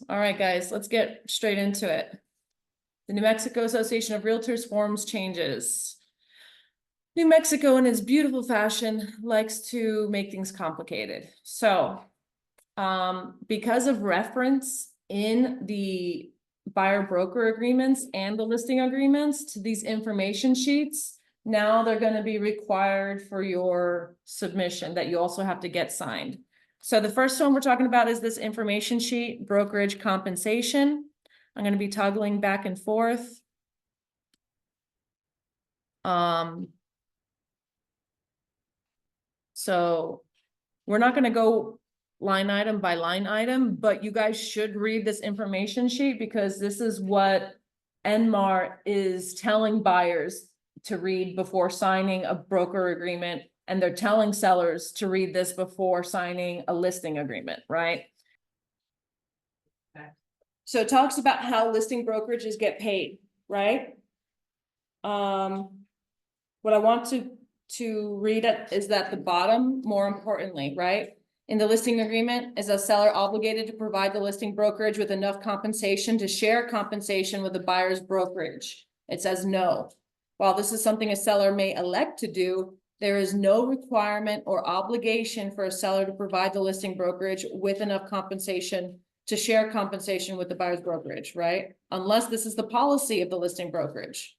All right, guys, let's get straight into it. The New Mexico Association of Realtors forms changes. New Mexico, in its beautiful fashion, likes to make things complicated. So, because of reference in the buyer broker agreements and the listing agreements to these information sheets, now they're going to be required for your submission that you also have to get signed. So the first one we're talking about is this information sheet, brokerage compensation. I'm going to be toggling back and forth. So we're not going to go line item by line item, but you guys should read this information sheet because this is what AMAR is telling buyers to read before signing a broker agreement. And they're telling sellers to read this before signing a listing agreement, right? Okay. So it talks about how listing brokerages get paid, right? What I want to read it is at the bottom, more importantly, right? In the listing agreement, is a seller obligated to provide the listing brokerage with enough compensation to share compensation with the buyer's brokerage? It says no. While this is something a seller may elect to do, there is no requirement or obligation for a seller to provide the listing brokerage with enough compensation to share compensation with the buyer's brokerage, right? Unless this is the policy of the listing brokerage.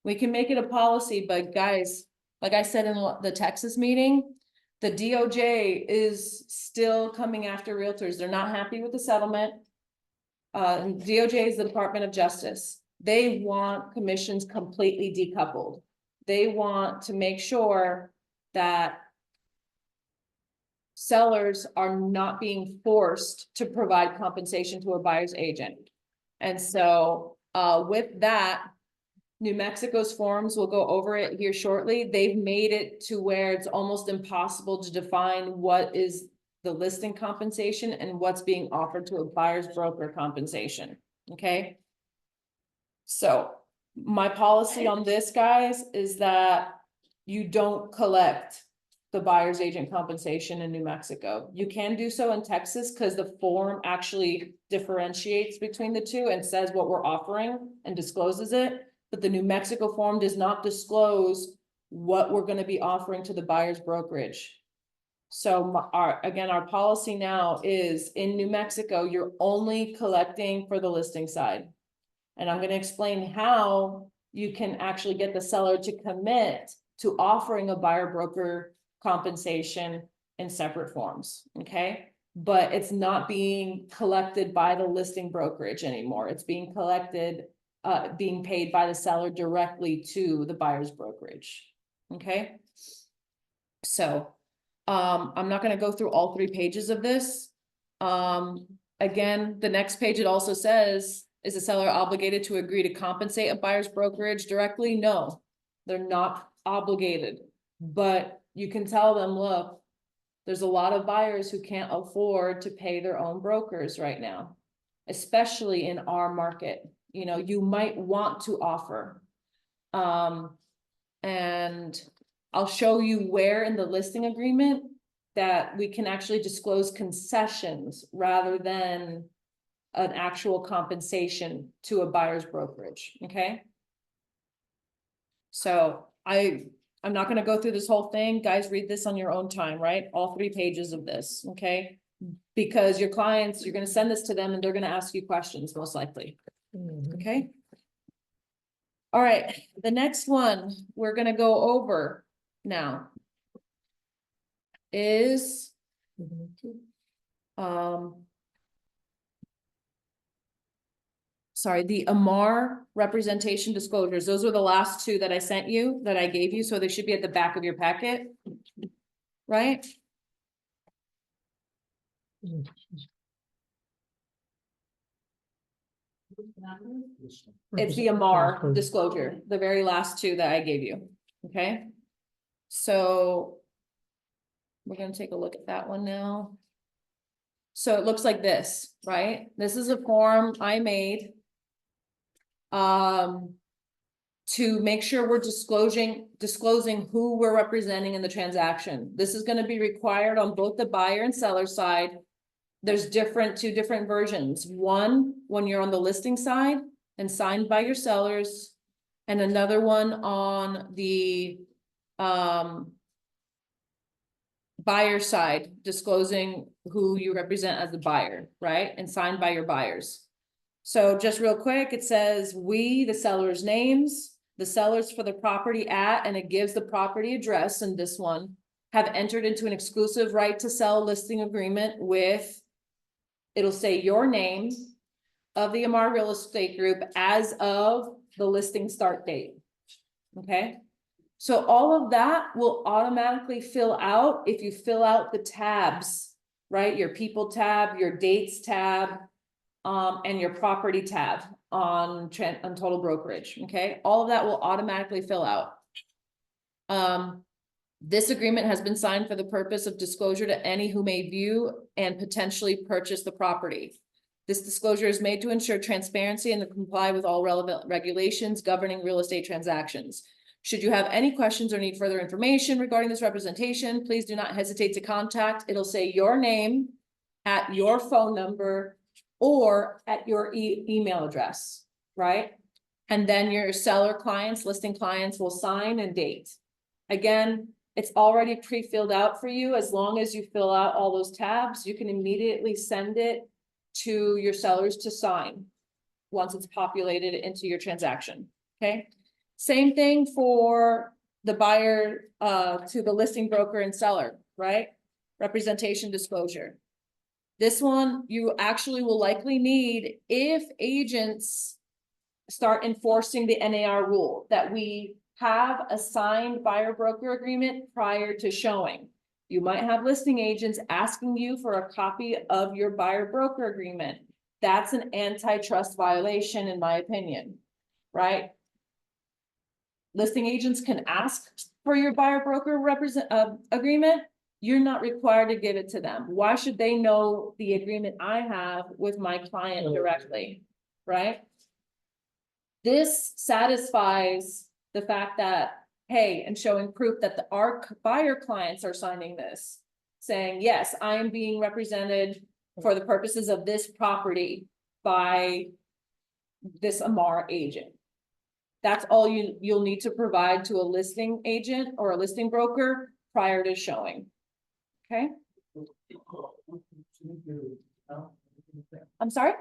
We can make it a policy, but guys, like I said in the Texas meeting, the DOJ is still coming after realtors. They're not happy with the settlement. DOJ is the Department of Justice. They want commissions completely decoupled. They want to make sure that sellers are not being forced to provide compensation to a buyer's agent. And so with that, New Mexico's forms, we'll go over it here shortly. They've made it to where it's almost impossible to define what is the listing compensation and what's being offered to a buyer's broker compensation. Okay. So my policy on this, guys, is that you don't collect the buyer's agent compensation in New Mexico. You can do so in Texas because the form actually differentiates between the two and says what we're offering and discloses it. But the New Mexico form does not disclose what we're going to be offering to the buyer's brokerage. So our policy now is in New Mexico, you're only collecting for the listing side. And I'm going to explain how you can actually get the seller to commit to offering a buyer broker compensation in separate forms. Okay. But it's not being collected by the listing brokerage anymore. It's being collected, being paid by the seller directly to the buyer's brokerage. Okay. So, I'm not going to go through all 3 pages of this. Again, the next page, it also says, is the seller obligated to agree to compensate a buyer's brokerage directly? No, they're not obligated, but you can tell them, look, there's a lot of buyers who can't afford to pay their own brokers right now, especially in our market. You know, you might want to offer, and I'll show you where in the listing agreement that we can actually disclose concessions rather than an actual compensation to a buyer's brokerage. Okay. So I'm not going to go through this whole thing. Guys, read this on your own time, right? All 3 pages of this. Okay. Because your clients, you're going to send this to them and they're going to ask you questions most likely. Okay. All right. The next one we're going to go over now is, sorry, the AMAR representation disclosures. Those were the last 2 that I sent you, that I gave you. So they should be at the back of your packet, right? It's the AMAR disclosure, the very last 2 that I gave you. Okay. So we're going to take a look at that one now. So it looks like this, right? This is a form I made to make sure we're disclosing who we're representing in the transaction. This is going to be required on both the buyer and seller side. There's two different versions. One, when you're on the listing side and signed by your sellers, and another one on the, buyer side, disclosing who you represent as the buyer, right? And signed by your buyers. So just real quick, it says, we, the seller's names, the sellers for the property at, and it gives the property address in this one, have entered into an exclusive right to sell listing agreement with, it'll say your name of the AMAR Real Estate Group as of the listing start date. Okay? So all of that will automatically fill out if you fill out the tabs, right? Your people tab, your dates tab, and your property tab on total brokerage, okay? All of that will automatically fill out. This agreement has been signed for the purpose of disclosure to any who may view and potentially purchase the property. This disclosure is made to ensure transparency and to comply with all relevant regulations governing real estate transactions. Should you have any questions or need further information regarding this representation, please do not hesitate to contact. It'll say your name at your phone number or at your email address, right? And then your seller clients, listing clients will sign and date. Again, it's already pre-filled out for you. As long as you fill out all those tabs, you can immediately send it to your sellers to sign once it's populated into your transaction, okay? Same thing for the buyer to the listing broker and seller, right? Representation disclosure. This one you actually will likely need if agents start enforcing the NAR rule that we have a signed buyer broker agreement prior to showing. You might have listing agents asking you for a copy of your buyer broker agreement. That's an antitrust violation, in my opinion, right? Listing agents can ask for your buyer broker agreement. You're not required to give it to them. Why should they know the agreement I have with my client directly, right? This satisfies the fact that, hey, and showing proof that our buyer clients are signing this, saying, yes, I am being represented for the purposes of this property by this AMAR agent. That's all you'll need to provide to a listing agent or a listing broker prior to showing. Okay? I'm sorry?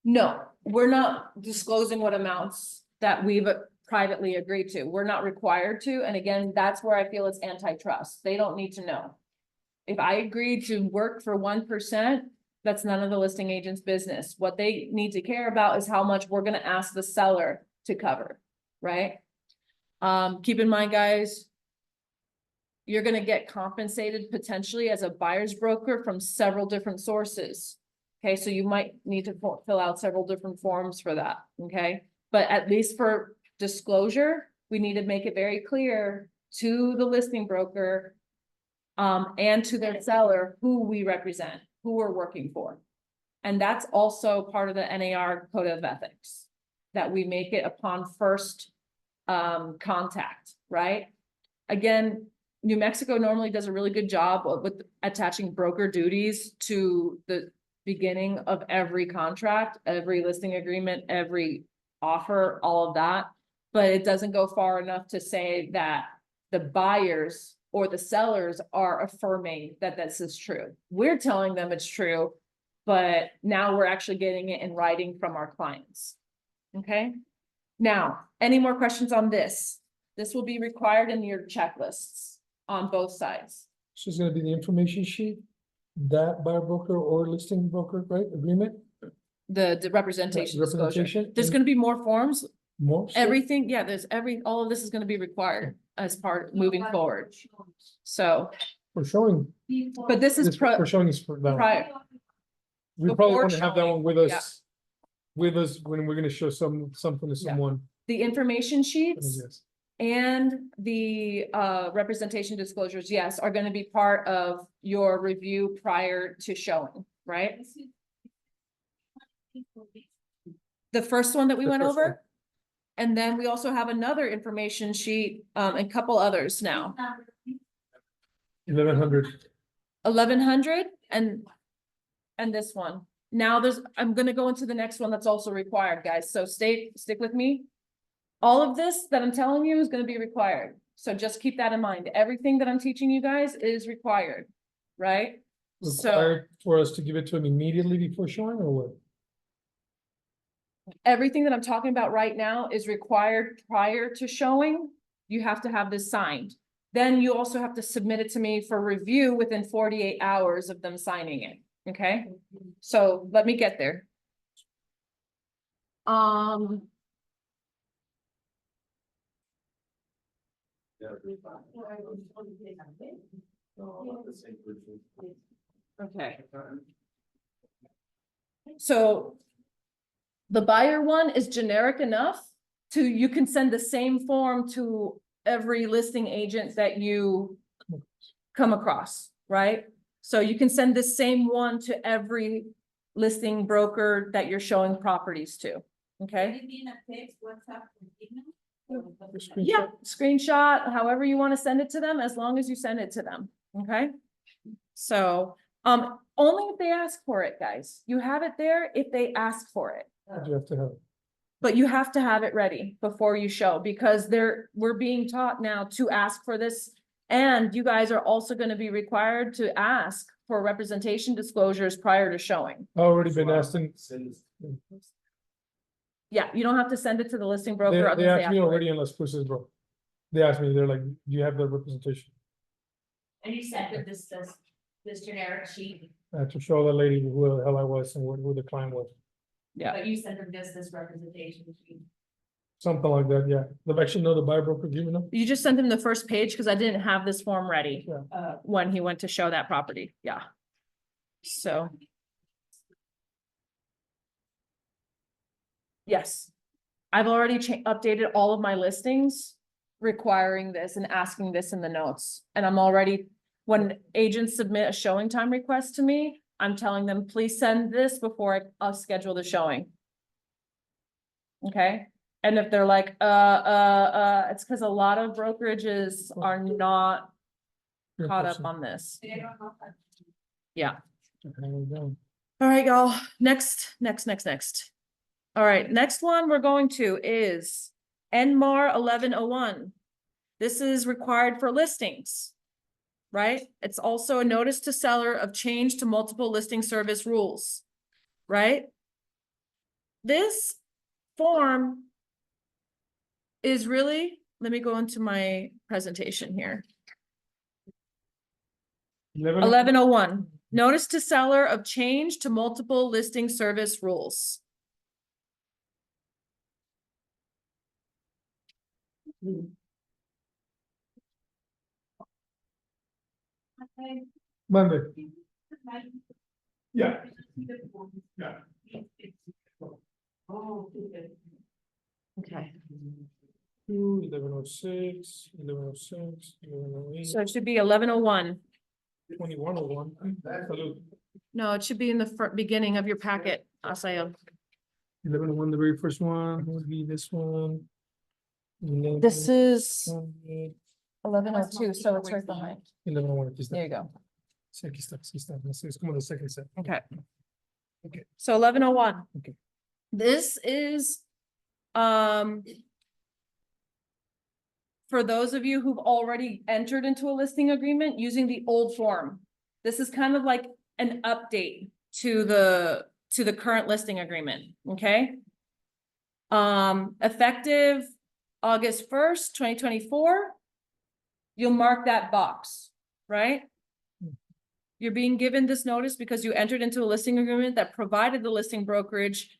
No, we're not disclosing what amounts that we've privately agreed to. We're not required to. And again, that's where I feel it's antitrust. They don't need to know. If I agreed to work for 1%, that's none of the listing agent's business. What they need to care about is how much we're going to ask the seller to cover, right? Keep in mind, guys, you're going to get compensated potentially as a buyer's broker from several different sources. Okay, so you might need to fill out several different forms for that, okay? But at least for disclosure, we need to make it very clear to the listing broker and to their seller who we represent, who we're working for. And that's also part of the NAR Code of Ethics, that we make it upon first contact, right? Again, New Mexico normally does a really good job with attaching broker duties to the beginning of every contract, every listing agreement, every offer, all of that. But it doesn't go far enough to say that the buyers or the sellers are affirming that this is true. We're telling them it's true, but now we're actually getting it in writing from our clients. Okay. Now, any more questions on this? This will be required in your checklists on both sides. So it's gonna be the information sheet, that buyer broker or listing broker, right, agreement? The representation disclosure. Representation There's and- going to be more forms. More stuff? Everything, yeah, all of this is going to be required as part moving forward. So, For showing, but this is for showing is for that one. prior. We probably before want to have that showing, one yeah. with us when we're gonna show something to Yeah. someone. The information sheets Yes. and the representation disclosures, yes, are going to be part of your review prior to showing, right? The first one that we The went first one. over. And then we also have another information sheet, and a couple others now. 1100. 1100, and this one. Now I'm gonna go into the next one that's also required, guys, so stick with me. All of this that I'm telling you is gonna be required, so just keep that in mind. Everything that I'm teaching you guys is required, right? So Required for us to give it to them immediately before showing or what? everything that I'm talking about right now is required prior to showing. You have to have this signed. Then you also have to submit it to me for review within 48 hours of them signing it, okay? So let me get there. Okay. So the buyer one is generic enough you can send the same form to every listing agent that you come across, right? So you can send the same one to every listing broker that you're showing properties to, okay? Yeah, screenshot, however you want to send it to them, as long as you send it to them, okay? So, only if they ask for it, guys. You have it there if they ask for it. You have to have it. But you have to have it ready before you show, because we're being taught now to ask for this. And you guys are also gonna be required to ask for representation disclosures prior to showing. Already been asking, Yeah, you don't have to send it to the listing broker. they unless asked ask me for it. already in Las Cruces, bro. They asked me, they're like, do you have the representation? And you sent them this generic sheet, To show the lady who the hell I was and who the client was. Yeah, but you sent them this representation sheet. Something like that, yeah. The actually know the buyer broker giving them. you just sent him the first page because I didn't have this form ready. Yeah. When he went to show that property, yeah. So. Yes, I've already updated all of my listings requiring this and asking this in the notes. And I'm already, when agents submit a showing time request to me, I'm telling them, please send this before I'll schedule the showing. Okay, and if they're like, it's because a lot of brokerages are not caught up on this. Yeah. All right, y'all, next. All right, next one we're going to is AMAR 1101. This is required for listings, right? It's also a notice to seller of change to multiple listing service rules, right? This form is really, let me go into my presentation here. 1101, notice to seller of change to multiple listing service rules. Monday. Yeah. Yeah. Okay. 1106, 1106, 1108, So it should be 1101. 2101. Salute. No, it should be in the beginning of your packet, Asayo. 1101, the very first one would be this one. This is 1102, so it's right behind. 1101, aquí está. There you go. Sí, aquí está, aquí está. Es como the second set. Okay. Okay. So 1101. Okay. This is, for those of you who've already entered into a listing agreement using the old form. This is kind of like an update to the current listing agreement, okay? Effective August 1st, 2024, you'll mark that box, right? You're being given this notice because you entered into a listing agreement that provided the listing brokerage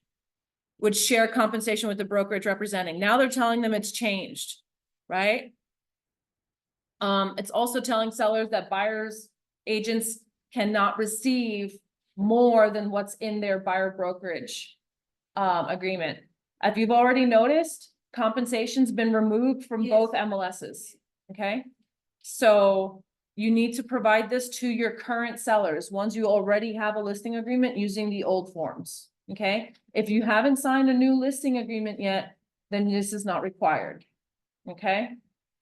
would share compensation with the brokerage representing. Now they're telling them it's changed, right? It's also telling sellers that buyers agents cannot receive more than what's in their buyer brokerage agreement. If you've already noticed, compensation's been removed from both MLSs, okay? So you need to provide this to your current sellers, ones you already have a listing agreement using the old forms, okay? If you haven't signed a new listing agreement yet, then this is not required, okay?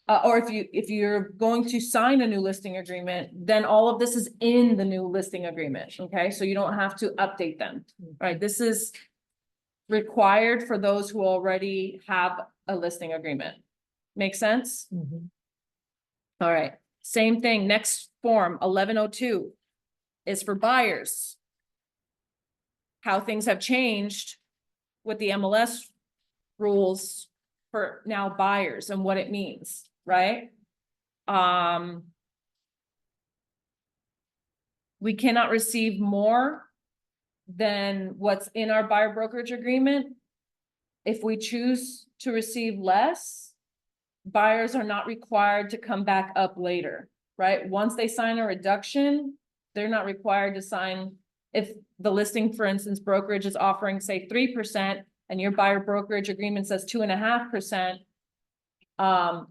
or if you're going to sign a new listing agreement, then all of this is in the new listing agreement, okay? So you don't have to update them, right? This is required for those who already have a listing agreement. Make sense? Mhm. All right, same thing, next form, 1102 is for buyers. How things have changed with the MLS rules for now buyers and what it means, right? We cannot receive more than what's in our buyer brokerage agreement. If we choose to receive less, buyers are not required to come back up later, right? Once they sign a reduction, they're not required to sign. If the listing, for instance, brokerage is offering, say, 3%, and your buyer brokerage agreement says 2.5%,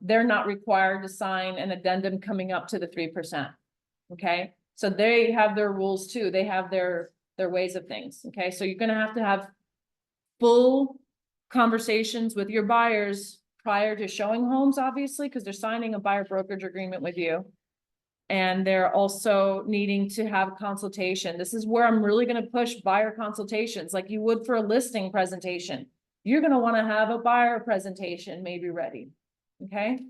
they're not required to sign an addendum coming up to the 3%. Okay, so they have their rules too. They have their ways of things. Okay, so you're gonna have to have full conversations with your buyers prior to showing homes, obviously, because they're signing a buyer brokerage agreement with you. And they're also needing to have consultation. This is where I'm really gonna push buyer consultations like you would for a listing presentation. You're gonna wanna have a buyer presentation maybe ready, okay?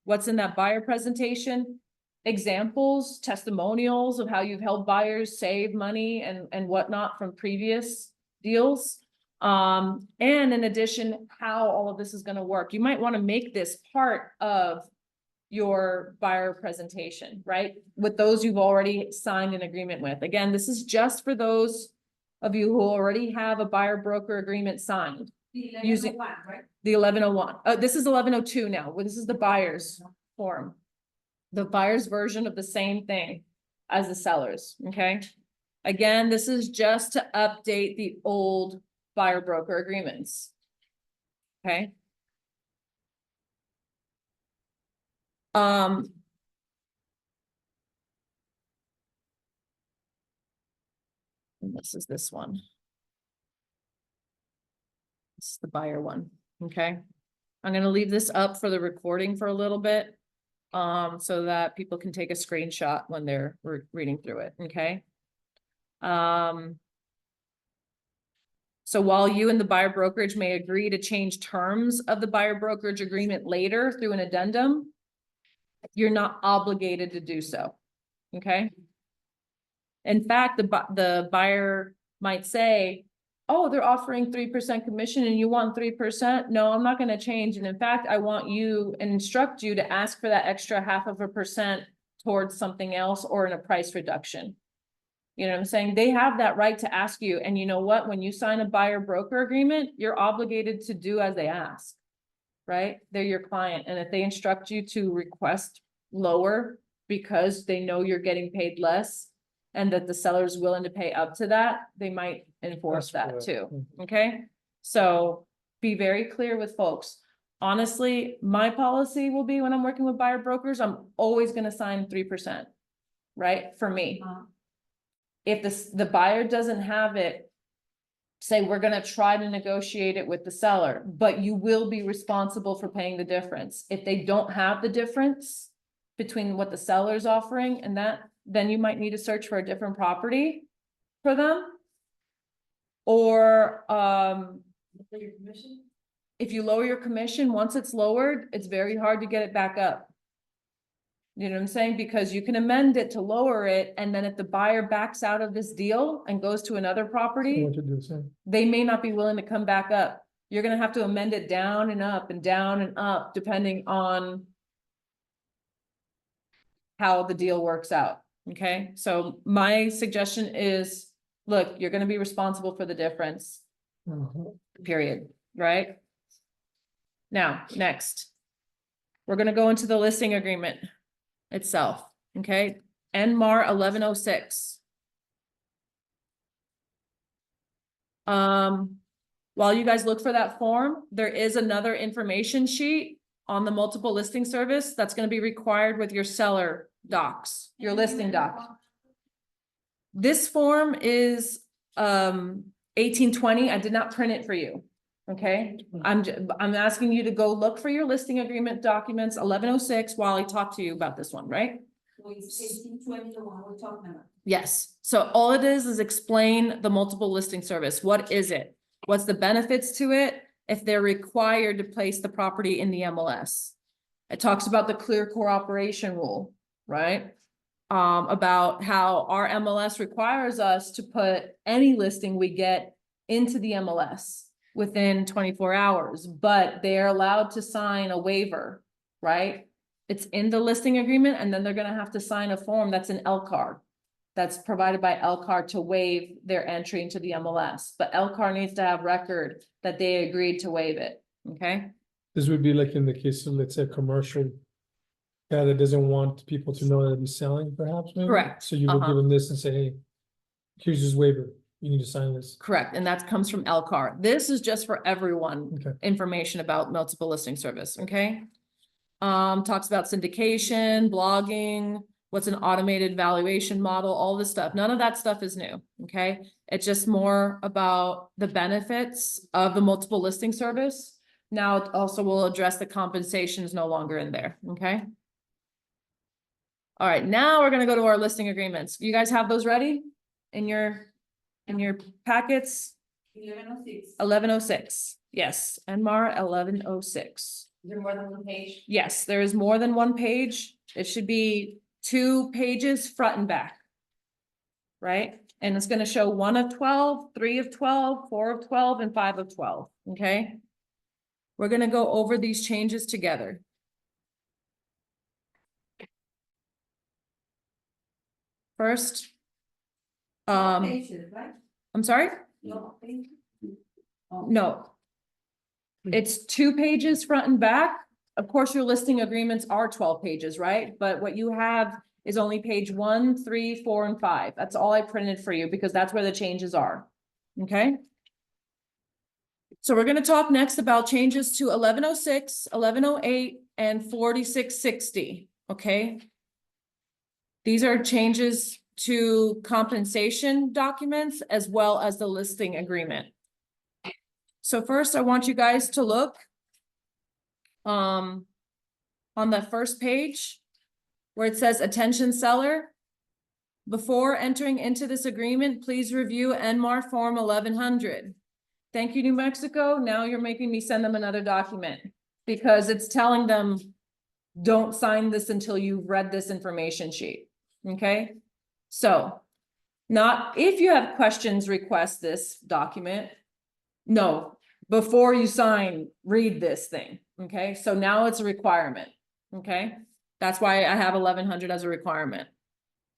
What's in that buyer presentation? Examples, testimonials of how you've helped buyers save money and whatnot from previous deals. And in addition, how all of this is gonna work. You might wanna make this part of your buyer presentation, right? With those you've already signed an agreement with. Again, this is just for those of you who already have a buyer broker agreement signed. Using- right? The 1101. This is 1102 now. Well, this is the buyer's form. The buyer's version of the same thing as the seller's, okay? Again, this is just to update the old buyer broker agreements. Okay? And this is this one. This is the buyer one, okay? I'm gonna leave this up for the recording for a little bit, so that people can take a screenshot when they're reading through it, okay? So while you and the buyer brokerage may agree to change terms of the buyer brokerage agreement later through an addendum, you're not obligated to do so, okay? In fact, the buyer might say, oh, they're offering 3% commission and you want 3%? No, I'm not gonna change. And in fact, I want you and instruct you to ask for that extra 0.5% towards something else or in a price reduction. You know what I'm saying? They have that right to ask you. And you know what? When you sign a buyer broker agreement, you're obligated to do as they ask, right? They're your client. And if they instruct you to request lower because they know you're getting paid less and that the seller is willing to pay up to that, they might enforce Ask for that that. too. Mhm. Okay? So be very clear with folks. Honestly, my policy will be when I'm working with buyer brokers, I'm always gonna sign 3%, right? For me. If the buyer doesn't have it, say, we're gonna try to negotiate it with the seller, but you will be responsible for paying the difference. If they don't have the difference between what the seller's offering and that, then you might need to search for a different property for them. Or, if you lower your commission, once it's lowered, it's very hard to get it back up. You know what I'm saying? Because you can amend it to lower it, and then if the buyer backs out of this deal and goes to another I property, want to do the same. they may not be willing to come back up. You're gonna have to amend it down and up and down and up, depending on how the deal works out, okay? So my suggestion is, look, you're gonna be responsible for the difference, Mhm. period, right? Now, next, we're gonna go into the listing agreement itself, okay? AMAR 1106. While you guys look for that form, there is another information sheet on the multiple listing service that's gonna be required with your seller docs, your listing doc. This form is 1820. I did not print it for you. Okay, I'm asking you to go look for your listing agreement documents, 1106, while I talk to you about this one, right? It's 1820, the one we're talking about. Yes, so all it is explain the multiple listing service. What is it? What's the benefits to it? If they're required to place the property in the MLS. It talks about the clear cooperation rule, right? About how our MLS requires us to put any listing we get into the MLS within 24 hours, but they are allowed to sign a waiver, right? It's in the listing agreement, and then they're gonna have to sign a form that's an LCAR. That's provided by LCAR to waive their entry into the MLS, but LCAR needs to have record that they agreed to waive it, okay? This would be like in the case of, let's say, a commercial guy that doesn't want people to know that he's selling, perhaps, maybe? Correct. So you would Uh-huh. give him this and say, hey, here's his waiver, you need to sign this. Correct, and that comes from LCAR. This is just for everyone, Okay. information about multiple listing service, okay? Talks about syndication, blogging, what's an automated valuation model, all this stuff. None of that stuff is new, okay? It's just more about the benefits of the multiple listing service. Now, it also will address the compensation is no longer in there, okay? All right, now we're gonna go to our listing agreements. You guys have those ready in your packets? 1106. 1106, yes, AMAR 1106. Is there more than one page? Yes, there is more than one page. It should be 2 pages front and back. Right? And it's gonna show 1 of 12, 3 of 12, 4 of 12, and 5 of 12, okay? We're gonna go over these changes together. First, Pages, right? I'm sorry? No, pages. No. It's 2 pages front and back. Of course, your listing agreements are 12 pages, right? But what you have is only page 1, 3, 4, and 5. That's all I printed for you because that's where the changes are. Okay? So we're gonna talk next about changes to 1106, 1108, and 4660, okay? These are changes to compensation documents as well as the listing agreement. So first, I want you guys to look on the first page where it says attention seller. Before entering into this agreement, please review AMAR Form 1100. Thank you, New Mexico. Now you're making me send them another document because it's telling them, don't sign this until you've read this information sheet. Okay? So, not if you have questions, request this document. No, before you sign, read this thing. Okay? So now it's a requirement. Okay? That's why I have 1100 as a requirement.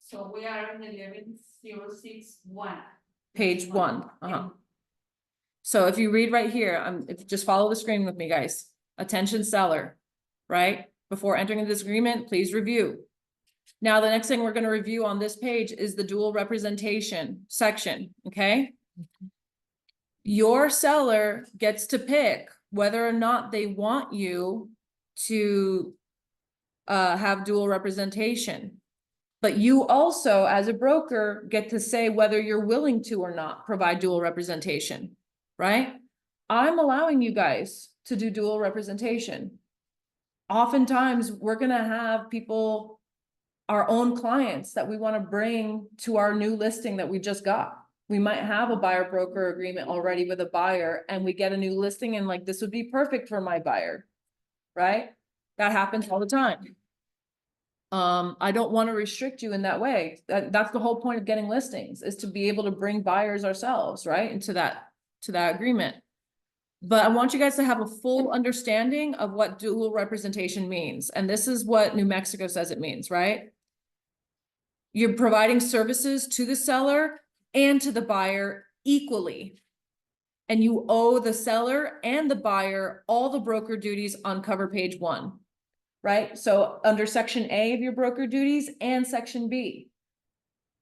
So we are in 11061. Page 1. So if you read right here, just follow the screen with me, guys. Attention seller, right? Before entering this agreement, please review. Now, the next thing we're gonna review on this page is the dual representation section, okay? Your seller gets to pick whether or not they want you to have dual representation. But you also, as a broker, get to say whether you're willing to or not provide dual representation. Right? I'm allowing you guys to do dual representation. Oftentimes, we're gonna have people, our own clients that we wanna bring to our new listing that we just got. We might have a buyer broker agreement already with a buyer and we get a new listing and like, this would be perfect for my buyer, right? That happens all the time. I don't wanna restrict you in that way. That's the whole point of getting listings, is to be able to bring buyers ourselves, right, into that agreement. But I want you guys to have a full understanding of what dual representation means. And this is what New Mexico says it means, right? You're providing services to the seller and to the buyer equally. And you owe the seller and the buyer all the broker duties on cover page 1, right? So under section A of your broker duties and section B.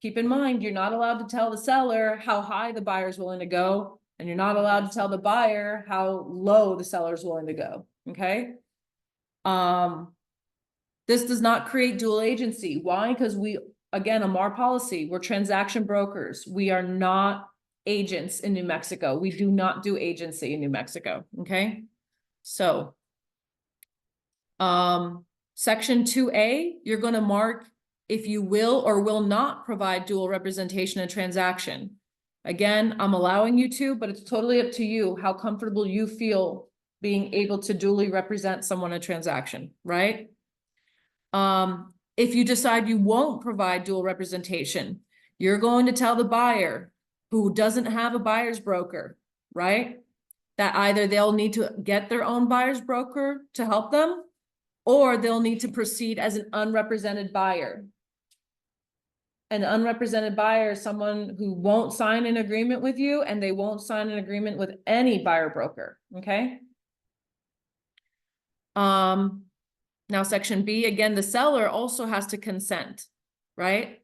Keep in mind, you're not allowed to tell the seller how high the buyer is willing to go. And you're not allowed to tell the buyer how low the seller is willing to go, okay? This does not create dual agency. Why? Because we, again, AMAR policy, we're transaction brokers. We are not agents in New Mexico. We do not do agency in New Mexico, okay? So. Section 2A, you're gonna mark if you will or will not provide dual representation and transaction. Again, I'm allowing you to, but it's totally up to you how comfortable you feel being able to duly represent someone in a transaction, right? If you decide you won't provide dual representation, you're going to tell the buyer who doesn't have a buyer's broker, right? That either they'll need to get their own buyer's broker to help them, or they'll need to proceed as an unrepresented buyer. An unrepresented buyer is someone who won't sign an agreement with you, and they won't sign an agreement with any buyer broker, okay? Now section B, again, the seller also has to consent, right?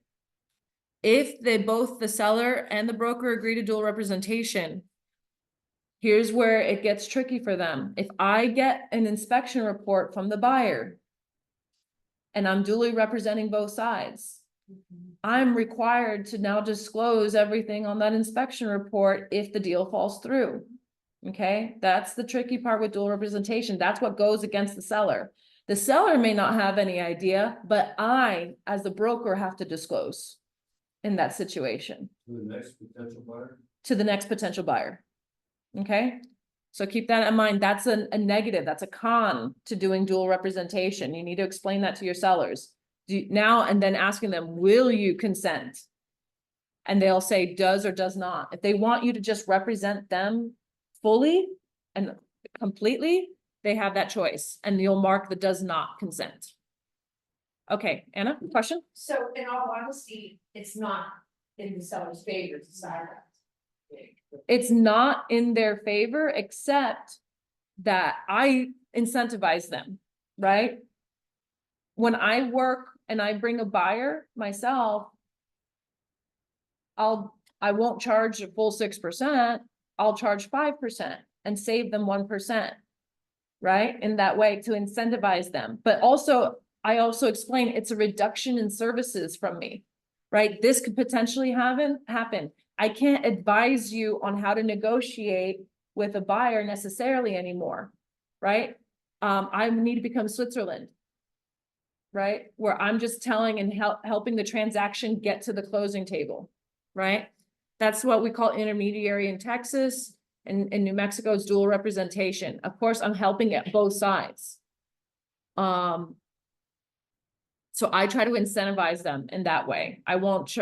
If they both, the seller and the broker, agree to dual representation, here's where it gets tricky for them. If I get an inspection report from the buyer and I'm duly representing both sides, I'm required to now disclose everything on that inspection report if the deal falls through. Okay, that's the tricky part with dual representation. That's what goes against the seller. The seller may not have any idea, but I, as the broker, have to disclose in that situation. To the next potential buyer? To the next potential buyer. Okay, so keep that in mind. That's a negative. That's a con to doing dual representation. You need to explain that to your sellers. Now and then asking them, will you consent? And they'll say does or does not. If they want you to just represent them fully and completely, they have that choice, and you'll mark the does not consent. Okay, Anna, question? So in all honesty, it's not in the seller's favor to decide that. It's not in their favor, except that I incentivize them, right? When I work and I bring a buyer myself, I won't charge a full 6%, I'll charge 5% and save them 1%, right? In that way to incentivize them. But also, I also explain it's a reduction in services from me, right? This could potentially happen. I can't advise you on how to negotiate with a buyer necessarily anymore, right? I need to become Switzerland, right? Where I'm just telling and helping the transaction get to the closing table, right? That's what we call intermediary in Texas, and in New Mexico's dual representation. Of course, I'm helping at both sides. So I try to incentivize them in that way. I won't,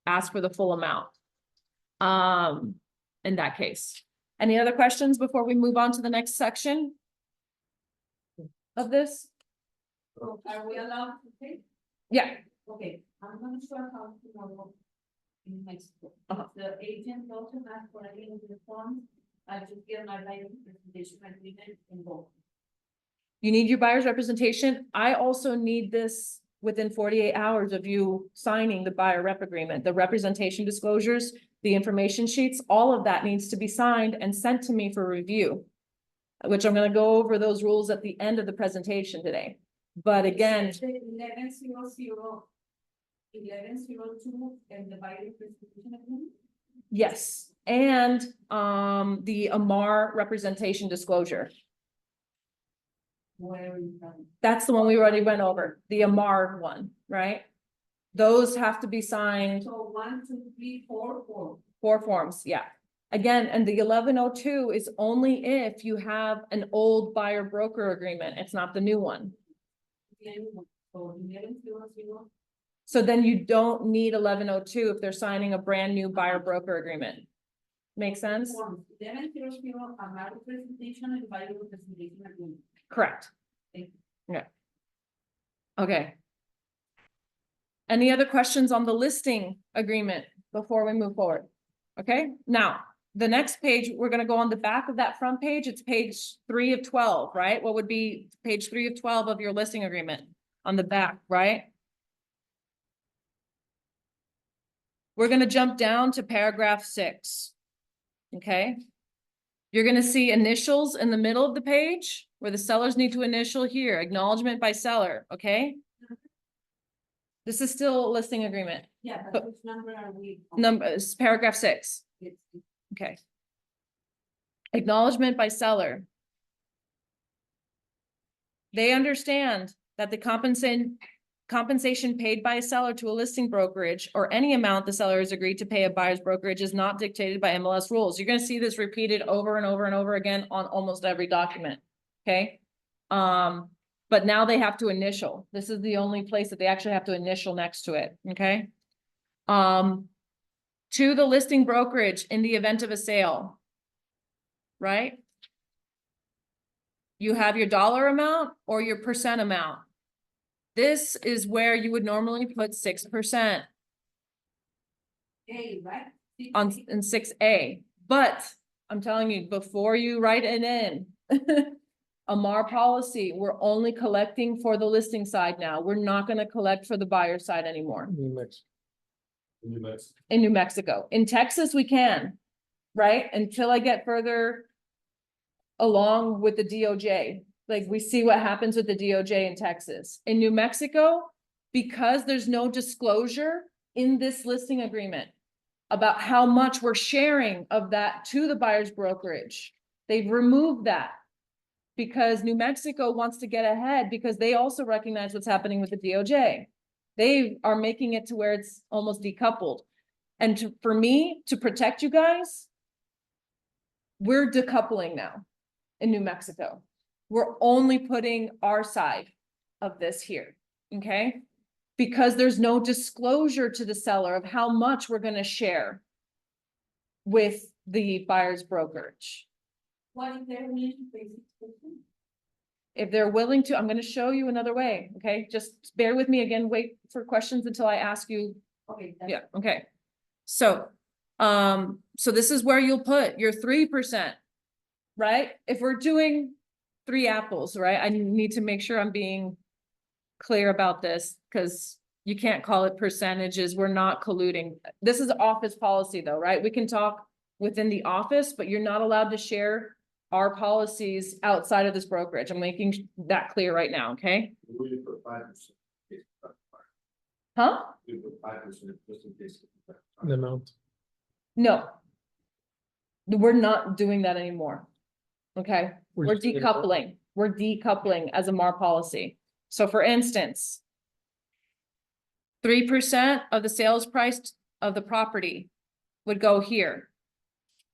ask for the full amount. In that case. Any other questions before we move on to the next section of this? So are we allowed to pay? Yeah, Okay, I'm not sure how to know in Mexico. Uh-huh. If the agent also ask for any of the forms, I just get my buyer's representation agreement and go. you need your buyer's representation. I also need this within 48 hours of you signing the buyer rep agreement, the representation disclosures, the information sheets, all of that needs to be signed and sent to me for review, which I'm gonna go over those rules at the end of the presentation today. But again, 1102 and the buyer's representation agreement? yes, and the AMAR representation disclosure. Where is that? That's the one we already went over, the AMAR one, right? Those have to be signed, So 1, 2, 3, 4, 4. 4 forms, yeah. Again, and the 1102 is only if you have an old buyer broker agreement. It's not the new one. So 1100. So then you don't need 1102 if they're signing a brand new buyer broker agreement. Make sense? 1100 AMAR presentation and buyer representation agreement. Correct. Thank Yeah. Okay. Any other questions on the listing agreement before we move forward? Okay, now, the next page, we're gonna go on the back of that front page. It's page 3 of 12, right? What would be page 3 of 12 of your listing agreement on the back, right? We're gonna jump down to paragraph 6. Okay? You're gonna see initials in the middle of the page where the sellers need to initial here, acknowledgement by seller, okay? This is still a listing agreement. Yeah, but which number are we? on? Number, it's paragraph 6. Okay. Acknowledgement by seller. They understand that the compensation paid by a seller to a listing brokerage or any amount the seller has agreed to pay a buyer's brokerage is not dictated by MLS rules. You're gonna see this repeated over and over and over again on almost every document, okay? But now they have to initial. This is the only place that they actually have to initial next to it, okay? To the listing brokerage in the event of a sale, right? You have your dollar amount or your percent amount. This is where you would normally put 6% Hey, right? in 6A. But I'm telling you, before you write it in, AMAR policy, we're only collecting for the listing side now. We're not gonna collect for the buyer side anymore. In New Mexico. In Texas, we can, right? Until I get further along with the DOJ. Like, we see what happens with the DOJ in Texas. In New Mexico, because there's no disclosure in this listing agreement about how much we're sharing of that to the buyer's brokerage, they've removed that because New Mexico wants to get ahead because they also recognize what's happening with the DOJ. They are making it to where it's almost decoupled. And for me, to protect you guys, we're decoupling now in New Mexico. We're only putting our side of this here, okay? Because there's no disclosure to the seller of how much we're gonna share with the buyer's brokerage. What if they're willing to pay 6%? If they're willing to, I'm gonna show you another way, okay? Just bear with me again, wait for questions until I ask you. Okay. Yeah, okay. So this is where you'll put your 3%, right? If we're doing 3 apples, right? I need to make sure I'm being clear about this because you can't call it percentages. We're not colluding. This is office policy though, right? We can talk within the office, but you're not allowed to share our policies outside of this brokerage. I'm making that clear right now, okay? We put 5%. Huh? We put 5% just in case. The amount. No. We're not doing that anymore. Okay, we're just doing it. decoupling. We're decoupling as a MAR policy. So for instance, 3% of the sales price of the property would go here,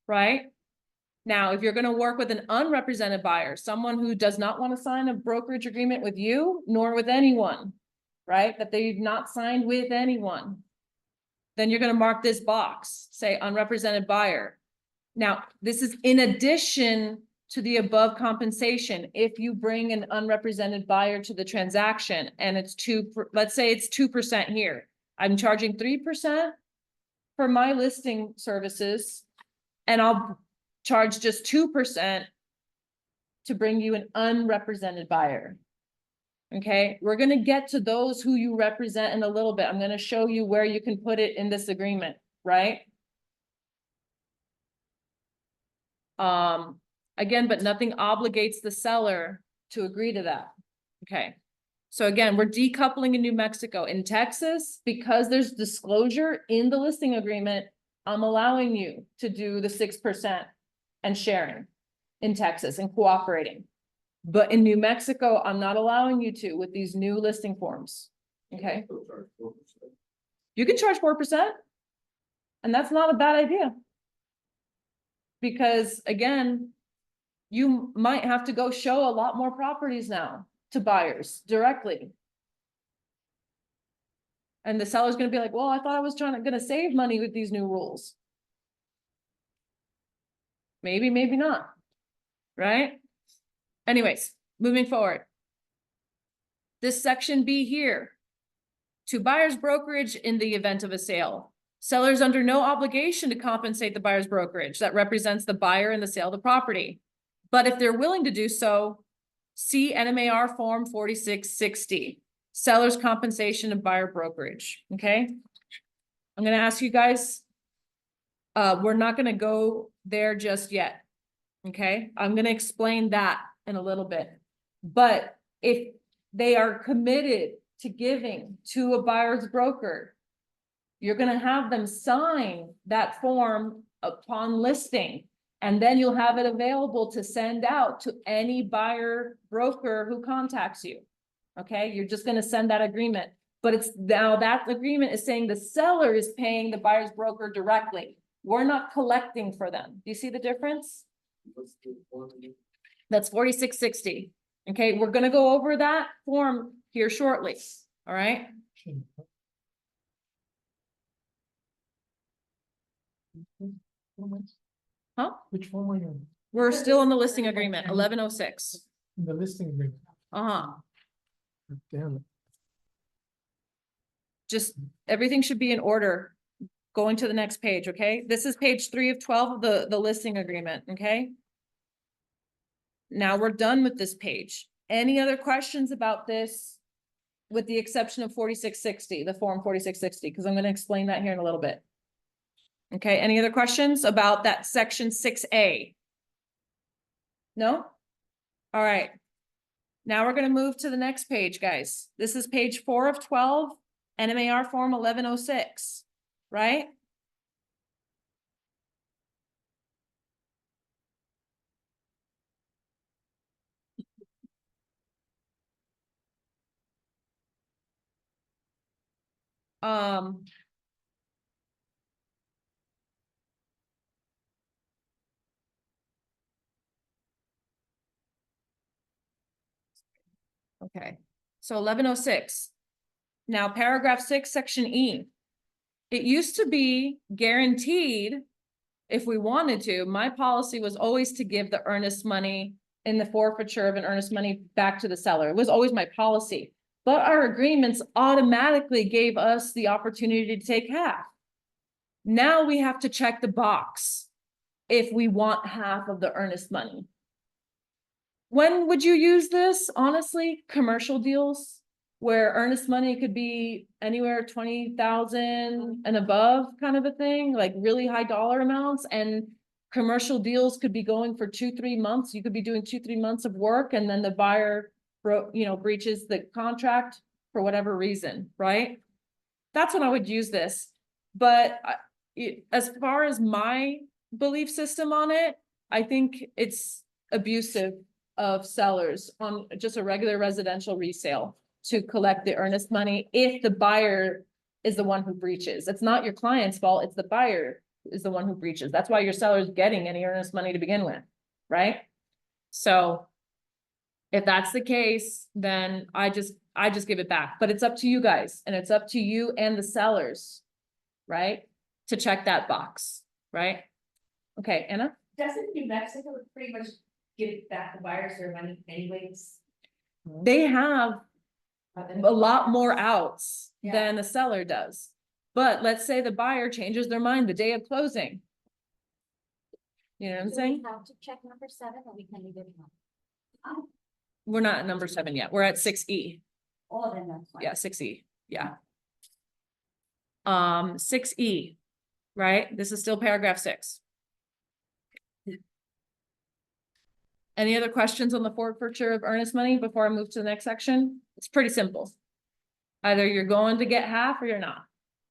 right? Now, if you're gonna work with an unrepresented buyer, someone who does not want to sign a brokerage agreement with you, nor with anyone, right? That they've not signed with anyone. Then you're gonna mark this box, say unrepresented buyer. Now, this is in addition to the above compensation. If you bring an unrepresented buyer to the transaction and it's let's say it's 2% here. I'm charging 3% for my listing services and I'll charge just 2% to bring you an unrepresented buyer. Okay, we're gonna get to those who you represent in a little bit. I'm gonna show you where you can put it in this agreement, right? Again, but nothing obligates the seller to agree to that. Okay. So again, we're decoupling in New Mexico. In Texas, because there's disclosure in the listing agreement, I'm allowing you to do the 6% and sharing in Texas and cooperating. But in New Mexico, I'm not allowing you to with these new listing forms. Okay, you can charge 4%. And that's not a bad idea. Because again, you might have to go show a lot more properties now to buyers directly. And the seller's gonna be like, well, I thought I was gonna save money with these new rules. Maybe, maybe not, right? Anyways, moving forward. This section B here, to buyer's brokerage in the event of a sale. Sellers under no obligation to compensate the buyer's brokerage that represents the buyer in the sale of the property. But if they're willing to do so, see NMAR form 4660, seller's compensation of buyer brokerage, okay? I'm gonna ask you guys, we're not gonna go there just yet, okay? I'm gonna explain that in a little bit. But if they are committed to giving to a buyer's broker, you're gonna have them sign that form upon listing. And then you'll have it available to send out to any buyer broker who contacts you. Okay, you're just gonna send that agreement, but it's now that agreement is saying the seller is paying the buyer's broker directly. We're not collecting for them. Do you see the difference? What's the form again? That's 4660. Okay, we're gonna go over that form here shortly, all right? Huh? Which one were you in? We're still in the listing agreement, 1106. In the listing agreement? Uh-huh, Damn it. just, everything should be in order. Going to the next page, okay? This is page 3 of 12 of the listing agreement, okay? Now we're done with this page. Any other questions about this? With the exception of 4660, the form 4660, because I'm gonna explain that here in a little bit. Okay, any other questions about that section 6A? No? All right. Now we're gonna move to the next page, guys. This is page 4 of 12, NMAR form 1106, right? Um. Okay, so 1106. Now paragraph 6, section E. It used to be guaranteed, if we wanted to, my policy was always to give the earnest money in the forfeiture of an earnest money back to the seller. It was always my policy. But our agreements automatically gave us the opportunity to take half. Now we have to check the box if we want half of the earnest money. When would you use this? Honestly, commercial deals where earnest money could be anywhere 20,000 and above kind of a thing, like really high dollar amounts. And commercial deals could be going for 2-3 months. You could be doing 2-3 months of work and then the buyer breaches the contract for whatever reason, right? That's when I would use this. But as far as my belief system on it, I think it's abusive of sellers on just a regular residential resale to collect the earnest money if the buyer is the one who breaches. It's not your client's fault, it's the buyer is the one who breaches. That's why your seller is getting any earnest money to begin with, right? So if that's the case, then I just give it back, but it's up to you guys and it's up to you and the sellers, right? To check that box, right? Okay, Anna? Doesn't New Mexico pretty much give back the buyers their money anyways? They have a lot more outs Yeah. than the seller does. But let's say the buyer changes their mind the day of closing. You know what I'm saying? have to check number 7 or we can leave it on? We're not at number 7 yet. We're at 6E. Oh, then that's fine. Yeah, 6E. Yeah. 6E, right? This is still paragraph 6. Any other questions on the forfeiture of earnest money before I move to the next section? It's pretty simple. Either you're going to get half or you're not,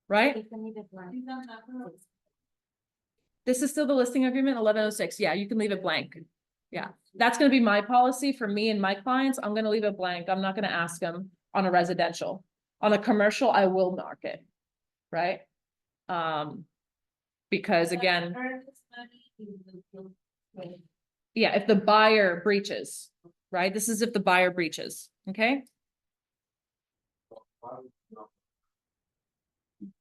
right? We can leave it blank. This is still the listing agreement, 1106. Yeah, you can leave it blank. Yeah, that's gonna be my policy for me and my clients. I'm gonna leave it blank. I'm not gonna ask them on a residential. On a commercial, I will mark it, right? Because again, yeah, if the buyer breaches, right? This is if the buyer breaches, okay? Why would you not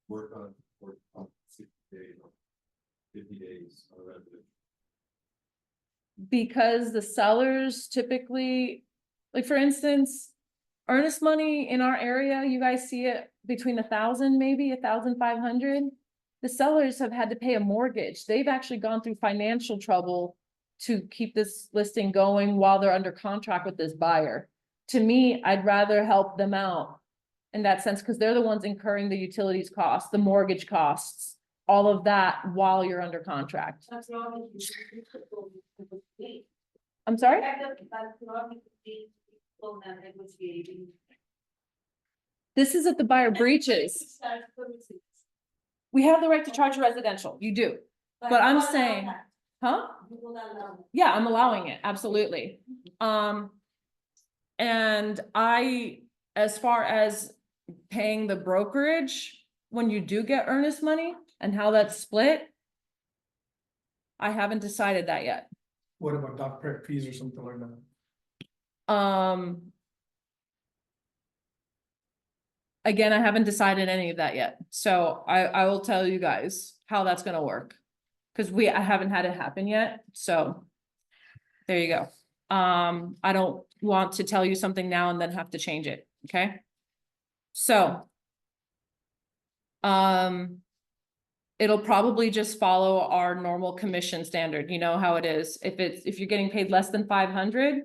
work on 60 days or 50 days on a residential? Because the sellers typically, like for instance, earnest money in our area, you guys see it between 1,000, maybe 1,500. The sellers have had to pay a mortgage. They've actually gone through financial trouble to keep this listing going while they're under contract with this buyer. To me, I'd rather help them out in that sense, because they're the ones incurring the utilities costs, the mortgage costs, all of that while you're under contract. I'm sorry? This is if the buyer breaches. We have the right to charge residential. You do. But I'm you allow saying- that. huh? You will allow that. Yeah, I'm allowing it, absolutely. And as far as paying the brokerage, when you do get earnest money and how that's split, I haven't decided that yet. What about doc prep fees or something like that? Again, I haven't decided any of that yet, so I will tell you guys how that's gonna work. Cause I haven't had it happen yet, so. There you go. I don't want to tell you something now and then have to change it, okay? So. It'll probably just follow our normal commission standard, you know how it is, if you're getting paid less than 500.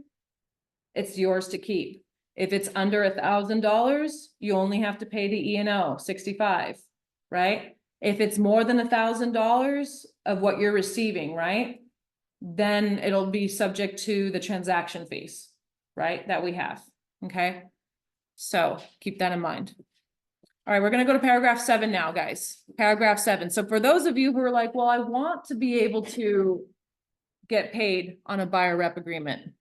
It's yours to keep. If it's under $1,000, you only have to pay the E&O 65, right? If it's more than $1,000 of what you're receiving, right? Then it'll be subject to the transaction fees, right, that we have, okay? So keep that in mind. All right, we're gonna go to paragraph 7 now, guys. Paragraph 7. So for those of you who are like, well, I want to be able to get paid on a buyer rep agreement.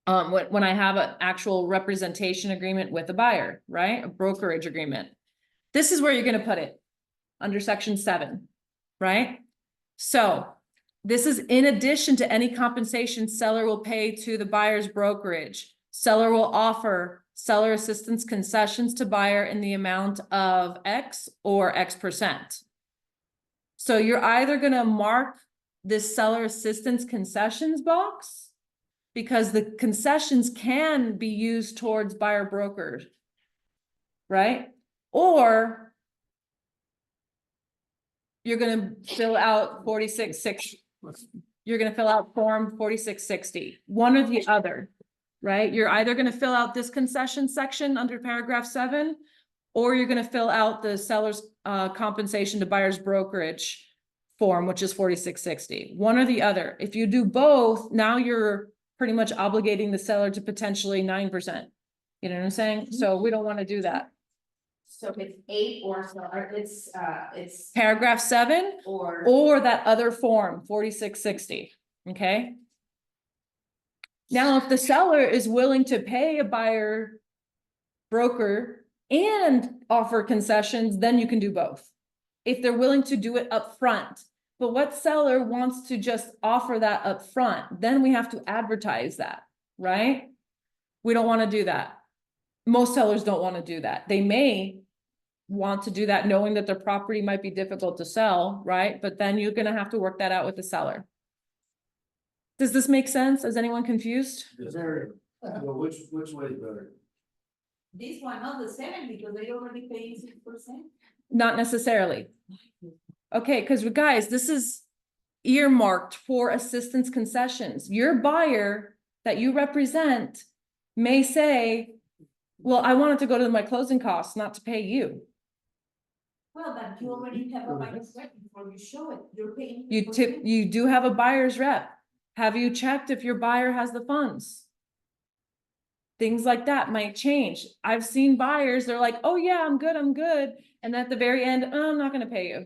When I have an actual representation agreement with a buyer, right? A brokerage agreement. This is where you're gonna put it, under section 7, right? So this is in addition to any compensation seller will pay to the buyer's brokerage. Seller will offer seller assistance concessions to buyer in the amount of X or X%. So you're either gonna mark this seller assistance concessions box, because the concessions can be used towards buyer brokers, right? Or you're gonna fill out 4660. You're gonna fill out form 4660, one or the other, right? You're either gonna fill out this concession section under paragraph 7, or you're gonna fill out the seller's compensation to buyer's brokerage form, which is 4660, one or the other. If you do both, now you're pretty much obligating the seller to potentially 9%. You know what I'm saying? So we don't want to do that. So if it's 8 or so, or it's Paragraph 7 or or that other form, 4660, okay? Now, if the seller is willing to pay a buyer broker and offer concessions, then you can do both. If they're willing to do it up front. But what seller wants to just offer that up front? Then we have to advertise that, right? We don't want to do that. Most sellers don't want to do that. They may want to do that knowing that their property might be difficult to sell, right? But then you're gonna have to work that out with the seller. Does this make sense? Is anyone confused? Very, well, which way is better? This one, not the 7, because they already pay 6%. Not necessarily. Okay, because guys, this is earmarked for assistance concessions. Your buyer that you represent may say, well, I wanted to go to my closing costs, not to pay you. Well, but you already have a buyer's rep before you show it, you're paying. You do have a buyer's rep. Have you checked if your buyer has the funds? Things like that might change. I've seen buyers, they're like, oh yeah, I'm good. And at the very end, oh, I'm not gonna pay you,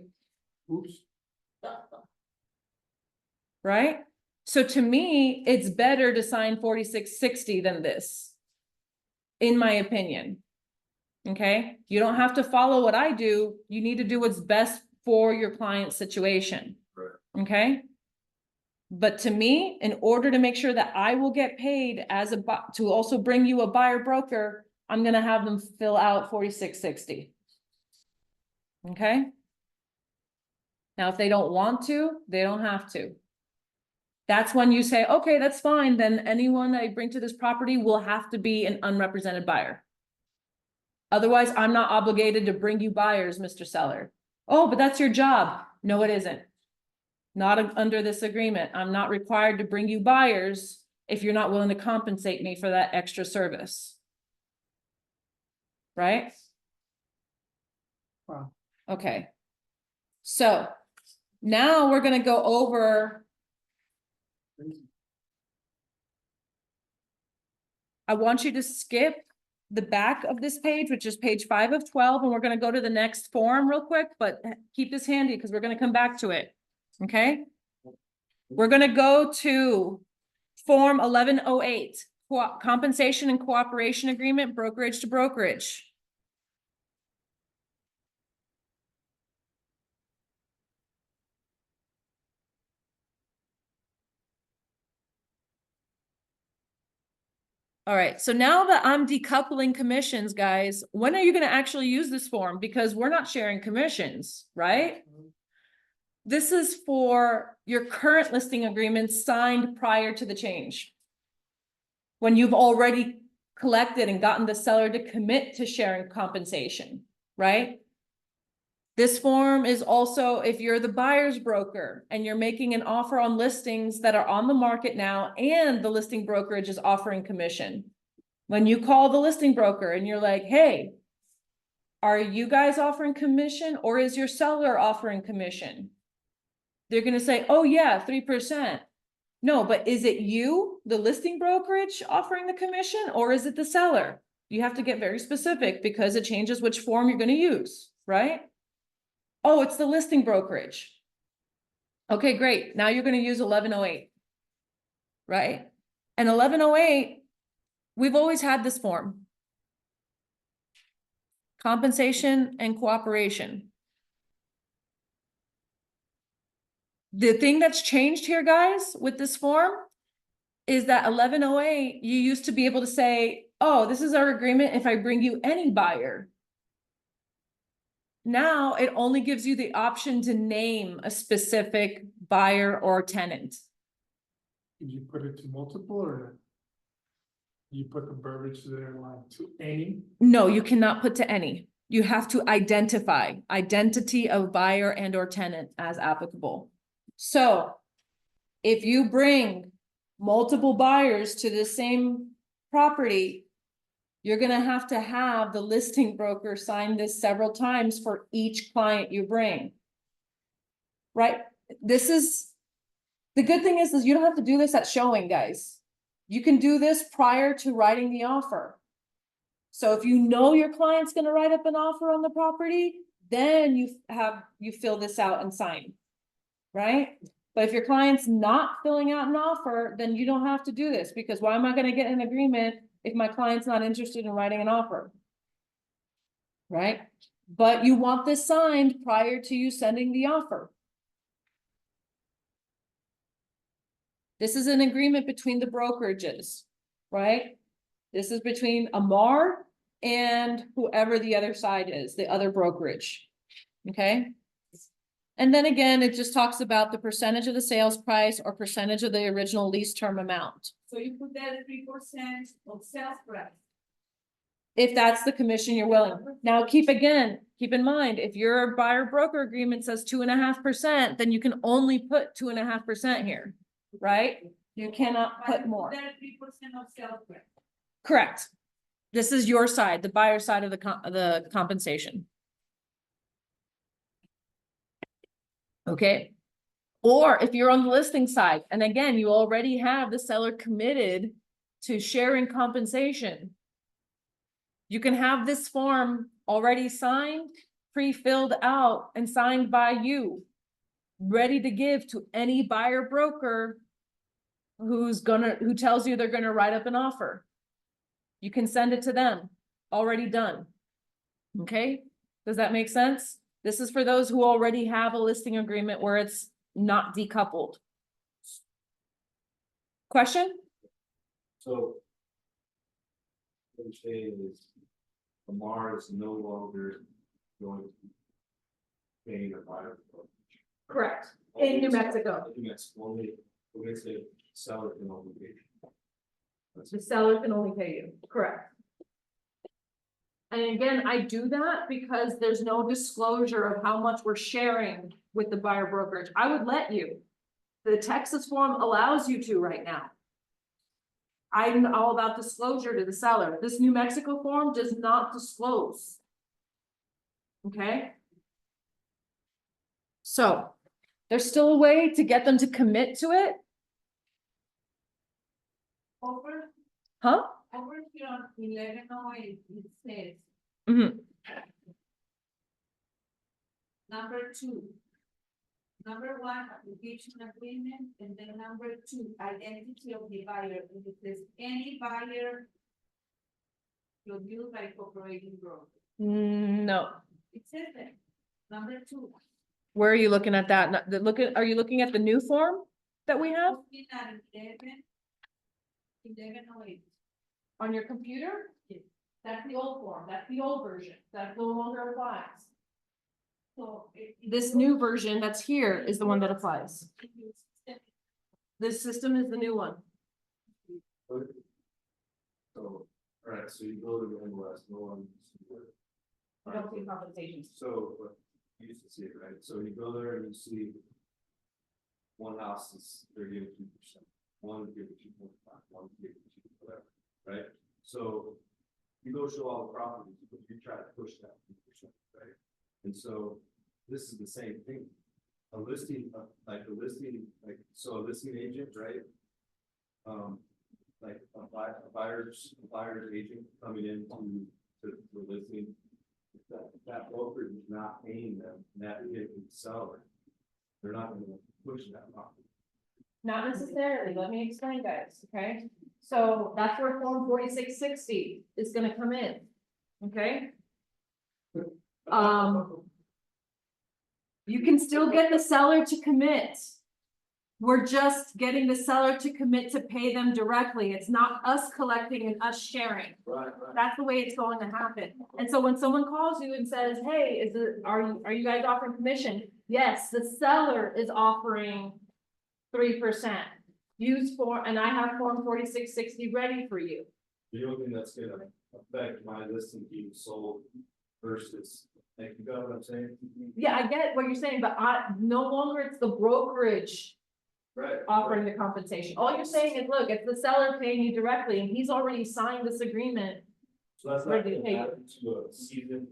Oops. right? So to me, it's better to sign 4660 than this, in my opinion. Okay, you don't have to follow what I do. You need to do what's best for your client's situation. Right. Okay? But to me, in order to make sure that I will get paid as to also bring you a buyer broker, I'm gonna have them fill out 4660. Okay? Now, if they don't want to, they don't have to. That's when you say, okay, that's fine, then anyone that I bring to this property will have to be an unrepresented buyer. Otherwise, I'm not obligated to bring you buyers, Mr. Seller. Oh, but that's your job. No, it isn't. Not under this agreement. I'm not required to bring you buyers if you're not willing to compensate me for that extra service. Right? Wow. Okay. So now we're gonna go over. I want you to skip the back of this page, which is page 5 of 12, and we're gonna go to the next form real quick, but keep this handy because we're gonna come back to it. Okay? We're gonna go to Form 1108, compensation and cooperation agreement, brokerage to brokerage. All right, so now that I'm decoupling commissions, guys, when are you gonna actually use this form? Because we're not sharing commissions, right? This is for your current listing agreements signed prior to the change. When you've already collected and gotten the seller to commit to sharing compensation, right? This form is also if you're the buyer's broker and you're making an offer on listings that are on the market now and the listing brokerage is offering commission. When you call the listing broker and you're like, hey, are you guys offering commission or is your seller offering commission? They're gonna say, oh yeah, 3%. No, but is it you, the listing brokerage offering the commission, or is it the seller? You have to get very specific because it changes which form you're gonna use, right? Oh, it's the listing brokerage. Okay, great. Now you're gonna use 1108. Right? And 1108, we've always had this form. Compensation and cooperation. The thing that's changed here, guys, with this form is that 1108, you used to be able to say, oh, this is our agreement if I bring you any buyer. Now it only gives you the option to name a specific buyer or tenant. Did you put it to multiple or? You put the verbiage there like to any? No, you cannot put to any. You have to identify identity of buyer and or tenant as applicable. So if you bring multiple buyers to the same property, you're gonna have to have the listing broker sign this several times for each client you bring. Right? This is, the good thing is you don't have to do this at showing, guys. You can do this prior to writing the offer. So if you know your client's gonna write up an offer on the property, then you fill this out and sign. Right? But if your client's not filling out an offer, then you don't have to do this because why am I gonna get an agreement if my client's not interested in writing an offer? Right? But you want this signed prior to you sending the offer. This is an agreement between the brokerages, right? This is between AMAR and whoever the other side is, the other brokerage, okay? And then again, it just talks about the percentage of the sales price or percentage of the original lease term amount. So you put that 3% of sales price. If that's the commission you're willing. Now, keep in mind, if your buyer broker agreement says 2.5%, then you can only put 2.5% here, right? You cannot But put you more. that 3% of sales price. Correct. This is your side, the buyer side of the compensation. Okay. Or if you're on the listing side, and again, you already have the seller committed to sharing compensation. You can have this form already signed, pre-filled out and signed by you. Ready to give to any buyer broker who tells you they're gonna write up an offer. You can send it to them, already done. Okay, does that make sense? This is for those who already have a listing agreement where it's not decoupled. Question? So. What I'm saying is, AMAR is no longer going to pay the buyer. Correct. In New Mexico. In New Mexico, only, we're gonna say seller can only pay. The seller can only pay you, correct. And again, I do that because there's no disclosure of how much we're sharing with the buyer brokerage. I would let you. The Texas form allows you to right now. I'm all about disclosure to the seller. This New Mexico form does not disclose. Okay? So, there's still a way to get them to commit to it. Over, Huh? over here on 1108, it says, Mhm. number 2. Number one, application agreement, and then number two, identity of the buyer, if there's any buyer. Reviewed by cooperating broker, No, it says that, number two. where are you looking at that? Are you looking at the new form that we have Looking at 1108. on your computer? That's the old form, that's the old version, that no longer applies. So. This new version that's here is the one that applies. This system is the new one. So, alright, so you go to the MLS, no one. I don't see compensations. So, but you used to see it, right? So you go there and you see. One house is, they're giving 2%, one is giving 2.5, one is giving 2, whatever, right? So. You go show all the properties, but you try to push that 2%, right? And so, this is the same thing. A listing, like, so a listing agent, right? Like a buyer's agent coming in to the listing. That broker is not paying them, that is the seller. They're not gonna push that property. Not necessarily, let me explain guys, okay? So that's where form 4660 is gonna come in, okay? You can still get the seller to commit. We're just getting the seller to commit to pay them directly. It's not us collecting and us sharing. Right. That's the way it's going to happen. And so when someone calls you and says, hey, are you guys offering commission? Yes, the seller is offering 3%. And I have form 4660 ready for you. The only thing that's gonna affect my listing being sold versus, like, you got what I'm saying? Yeah, I get what you're saying, but no longer it's the brokerage Right. offering the compensation. All you're saying is, look, it's the seller paying you directly and he's already signed this agreement. So that's not gonna happen to a seasoned,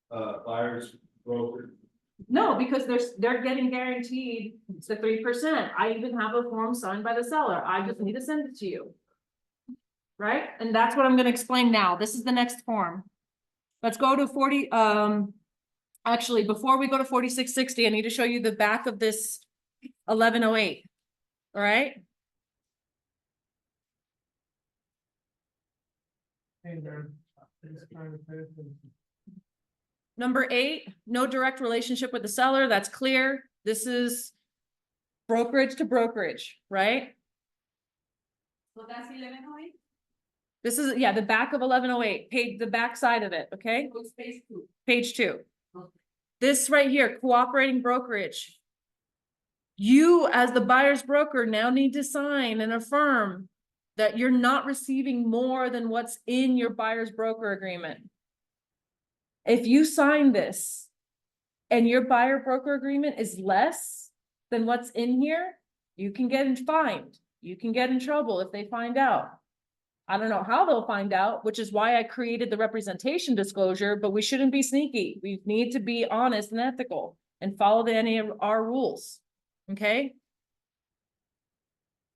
buyer's broker. No, because they're getting guaranteed the 3%. I even have a form signed by the seller. I just need to send it to you. Right? And that's what I'm gonna explain now. This is the next form. Let's go to 40, actually, before we go to 4660, I need to show you the back of this 1108. All right? Number 8, no direct relationship with the seller. That's clear. This is brokerage to brokerage, right? So that's 1108, This is, yeah, the back of 1108, page, the back side of it, okay? so it's page 2. Page 2. Okay. This right here, cooperating brokerage. You, as the buyer's broker, now need to sign and affirm that you're not receiving more than what's in your buyer's broker agreement. If you sign this and your buyer broker agreement is less than what's in here, you can get fined. You can get in trouble if they find out. I don't know how they'll find out, which is why I created the representation disclosure, but we shouldn't be sneaky. We need to be honest and ethical and follow the NAR rules, okay?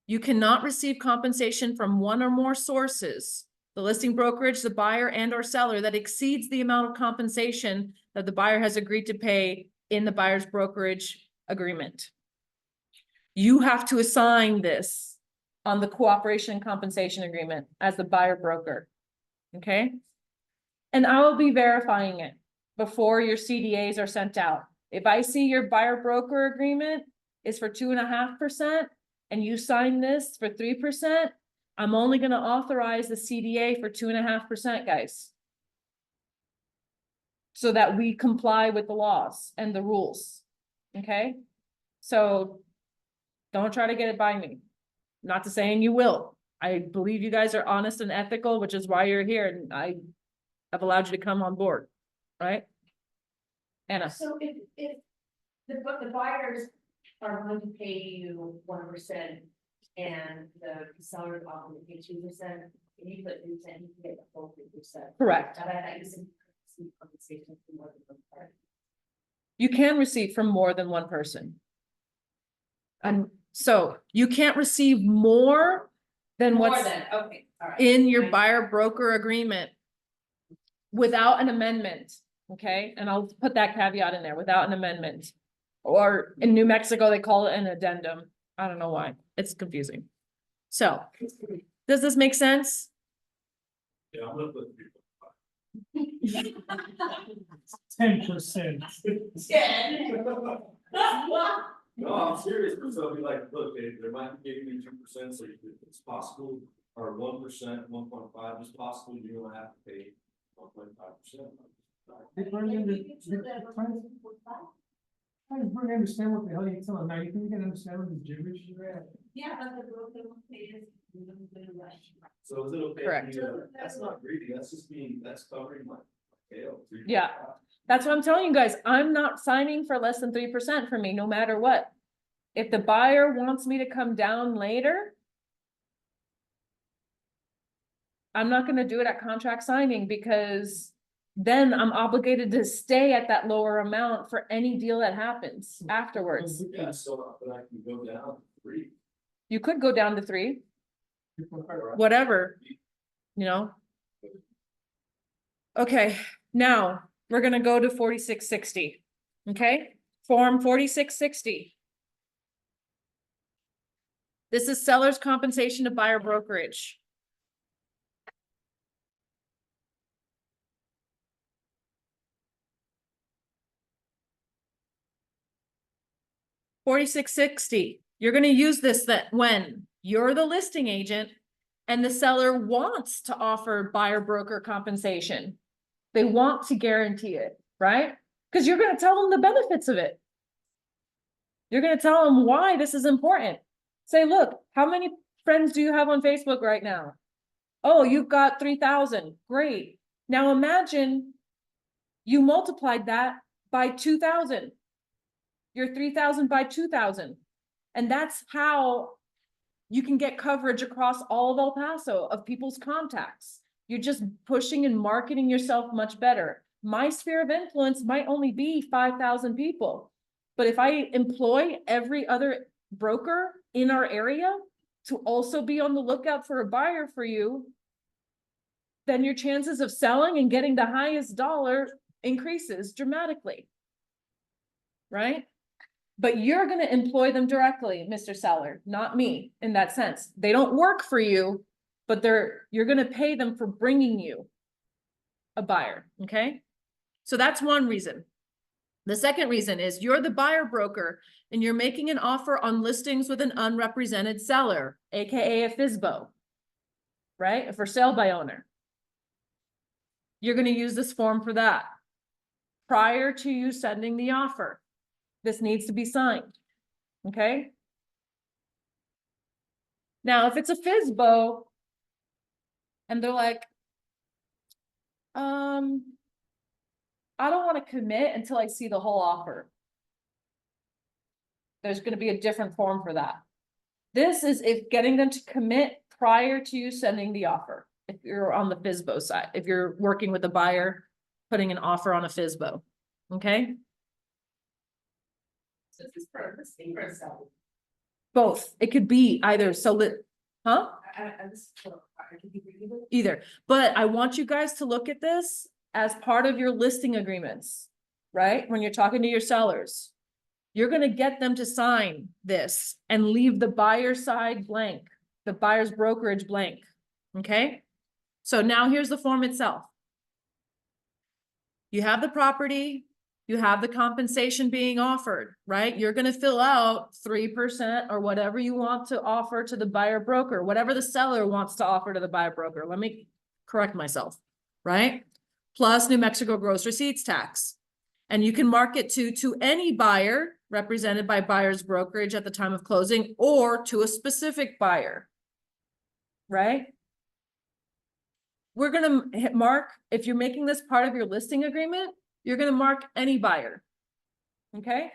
You cannot receive compensation from one or more sources, the listing brokerage, the buyer and or seller, that exceeds the amount of compensation that the buyer has agreed to pay in the buyer's brokerage agreement. You have to assign this on the cooperation and compensation agreement as the buyer broker, okay? And I will be verifying it before your CDAs are sent out. If I see your buyer broker agreement is for 2.5% and you sign this for 3%, I'm only gonna authorize the CDA for 2.5%, guys. So that we comply with the laws and the rules, okay? So don't try to get it by me. Not to saying you will. I believe you guys are honest and ethical, which is why you're here, and I have allowed you to come on board, right? Anna, So if the buyers are going to pay you 1% and the seller is offering to pay 2%, and you put 3%, you can get the full 3%. correct. But I thought you said compensation for more than one part. You can receive from more than one person. And so you can't receive more than what's okay, all right. in your buyer broker agreement without an amendment, okay? And I'll put that caveat in there, without an amendment. Or in New Mexico, they call it an addendum. I don't know why. It's confusing. So, does this make sense? Yeah, I'm gonna put 10%. No, I'm serious, because they'll be like, look, they might be giving me 2%, so it's possible, or 1%, 1.5 is possible, you don't have to pay 1.5%. They don't understand what the hell you tell them. Now, you think you can understand what the gibberish is at? Yeah, but the broker will pay us. So is it okay? Correct. That's not greedy, that's covering my tail. Yeah. That's what I'm telling you guys. I'm not signing for less than 3% for me, no matter what. If the buyer wants me to come down later, I'm not gonna do it at contract signing because then I'm obligated to stay at that lower amount for any deal that happens afterwards. Yeah, so, but I can go down to 3. You could go down to 3, whatever, you know? Okay, now we're gonna go to 4660, okay? Form 4660. This is seller's compensation to buyer brokerage. $46.60. You're gonna use this that when you're the listing agent and the seller wants to offer buyer broker compensation. They want to guarantee it, right? Because you're gonna tell them the benefits of it. You're gonna tell them why this is important. Say, look, how many friends do you have on Facebook right now? Oh, you've got 3,000. Great. Now imagine you multiplied that by 2,000. You're 3,000 by 2,000. And that's how you can get coverage across all of El Paso of people's contacts. You're just pushing and marketing yourself much better. My sphere of influence might only be 5,000 people. But if I employ every other broker in our area to also be on the lookout for a buyer for you, then your chances of selling and getting the highest dollar increases dramatically. Right? But you're going to employ them directly, Mr. Seller, not me in that sense. They don't work for you, but you're going to pay them for bringing you a buyer. Okay. So that's one reason. The second reason is you're the buyer broker and you're making an offer on listings with an unrepresented seller, AKA a FSBO, right? A for sale by owner. You're going to use this form for that prior to you sending the offer. This needs to be signed, okay? Now, if it's a FSBO and they're like, I don't want to commit until I see the whole offer. There's going to be a different form for that. This is if getting them to commit prior to you sending the offer. If you're on the FSBO side, if you're working with a buyer, putting an offer on a FSBO, okay? So this is for listing or selling. Both. It could be either huh? Either, but I want you guys to look at this as part of your listing agreements, right? When you're talking to your sellers, you're going to get them to sign this and leave the buyer side blank, the buyer's brokerage blank. Okay. So now here's the form itself. You have the property, you have the compensation being offered, right? You're going to fill out 3% or whatever you want to offer to the buyer broker, whatever the seller wants to offer to the buyer broker. Let me correct myself, right? Plus New Mexico gross receipts tax. And you can mark it to any buyer represented by buyer's brokerage at the time of closing or to a specific buyer, right? We're going to mark, if you're making this part of your listing agreement, you're going to mark any buyer. Okay.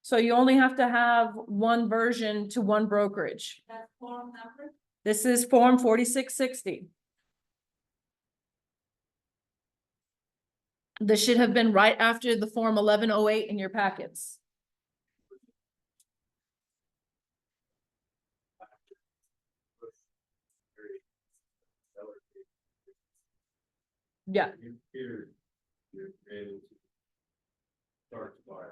So you only have to have one version to one brokerage. That form number? This is form 4660. This should have been right after the form 1108 in your packets. Yeah. You're able to start to buy.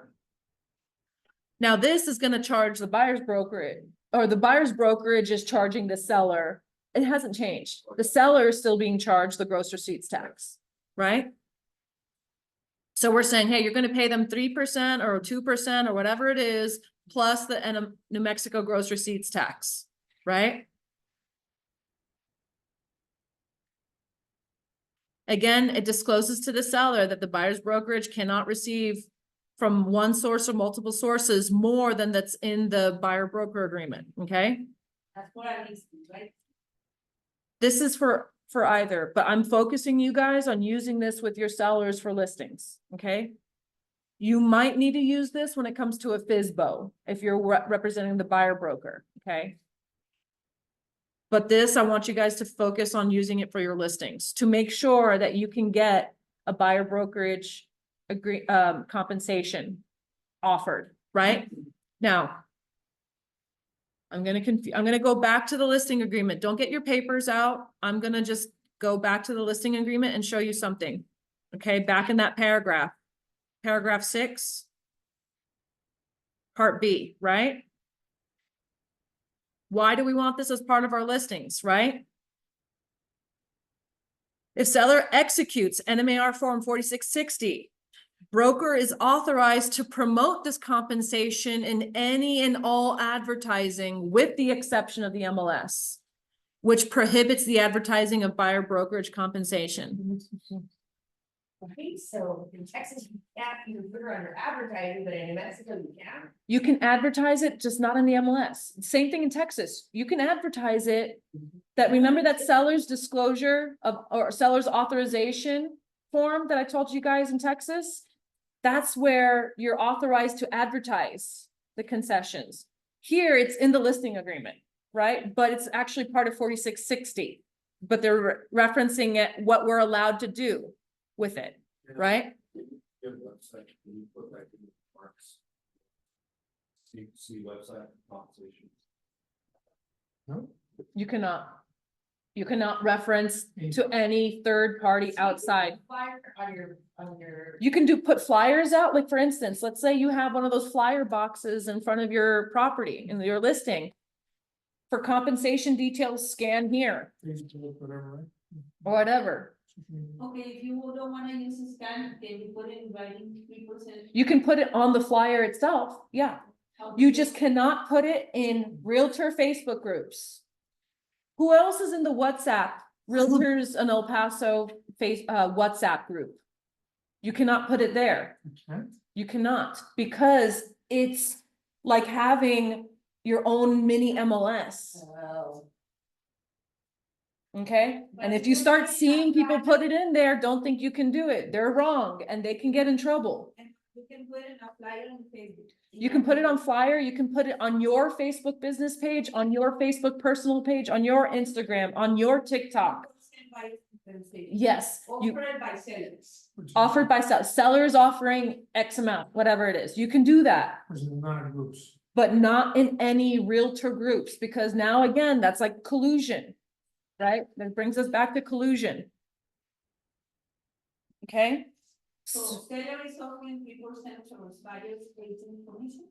Now, this is gonna charge the buyer's brokerage, or the buyer's brokerage is charging the seller. It hasn't changed. The seller is still being charged the gross receipts tax, right? So we're saying, hey, you're gonna pay them 3% or 2% or whatever it is, plus the New Mexico gross receipts tax, right? Again, it discloses to the seller that the buyer's brokerage cannot receive from one source or multiple sources more than that's in the buyer broker agreement, okay? That's what I least, right? This is for either, but I'm focusing you guys on using this with your sellers for listings, okay? You might need to use this when it comes to a FSBO, if you're representing the buyer broker, okay? But this, I want you guys to focus on using it for your listings, to make sure that you can get a buyer brokerage compensation offered, right? Now, I'm gonna go back to the listing agreement. Don't get your papers out. I'm gonna just go back to the listing agreement and show you something. Okay, back in that paragraph, paragraph 6, part B, right? Why do we want this as part of our listings, right? If seller executes NMAR form 4660, broker is authorized to promote this compensation in any and all advertising with the exception of the MLS, which prohibits the advertising of buyer brokerage compensation. Okay, so in Texas, you can't even put her under advertising, but in New Mexico, you can. You can advertise it, just not in the MLS. Same thing in Texas. You can advertise it. That, remember that seller's disclosure of, or seller's authorization form that I told you guys in Texas? That's where you're authorized to advertise the concessions. Here, it's in the listing agreement, right? But it's actually part of 4660. But they're referencing it, what we're allowed to do with it, right? Your website, can you put like in the marks? See website compensation. No? You cannot. You cannot reference to any third party outside. Flyer on your. You can put flyers out, like for instance, let's say you have one of those flyer boxes in front of your property in your listing. For compensation details, scan here, Facebook, whatever, right? or whatever. Okay, if you don't wanna use a scan, can you put it in writing 3%? You can put it on the flyer itself, yeah. You just cannot put it in Realtor Facebook groups. Who else is in the WhatsApp? Realtors in El Paso WhatsApp group. You cannot put it there. Okay. You cannot, because it's like having your own mini MLS, Oh. okay? And if you start seeing people put it in there, don't think you can do it. They're wrong and they can get in trouble. And you can put it on a flyer on Facebook. You can put it on flyer, you can put it on your Facebook business page, on your Facebook personal page, on your Instagram, on your TikTok. Yes, you Offered by sellers. offered by sellers offering X amount, whatever it is. You can do that, Which is not in groups. but not in any realtor groups, because now again, that's like collusion. Right? That brings us back to collusion. Okay? So seller is offering 3% towards buyer's agent commission?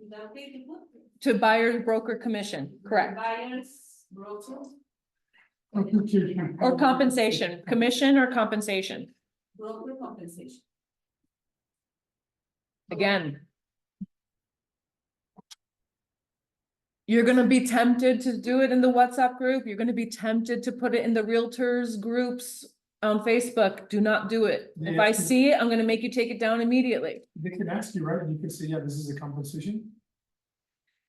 Is that okay to put? To buyer broker commission, correct? Buyer's broker, Or compensation, commission or compensation. broker compensation. Again. You're gonna be tempted to do it in the WhatsApp group. You're gonna be tempted to put it in the realtors groups on Facebook. Do not do it. If I see it, I'm gonna make you take it down immediately. They can ask you, right? You can say, yeah, this is a compensation.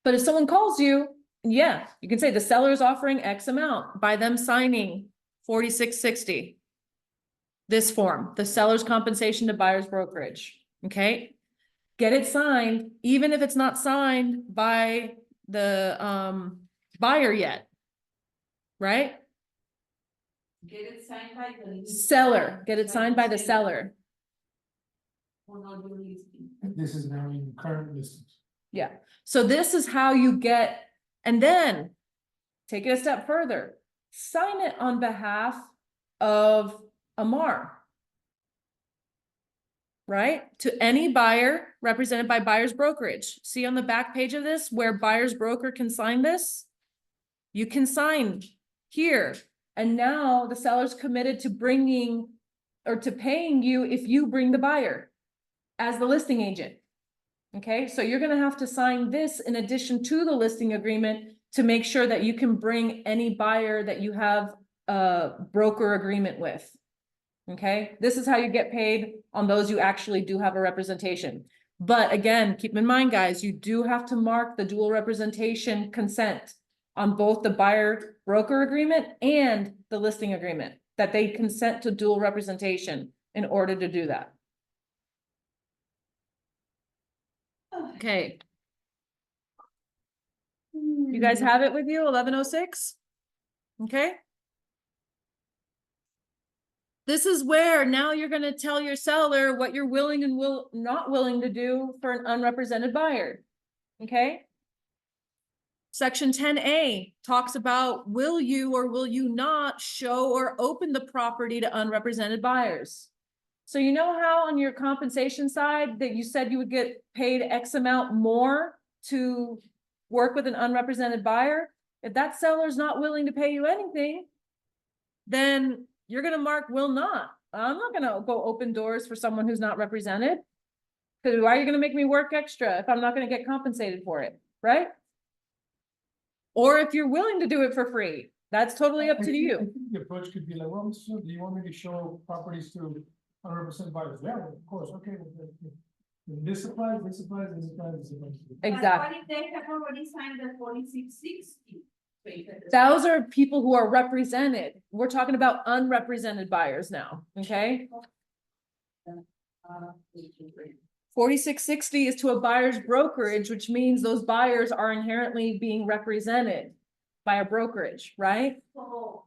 But if someone calls you, yeah, you can say the seller is offering X amount by them signing 4660. This form, the seller's compensation to buyer's brokerage, okay? Get it signed, even if it's not signed by the buyer yet. Right? Get it signed by the. Seller, get it signed by the seller. Or not your listing. This is now in current listings. Yeah, so this is how you get, and then take it a step further. Sign it on behalf of AMAR. right? To any buyer represented by buyer's brokerage. See on the back page of this where buyer's broker can sign this? You can sign here. And now the seller's committed to bringing or to paying you if you bring the buyer as the listing agent. Okay, so you're gonna have to sign this in addition to the listing agreement to make sure that you can bring any buyer that you have a broker agreement with. Okay, this is how you get paid on those you actually do have a representation. But again, keep in mind, guys, you do have to mark the dual representation consent on both the buyer broker agreement and the listing agreement, that they consent to dual representation in order to do that. Okay. You guys have it with you, 1106? Okay. This is where now you're gonna tell your seller what you're willing and not willing to do for an unrepresented buyer. Okay? Section 10A talks about will you or will you not show or open the property to unrepresented buyers? So you know how on your compensation side that you said you would get paid X amount more to work with an unrepresented buyer? If that seller's not willing to pay you anything, then you're gonna mark will not. I'm not gonna go open doors for someone who's not represented. Because why are you gonna make me work extra if I'm not gonna get compensated for it, right? Or if you're willing to do it for free, that's totally up I to think- I you. think the approach could be like, well, so do you want me to show properties to 100% buyers? Yeah, well, of course, okay. This applies, this applies, this applies, this applies. Exactly. But what if they have already signed the 4660? Those are people who are represented. We're talking about unrepresented buyers now, okay? 4660 is to a buyer's brokerage, which means those buyers are inherently being represented by a brokerage, right? So,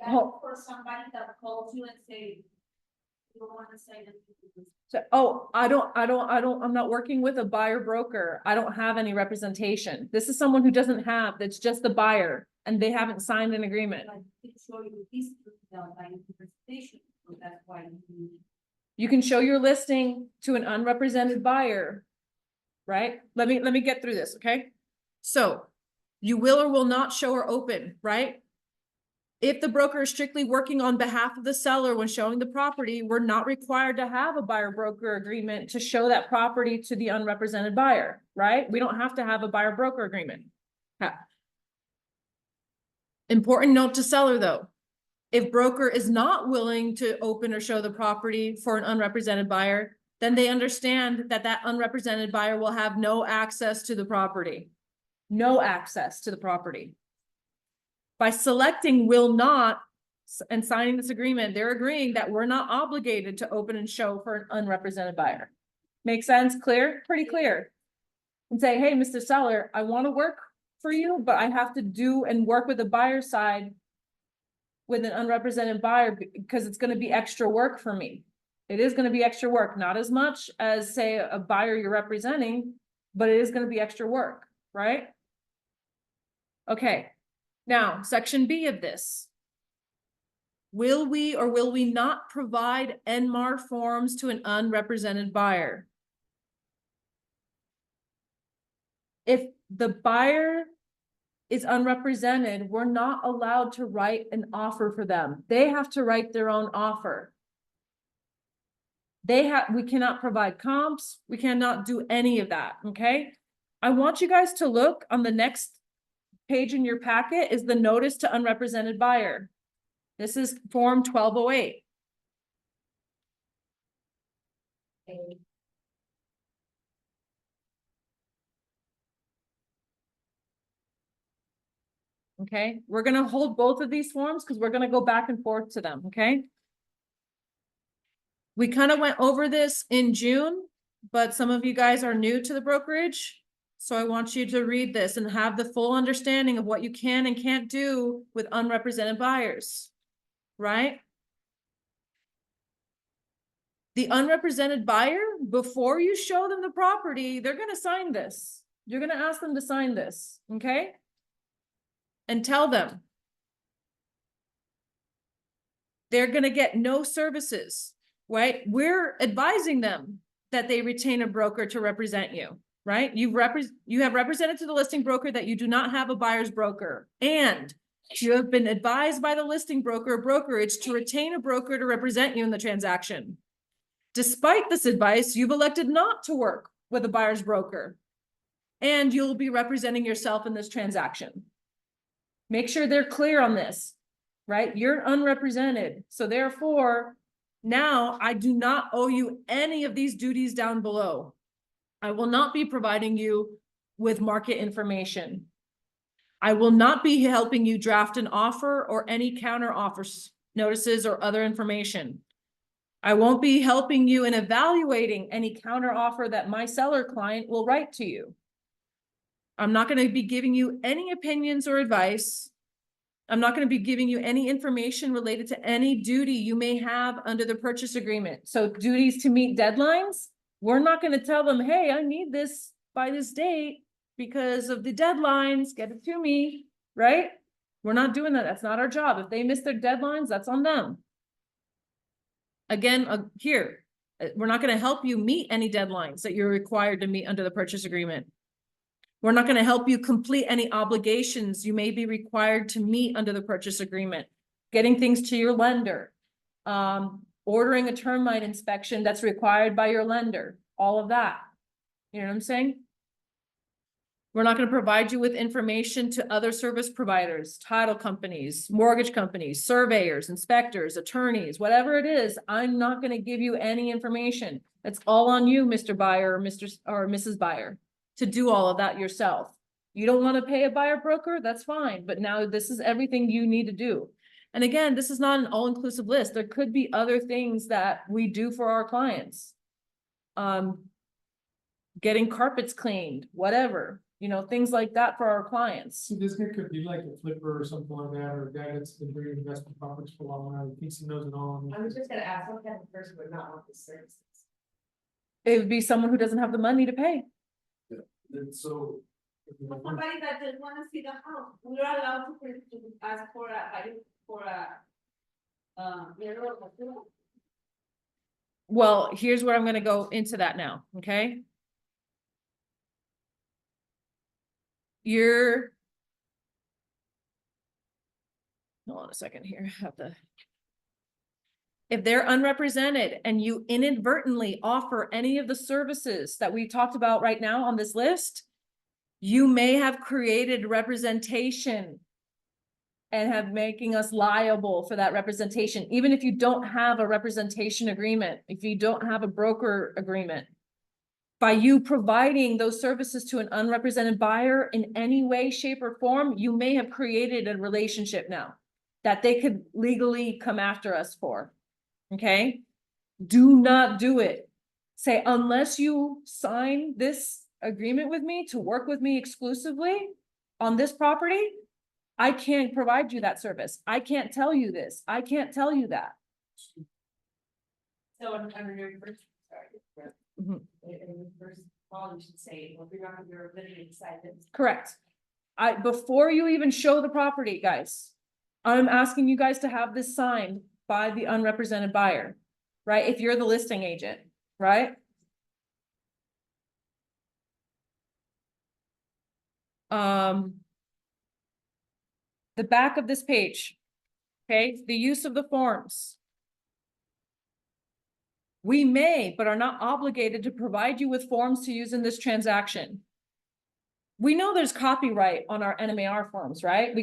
Oh. for somebody that calls you and say, you don't want to say that. So, oh, I'm not working with a buyer broker. I don't have any representation. This is someone who doesn't have, that's just the buyer and they haven't signed an agreement. Like, it's show you this done by interpretation, so that's why you. You can show your listing to an unrepresented buyer, right? Let me get through this, okay? So you will or will not show or open, right? If the broker is strictly working on behalf of the seller when showing the property, we're not required to have a buyer broker agreement to show that property to the unrepresented buyer, right? We don't have to have a buyer broker agreement. Okay. Important note to seller though. If broker is not willing to open or show the property for an unrepresented buyer, then they understand that that unrepresented buyer will have no access to the property. No access to the property. By selecting will not and signing this agreement, they're agreeing that we're not obligated to open and show for an unrepresented buyer. Make sense? Clear? Pretty clear. And say, hey, Mr. Seller, I want to work for you, but I have to do and work with the buyer side with an unrepresented buyer because it's going to be extra work for me. It is going to be extra work, not as much as say a buyer you're representing, but it is going to be extra work, right? Okay. Now, section B of this. Will we or will we not provide AMAR forms to an unrepresented buyer? If the buyer is unrepresented, we're not allowed to write an offer for them. They have to write their own offer. We cannot provide comps. We cannot do any of that, okay? I want you guys to look on the next page in your packet is the notice to unrepresented buyer. This is form 1208. Okay, we're gonna hold both of these forms because we're gonna go back and forth to them, okay? We kind of went over this in June, but some of you guys are new to the brokerage. So I want you to read this and have the full understanding of what you can and can't do with unrepresented buyers, right? The unrepresented buyer, before you show them the property, they're gonna sign this. You're gonna ask them to sign this, okay? And tell them they're gonna get no services. right? We're advising them that they retain a broker to represent you, right? You have represented to the listing broker that you do not have a buyer's broker, and you have been advised by the listing broker or brokerage to retain a broker to represent you in the transaction. Despite this advice, you've elected not to work with a buyer's broker, and you'll be representing yourself in this transaction. Make sure they're clear on this, right? You're unrepresented. So therefore, now I do not owe you any of these duties down below. I will not be providing you with market information. I will not be helping you draft an offer or any counter offers, notices, or other information. I won't be helping you in evaluating any counter offer that my seller client will write to you. I'm not going to be giving you any opinions or advice. I'm not going to be giving you any information related to any duty you may have under the purchase agreement. So duties to meet deadlines, we're not going to tell them, hey, I need this by this date because of the deadlines, get it to me, right? We're not doing that. That's not our job. If they miss their deadlines, that's on them. Again, we're not going to help you meet any deadlines that you're required to meet under the purchase agreement. We're not going to help you complete any obligations you may be required to meet under the purchase agreement. Getting things to your lender, ordering a termite inspection that's required by your lender, all of that. You know what I'm saying? We're not going to provide you with information to other service providers, title companies, mortgage companies, surveyors, inspectors, attorneys, whatever it is. I'm not going to give you any information. That's all on you, Mr. Buyer or Mrs. Buyer, to do all of that yourself. You don't want to pay a buyer broker? That's fine. But now this is everything you need to do. And again, this is not an all-inclusive list. There could be other things that we do for our clients. Getting carpets cleaned, whatever. You know, things like that for our clients. So this guy could be like a flipper or something like that, or a guy that's been doing investment properties for a long time, he thinks he knows it all. I was just gonna ask, what kind of person would not want this services? It would be someone who doesn't have the money to pay. And so, Somebody that just wanna see the house, we are allowed to ask for Well, here's where I'm gonna go into that now, okay? Hold on a second here, if they're unrepresented and you inadvertently offer any of the services that we talked about right now on this list, you may have created representation and have making us liable for that representation, even if you don't have a representation agreement, if you don't have a broker agreement. By you providing those services to an unrepresented buyer in any way, shape, or form, you may have created a relationship now that they could legally come after us for, okay? Do not do it. Say, unless you sign this agreement with me to work with me exclusively on this property, I can't provide you that service. I can't tell you this. I can't tell you that. So under your first, sorry. Mhm. In your first call, you should say, well, you're not, you're living inside this. Correct. Before you even show the property, guys, I'm asking you guys to have this signed by the unrepresented buyer, right? If you're the listing agent, right? The back of this page, okay? The use of the forms. We may, but are not obligated to provide you with forms to use in this transaction. We know there's copyright on our NMAR forms, right?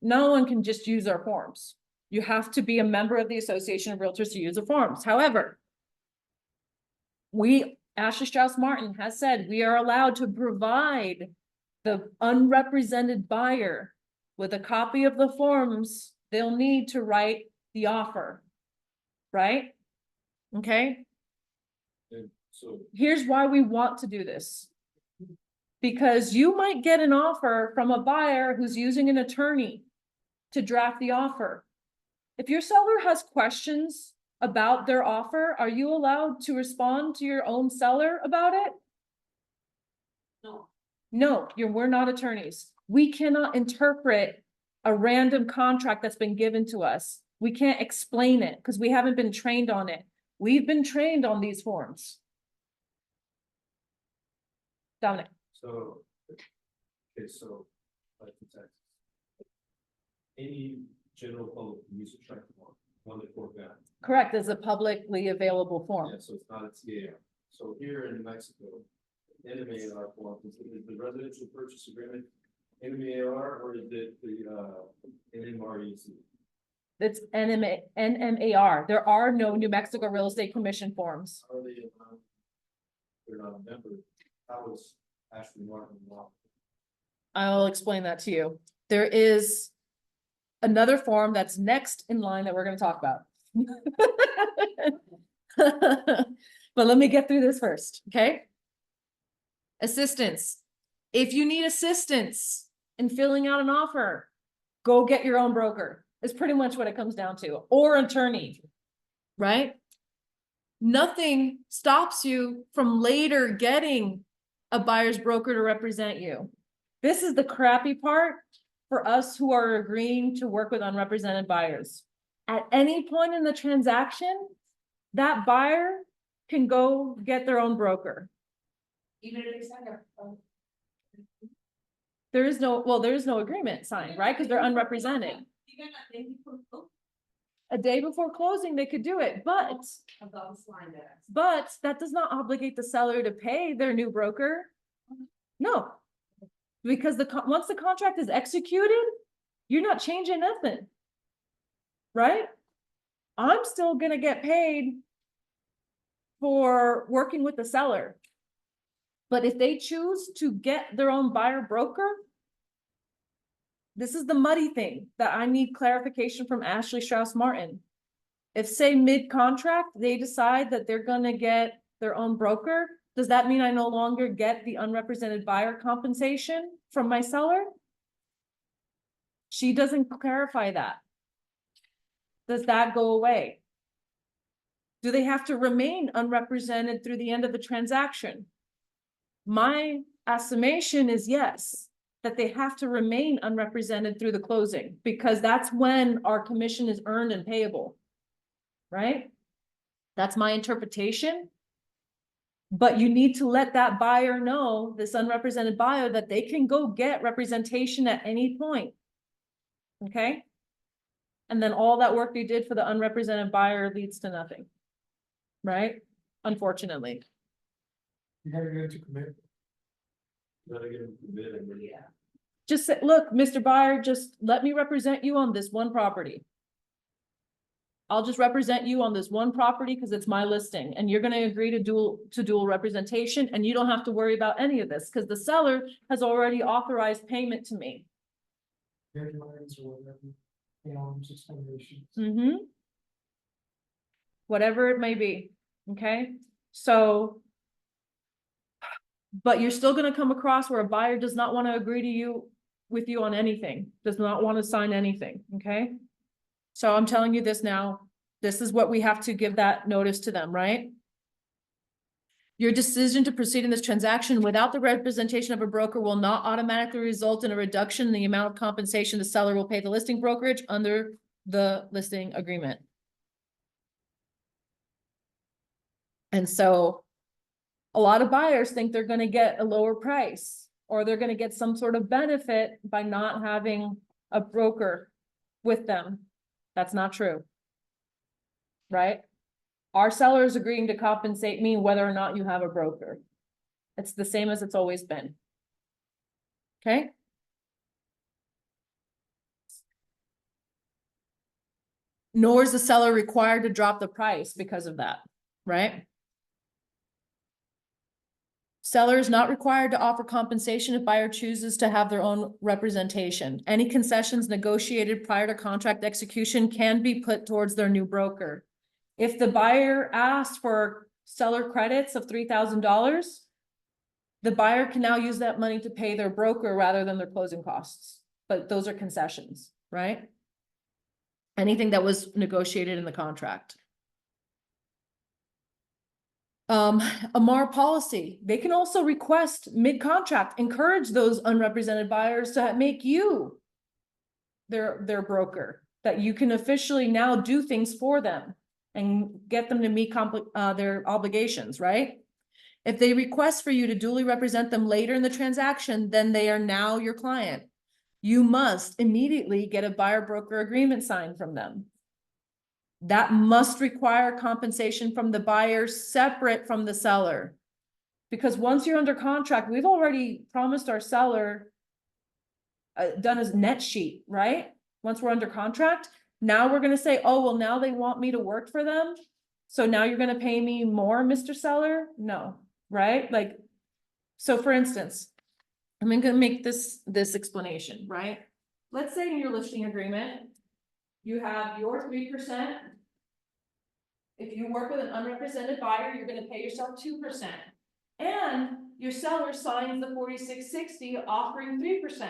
No one can just use our forms. You have to be a member of the Association of Realtors to use the forms. However, Ashley Strauss Martin has said we are allowed to provide the unrepresented buyer with a copy of the forms they'll need to write the offer, right? Okay, and so, here's why we want to do this. Because you might get an offer from a buyer who's using an attorney to draft the offer. If your seller has questions about their offer, are you allowed to respond to your own seller about it? No. No, we're not attorneys. We cannot interpret a random contract that's been given to us. We can't explain it because we haven't been trained on it. We've been trained on these forms. Dominic, So, okay, so, like in Texas. Any general public can use a track one that Fort Valley. correct, is a publicly available form. Yeah, so it's not a TA. So here in New Mexico, NMAR form, is the residential purchase agreement NMAR or is it the NMREC? It's NMAR. There are no New Mexico Real Estate Commission forms. Are they, they're not a member, how is Ashley Martin law? I'll explain that to you. There is another form that's next in line that we're gonna talk about. But let me get through this first, okay? Assistance. If you need assistance in filling out an offer, go get your own broker. Is pretty much what it comes down to, or attorney, right? Nothing stops you from later getting a buyer's broker to represent you. This is the crappy part for us who are agreeing to work with unrepresented buyers. At any point in the transaction, that buyer can go get their own broker. Even if they sign up. There is no, well, there is no agreement signed, right? Because they're unrepresented. Even a day before closing. A day before closing, they could do it, but About this line there. that does not obligate the seller to pay their new broker. No. Because once the contract is executed, you're not changing nothing. Right? I'm still gonna get paid for working with the seller. But if they choose to get their own buyer broker, this is the muddy thing that I need clarification from Ashley Strauss Martin. If say mid-contract, they decide that they're gonna get their own broker, does that mean I no longer get the unrepresented buyer compensation from my seller? She doesn't clarify that. Does that go away? Do they have to remain unrepresented through the end of the transaction? My estimation is yes, that they have to remain unrepresented through the closing, because that's when our commission is earned and payable. Right? That's my interpretation. But you need to let that buyer know, this unrepresented buyer, that they can go get representation at any point. Okay? And then all that work they did for the unrepresented buyer leads to nothing. Right? Unfortunately. You gotta get to commit. Gotta get them to bid and then. Yeah. Just say, look, Mr. Buyer, just let me represent you on this one property. I'll just represent you on this one property because it's my listing, and you're gonna agree to dual representation, and you don't have to worry about any of this because the seller has already authorized payment to me. Deadlines or whatever, forms, explanations. Mm-hmm. Whatever it may be, okay? So, but you're still gonna come across where a buyer does not want to agree to you with you on anything, does not want to sign anything, okay? So I'm telling you this now, this is what we have to give that notice to them, right? Your decision to proceed in this transaction without the representation of a broker will not automatically result in a reduction in the amount of compensation the seller will pay the listing brokerage under the listing agreement. And so a lot of buyers think they're gonna get a lower price, or they're gonna get some sort of benefit by not having a broker with them. That's not true. Right? Our seller is agreeing to compensate me whether or not you have a broker. It's the same as it's always been. Okay? Nor is the seller required to drop the price because of that, right? Seller is not required to offer compensation if buyer chooses to have their own representation. Any concessions negotiated prior to contract execution can be put towards their new broker. If the buyer asks for seller credits of $3,000, the buyer can now use that money to pay their broker rather than their closing costs. But those are concessions, right? Anything that was negotiated in the contract. AMAR policy, they can also request mid-contract, encourage those unrepresented buyers to make you their broker, that you can officially now do things for them. and get them to meet their obligations, right? If they request for you to duly represent them later in the transaction, then they are now your client. You must immediately get a buyer broker agreement signed from them. That must require compensation from the buyer separate from the seller. Because once you're under contract, we've already promised our seller done his net sheet, right? Once we're under contract, now we're gonna say, oh, well, now they want me to work for them. So now you're gonna pay me more, Mr. Seller? No, right? Like, so for instance, I'm gonna make this explanation, right? Let's say in your listing agreement, you have your 3%. If you work with an unrepresented buyer, you're gonna pay yourself 2%. And your seller signs the 4660 offering 3%.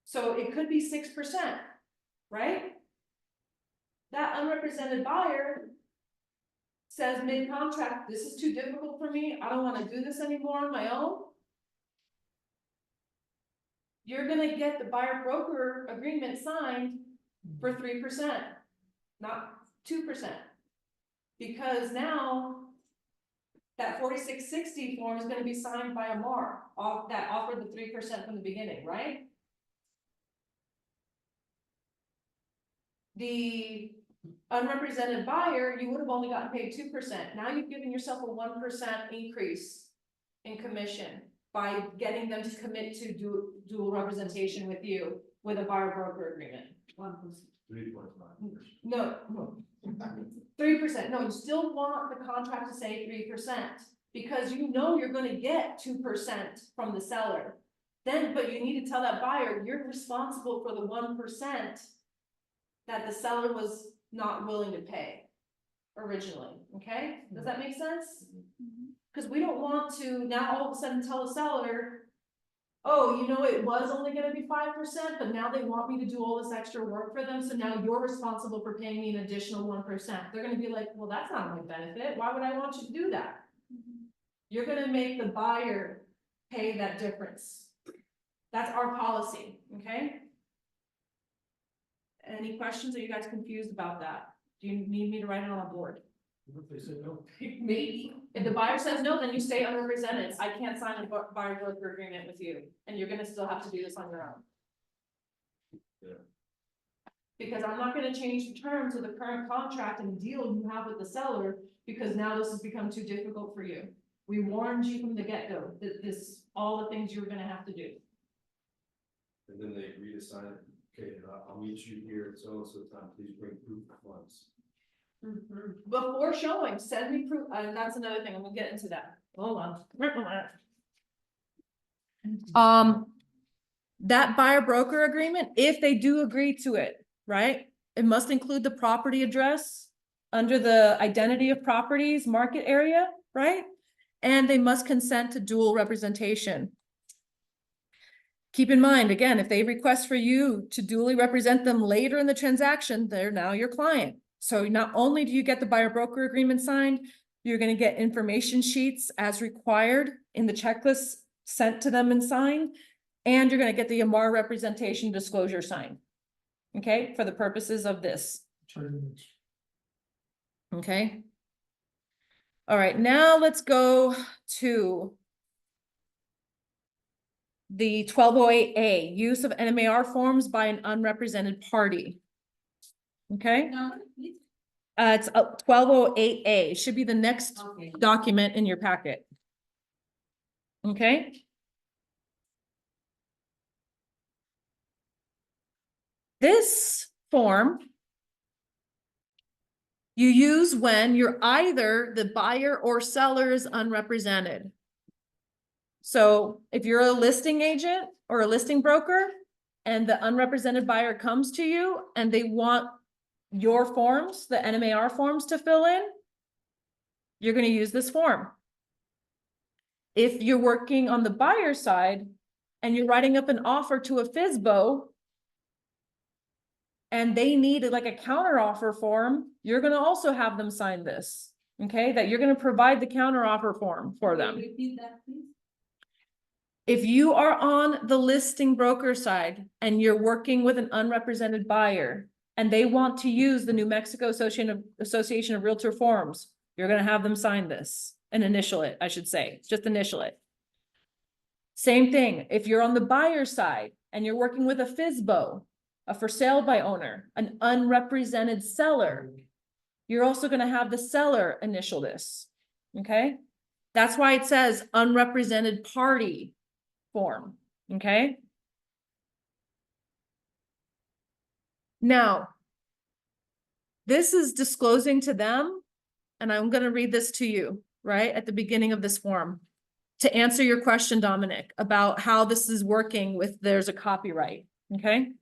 So it could be 6%, right? That unrepresented buyer says mid-contract, this is too difficult for me, I don't wanna do this anymore on my own. You're gonna get the buyer broker agreement signed for 3%, not 2%. Because now that 4660 form is gonna be signed by AMAR, that offered the 3% from the beginning, right? The unrepresented buyer, you would have only gotten paid 2%. Now you've given yourself a 1% increase in commission by getting them to commit to dual representation with you with a buyer broker agreement. 1%. 3.5. No, 3%. No, you still want the contract to say 3% because you know you're gonna get 2% from the seller. Then, but you need to tell that buyer, you're responsible for the 1% that the seller was not willing to pay originally, okay? Does that make sense? Because we don't want to now all of a sudden tell the seller, oh, you know, it was only gonna be 5%, but now they want me to do all this extra work for them, so now you're responsible for paying me an additional 1%. They're gonna be like, well, that's not my benefit, why would I want you to do that? You're gonna make the buyer pay that difference. That's our policy, okay? Any questions? Are you guys confused about that? Do you need me to write it on a board? What if they say no? Maybe. If the buyer says no, then you stay unrepresented. I can't sign a buyer broker agreement with you, and you're gonna still have to do this on your own. Yeah. Because I'm not gonna change the terms of the current contract and deal you have with the seller, because now this has become too difficult for you. We warned you from the get-go, that this, all the things you were gonna have to do. And then they agree to sign it. Okay, I'll meet you here at so-and-so time, please bring proof of funds. Before showing, send me proof, that's another thing, I'm gonna get into that, hold on. That buyer broker agreement, if they do agree to it, right? It must include the property address under the identity of properties market area, right? And they must consent to dual representation. Keep in mind, again, if they request for you to duly represent them later in the transaction, they're now your client. So not only do you get the buyer broker agreement signed, you're going to get information sheets as required in the checklist sent to them and signed, and you're going to get the AMAR representation disclosure signed. Okay, for the purposes of this. Okay. All right, now let's go to the 1208A, use of NMAR forms by an unrepresented party. Okay, it's 1208A, it should be the next document in your packet. Okay. This form you use when you're either the buyer or seller is unrepresented. So if you're a listing agent or a listing broker and the unrepresented buyer comes to you and they want your forms, the NMAR forms to fill in, you're going to use this form. If you're working on the buyer side and you're writing up an offer to a FSBO and they need like a counter offer form, you're going to also have them sign this. Okay, that you're going to provide the counter offer form for them. Repeat that, please. If you are on the listing broker side and you're working with an unrepresented buyer and they want to use the New Mexico Association of Realtor forms, you're gonna have them sign this and initial it, I should say, just initial it. Same thing, if you're on the buyer side and you're working with a FSBO, a for sale by owner, an unrepresented seller, you're also gonna have the seller initial this, okay? That's why it says unrepresented party form, okay? Now, this is disclosing to them, and I'm gonna read this to you, right, at the beginning of this form, to answer your question, Dominic, about how this is working with there's a copyright, okay?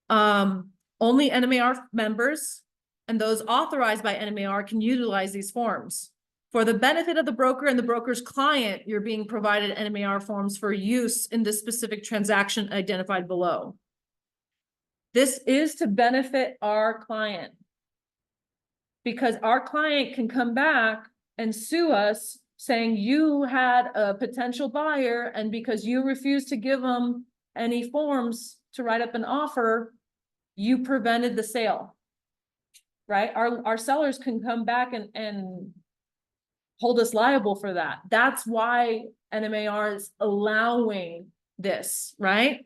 Only NMAR members and those authorized by NMAR can utilize these forms. For the benefit of the broker and the broker's client, you're being provided NMAR forms for use in this specific transaction identified below. This is to benefit our client. Because our client can come back and sue us saying you had a potential buyer and because you refused to give them any forms to write up an offer, you prevented the sale. Right? Our sellers can come back and hold us liable for that. That's why NMAR is allowing this, right?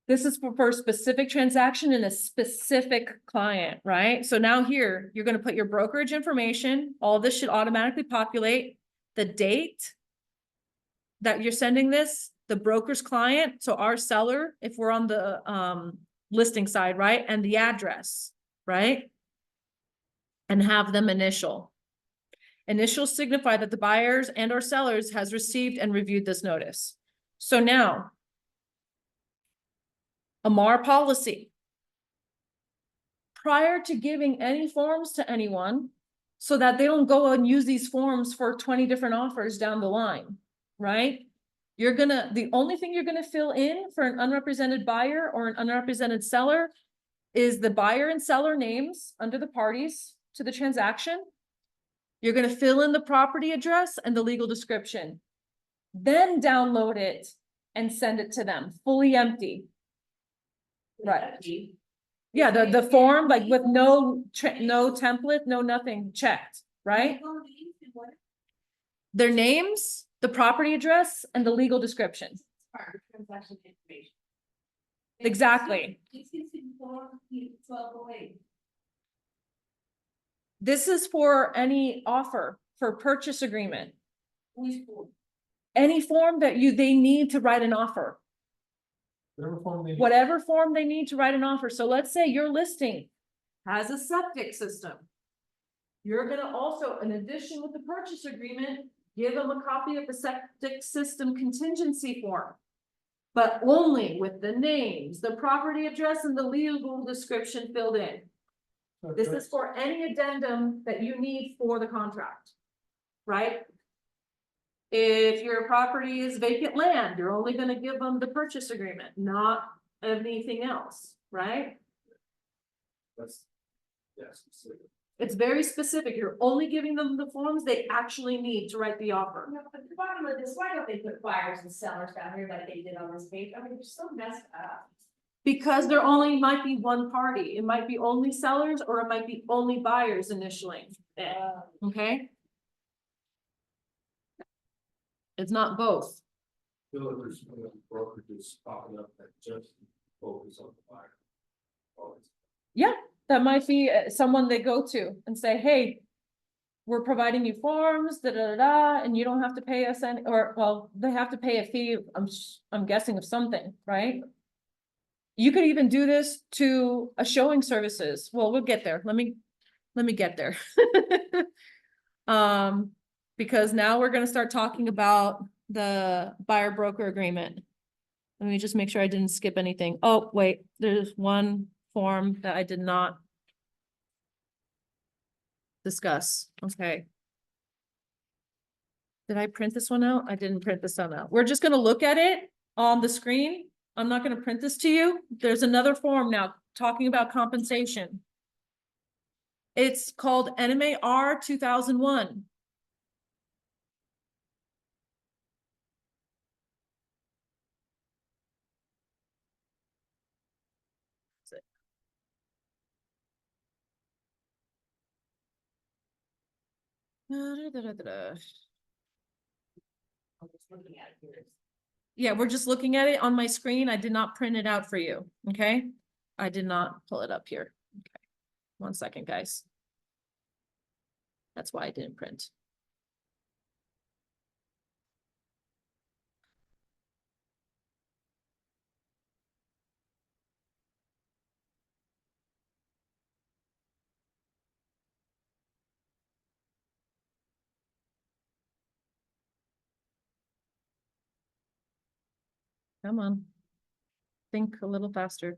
This is for a specific transaction and a specific client, right? So now here, you're gonna put your brokerage information, all this should automatically populate, the date that you're sending this, the broker's client, so our seller, if we're on the listing side, right? And the address, right? And have them initial. Initials signify that the buyers and or sellers has received and reviewed this notice. So now, AMAR policy. Prior to giving any forms to anyone, so that they don't go and use these forms for 20 different offers down the line, right? The only thing you're gonna fill in for an unrepresented buyer or an unrepresented seller is the buyer and seller names under the parties to the transaction. You're gonna fill in the property address and the legal description. Then download it and send it to them, fully empty. Right. Yeah, the form, like with no template, no nothing checked, right? Their names, the property address, and the legal description. Transaction information. Exactly. This is for any offer, for purchase agreement. Any form that they need to write an offer. Whatever form they. Whatever form they need to write an offer. So let's say your listing has a septic system. You're gonna also, in addition with the purchase agreement, give them a copy of the septic system contingency form. But only with the names, the property address, and the legal description filled in. This is for any addendum that you need for the contract, right? If your property is vacant land, you're only gonna give them the purchase agreement, not anything else, right? That's, yes. It's very specific. You're only giving them the forms they actually need to write the offer. No, but the bottom of this, why don't they put buyers and sellers down here like they did on this page? I mean, they're so messed up. Because there only might be one party. It might be only sellers or it might be only buyers initially. Okay? It's not both. Feel like there's brokerages popping up that just focus on the buyer. Always. Yeah, that might be someone they go to and say, hey, we're providing you forms, and you don't have to pay us any, or, well, they have to pay a fee, I'm guessing of something, right? You could even do this to a showing services. Well, we'll get there. Let me get there. Because now we're gonna start talking about the buyer broker agreement. Let me just make sure I didn't skip anything. Oh, wait, there's one form that I did not discuss. Okay. Did I print this one out? I didn't print this one out. We're just gonna look at it on the screen. I'm not gonna print this to you. There's another form now talking about compensation. It's called NMAR 2001. Da-da-da-da-da. I'm just looking at it here. Yeah, we're just looking at it on my screen. I did not print it out for you, okay? I did not pull it up here. Okay, 1 second, guys. That's why I didn't print. Come on. Think a little faster.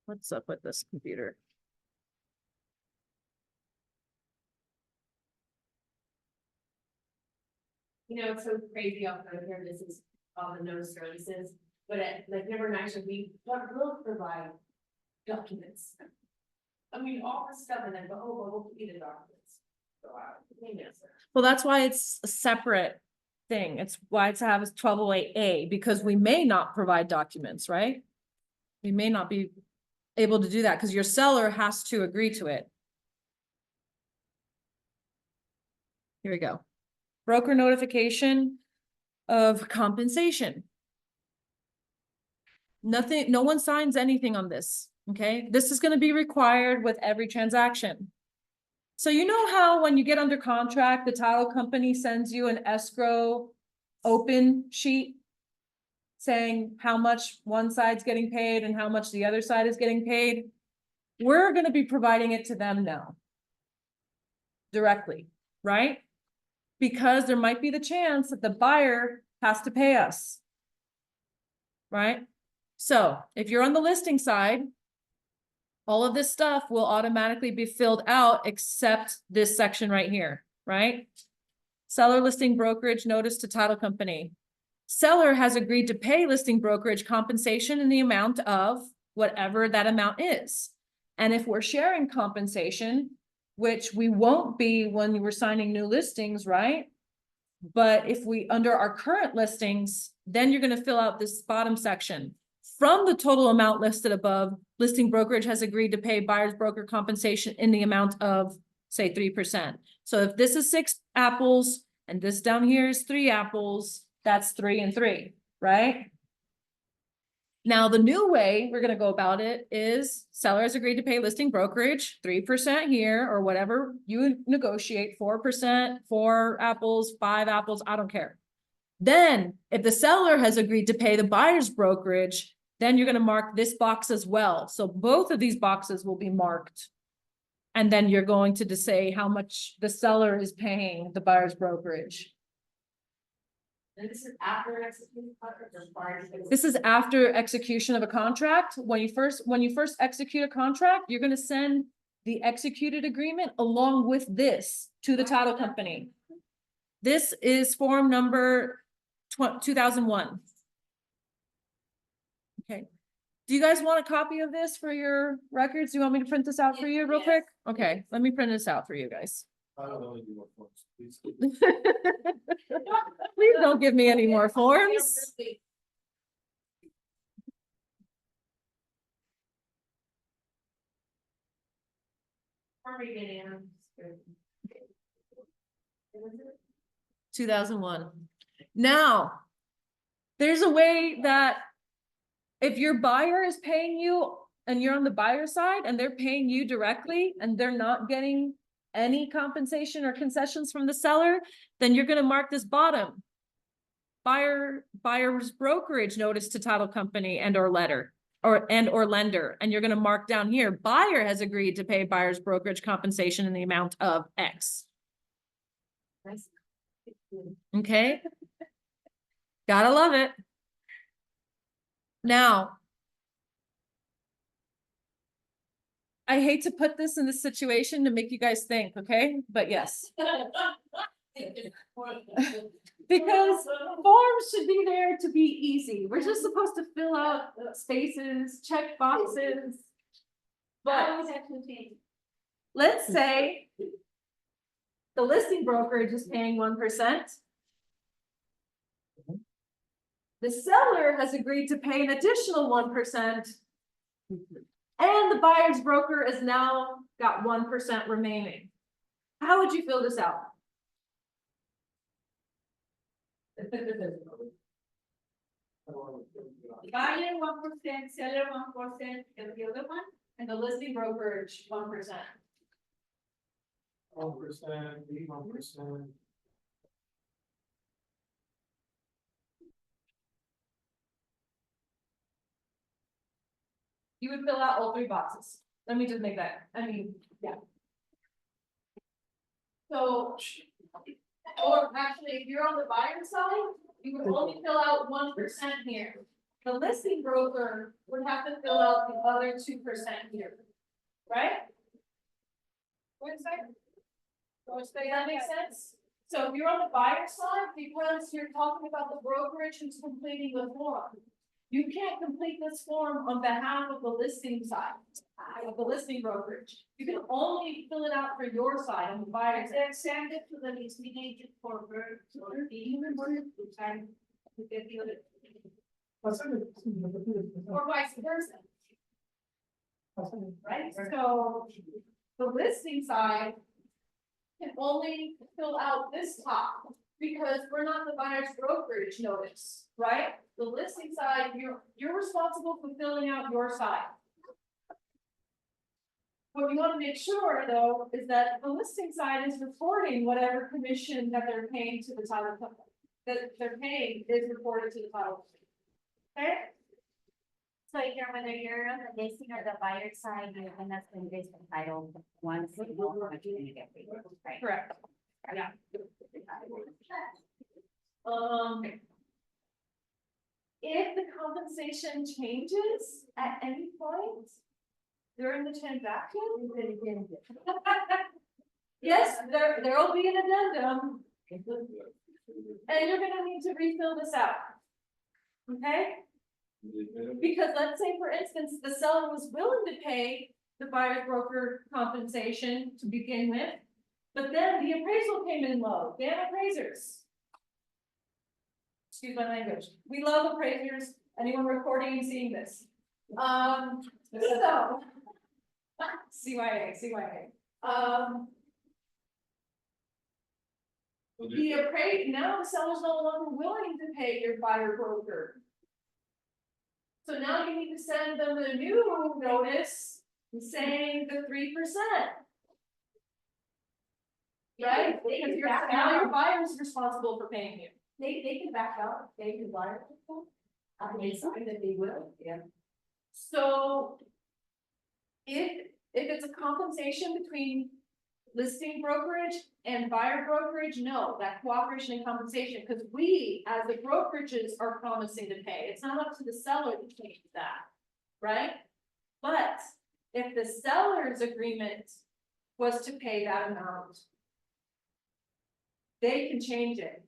What's up with this computer? You know, it's so crazy out there, here, this is all the no services, but at like number 9, should we, what will provide documents? I mean, all this stuff and then, but oh, well, we'll give you the documents. So, Well, that's why it's a separate thing. It's why it's have 1208A, because we may not provide documents, right? We may not be able to do that because your seller has to agree to it. Here we go. Broker notification of compensation. Nothing, no one signs anything on this, okay? This is gonna be required with every transaction. So you know how when you get under contract, the title company sends you an escrow open sheet saying how much one side's getting paid and how much the other side is getting paid? We're gonna be providing it to them now. Directly, right? Because there might be the chance that the buyer has to pay us. Right? So if you're on the listing side, all of this stuff will automatically be filled out except this section right here, right? Seller listing brokerage notice to title company. Seller has agreed to pay listing brokerage compensation in the amount of whatever that amount is. And if we're sharing compensation, which we won't be when we're signing new listings, right? But if we, under our current listings, then you're gonna fill out this bottom section. From the total amount listed above, listing brokerage has agreed to pay buyer's broker compensation in the amount of, say, 3%. So if this is 6 apples and this down here is 3 apples, that's 3 and 3, right? Now, the new way we're gonna go about it is seller has agreed to pay listing brokerage, 3% here, or whatever you negotiate, 4%, 4 apples, 5 apples, I don't care. Then, if the seller has agreed to pay the buyer's brokerage, then you're gonna mark this box as well. So both of these boxes will be marked. And then you're going to just say how much the seller is paying the buyer's brokerage. and this is after executing contract or prior to. This is after execution of a contract. When you first execute a contract, you're gonna send the executed agreement along with this to the title company. This is form number 2001. Okay. Do you guys want a copy of this for your records? Do you want me to print this out for you real Yes. quick? Okay, let me print this out for you guys. I don't know any more forms, please. Please don't give me any more forms. Sorry, 2001. Now, there's a way that if your buyer is paying you and you're on the buyer side and they're paying you directly and they're not getting any compensation or concessions from the seller, then you're gonna mark this bottom. Buyer's brokerage notice to title company and or letter or lender. And you're gonna mark down here, buyer has agreed to pay buyer's brokerage compensation in the amount of X. Nice. Okay? Gotta love it. Now, I hate to put this in this situation to make you guys think, okay? But yes, because forms should be there to be easy. We're just supposed to fill out spaces, check boxes. But let's say the listing brokerage is paying 1%. The seller has agreed to pay an additional 1%. And the buyer's broker has now got 1% remaining. How would you fill this out? Buyer 1%, seller 1%, and the other one? And the listing brokerage, 1%. 1%, 1%. You would fill out all 3 boxes. Let me just make that, yeah. So, or actually, if you're on the buyer side, you would only fill out 1% here. The listing broker would have to fill out the other 2% here, right? Does that make sense? So if you're on the buyer side, because you're talking about the brokerage who's completing the form, you can't complete this form on behalf of the listing side, of the listing brokerage. You can only fill it out for your side on the buyer side. Then send it to the listing agent for her, or the human to sign to get the other. Or vice versa, right? So the listing side can only fill out this top because we're not the buyer's brokerage notice, right? The listing side, you're responsible for filling out your side. What you want to make sure though, is that the listing side is reporting whatever commission that they're paying to the title company. That they're paying is reported to the title company. Okay? So here, whether you're on the listing or the buyer side, you're gonna send this title once you know how much you're gonna get paid, right? Correct. Yeah. If the compensation changes at any point during the transaction. Yes, there will be an addendum. And you're gonna need to refill this out. Okay? Because let's say, for instance, the seller was willing to pay the buyer broker compensation to begin with, but then the appraisal came in low. Damn appraisers. Excuse my language. We love appraisers. Anyone recording and seeing this? So. CYA. Now the seller's no longer willing to pay your buyer broker. So now you need to send them a new notice saying the 3%. Right? Because now your buyer's responsible for paying you. They can back out, they can buy it. They sign that they will, yeah. So. If it's a compensation between listing brokerage and buyer brokerage, no, that cooperation and compensation, because we, as the brokerages, are promising to pay. It's not up to the seller to change that, right? But if the seller's agreement was to pay that amount, they can change it.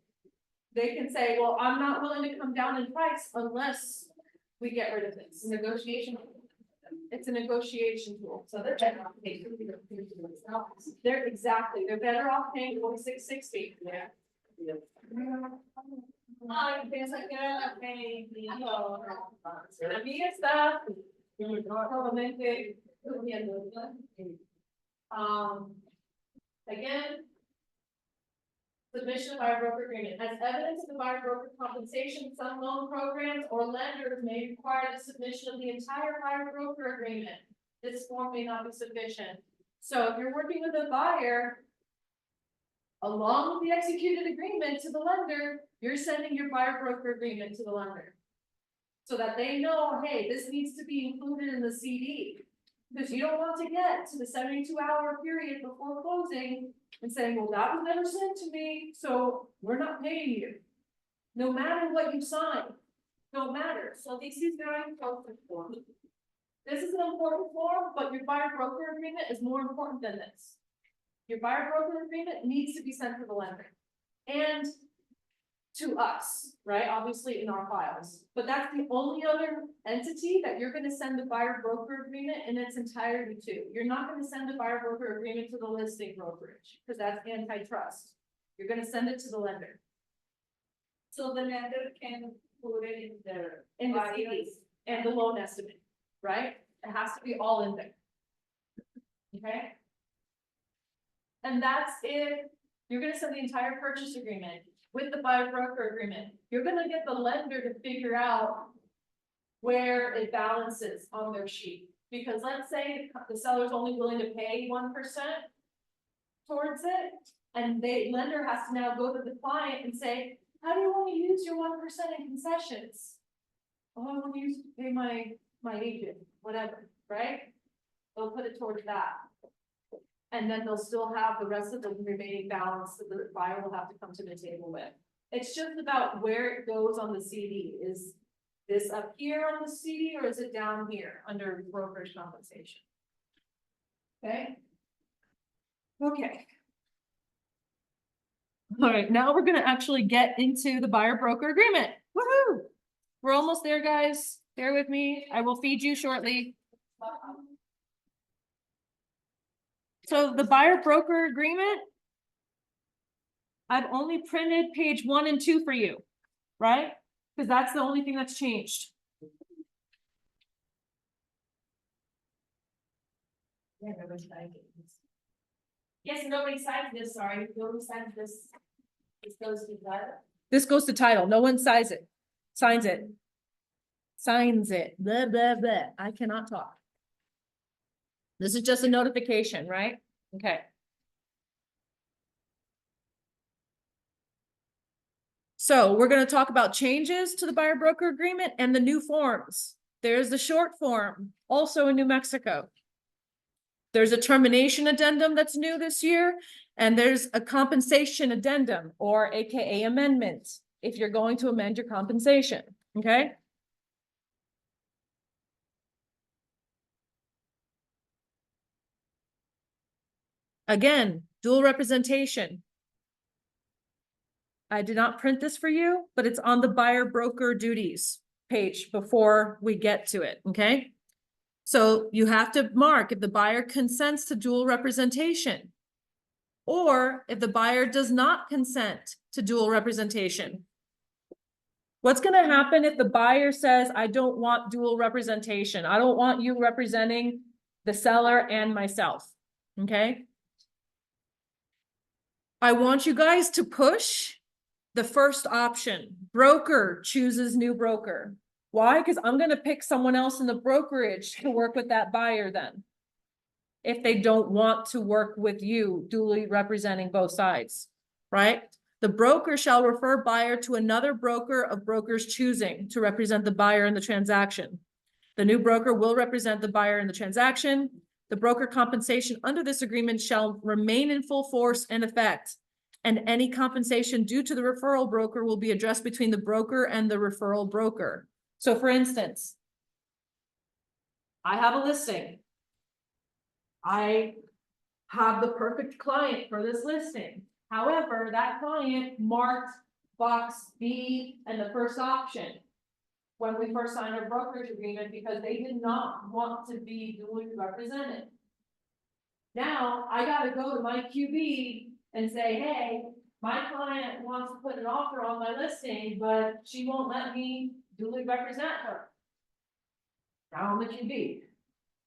They can say, well, I'm not willing to come down in price unless we get rid of this. Negotiation. It's a negotiation tool. So they're better off paying. They're better off paying $46.60. Yeah. Ay, piensa que era la pay, la amiga está totalmente durmiendo. Again, submission of buyer broker agreement. As evidence of the buyer broker compensation, some loan programs or lenders may require the submission of the entire buyer broker agreement. This form may not be sufficient. So if you're working with a buyer, along with the executed agreement to the lender, you're sending your buyer broker agreement to the lender. So that they know, hey, this needs to be included in the CD. Because you don't want to get to the 72-hour period before closing and saying, well, that was never sent to me, so we're not paying you. No matter what you sign, don't matter. So this is very important form. This is an important form, but your buyer broker agreement is more important than this. Your buyer broker agreement needs to be sent to the lender. And to us, right? Obviously in our files, but that's the only other entity that you're gonna send the buyer broker agreement in its entirety to. You're not gonna send the buyer broker agreement to the listing brokerage, because that's antitrust. You're gonna send it to the lender. So the lender can included in the. in the buyer's- CDs and the loan estimate, right? It has to be all in there. Okay? And that's if you're gonna send the entire purchase agreement with the buyer broker agreement. You're gonna get the lender to figure out where it balances on their sheet. Because let's say the seller's only willing to pay 1% towards it, and the lender has to now go to the client and say, how do you want to use your 1% in concessions? Oh, I want to use to pay my agent, whatever, right? They'll put it towards that. And then they'll still have the rest of the remaining balance that the buyer will have to come to the table with. It's just about where it goes on the CD. Is this up here on the CD or is it down here under brokerage compensation? Okay. Okay. All right, now we're gonna actually get into the buyer broker agreement. Woohoo! We're almost there, guys. Bear with me. I will feed you shortly. So the buyer broker agreement. I've only printed page 1 and 2 for you, right? Because that's the only thing that's changed. Yeah, nobody signed it. Yes, nobody signed this, sorry, nobody signed this. This goes to that. This goes to title. No one signs it. Signs it. Signs it. Blah, blah, blah. I cannot talk. This is just a notification, right? Okay. So we're going to talk about changes to the buyer broker agreement and the new forms. There's the short form, also in New Mexico. There's a termination addendum that's new this year, and there's a compensation addendum, or AKA amendment, if you're going to amend your compensation, okay? Again, dual representation. I did not print this for you, but it's on the buyer broker duties page before we get to it, okay? So you have to mark if the buyer consents to dual representation, or if the buyer does not consent to dual representation. What's going to happen if the buyer says, I don't want dual representation? I don't want you representing the seller and myself, okay? I want you guys to push the first option. Broker chooses new broker. Why? Because I'm going to pick someone else in the brokerage to work with that buyer then. If they don't want to work with you, duly representing both sides, right? The broker shall refer buyer to another broker of broker's choosing to represent the buyer in the transaction. The new broker will represent the buyer in the transaction. The broker compensation under this agreement shall remain in full force and effect, and any compensation due to the referral broker will be addressed between the broker and the referral broker. So for instance, I have a listing. I have the perfect client for this listing. However, that client marked box B and the first option when we first signed our brokerage agreement because they did not want to be duly represented. Now, I gotta go to my QB and say, hey, my client wants to put an offer on my listing, but she won't let me duly represent her. Now I'm the QB.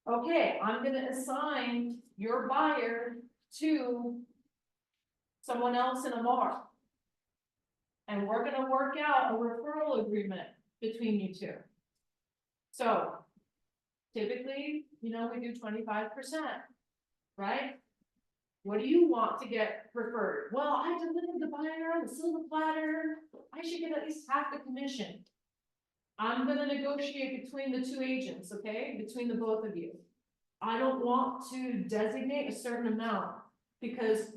Okay, I'm gonna assign your buyer to someone else in AMAR. And we're gonna work out a referral agreement between you two. So typically, you know, we do 25%, right? What do you want to get preferred? Well, I delivered the buyer on the silver platter. I should get at least half the commission. I'm gonna negotiate between the two agents, okay? Between the both of you. I don't want to designate a certain amount because,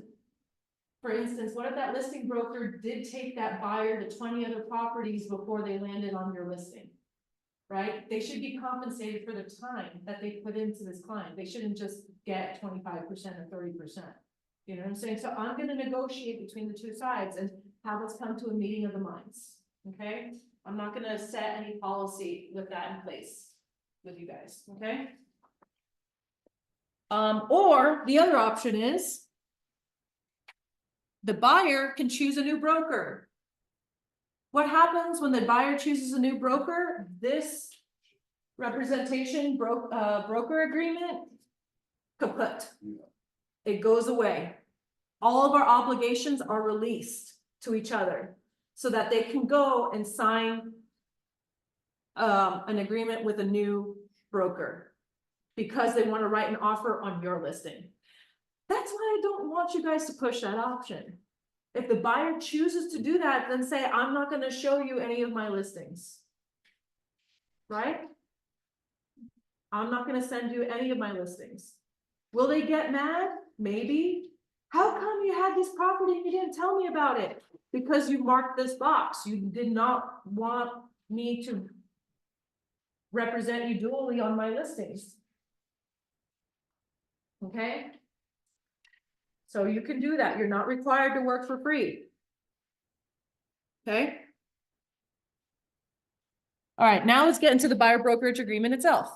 for instance, what if that listing broker did take that buyer to 20 other properties before they landed on your listing? Right? They should be compensated for the time that they put into this client. They shouldn't just get 25% or 30%. You know what I'm saying? So I'm gonna negotiate between the two sides and have us come to a meeting of the minds, okay? I'm not gonna set any policy with that in place with you guys, okay? Or the other option is the buyer can choose a new broker. What happens when the buyer chooses a new broker? This representation broker agreement kaput. It goes away. All of our obligations are released to each other so that they can go and sign an agreement with a new broker because they want to write an offer on your listing. That's why I don't want you guys to push that option. If the buyer chooses to do that, then say, I'm not going to show you any of my listings. Right? I'm not going to send you any of my listings. Will they get mad? Maybe. How come you had this property and you didn't tell me about it? Because you marked this box. You did not want me to represent you dually on my listings. Okay? So you can do that. You're not required to work for free. Okay? All right, now let's get into the buyer brokerage agreement itself.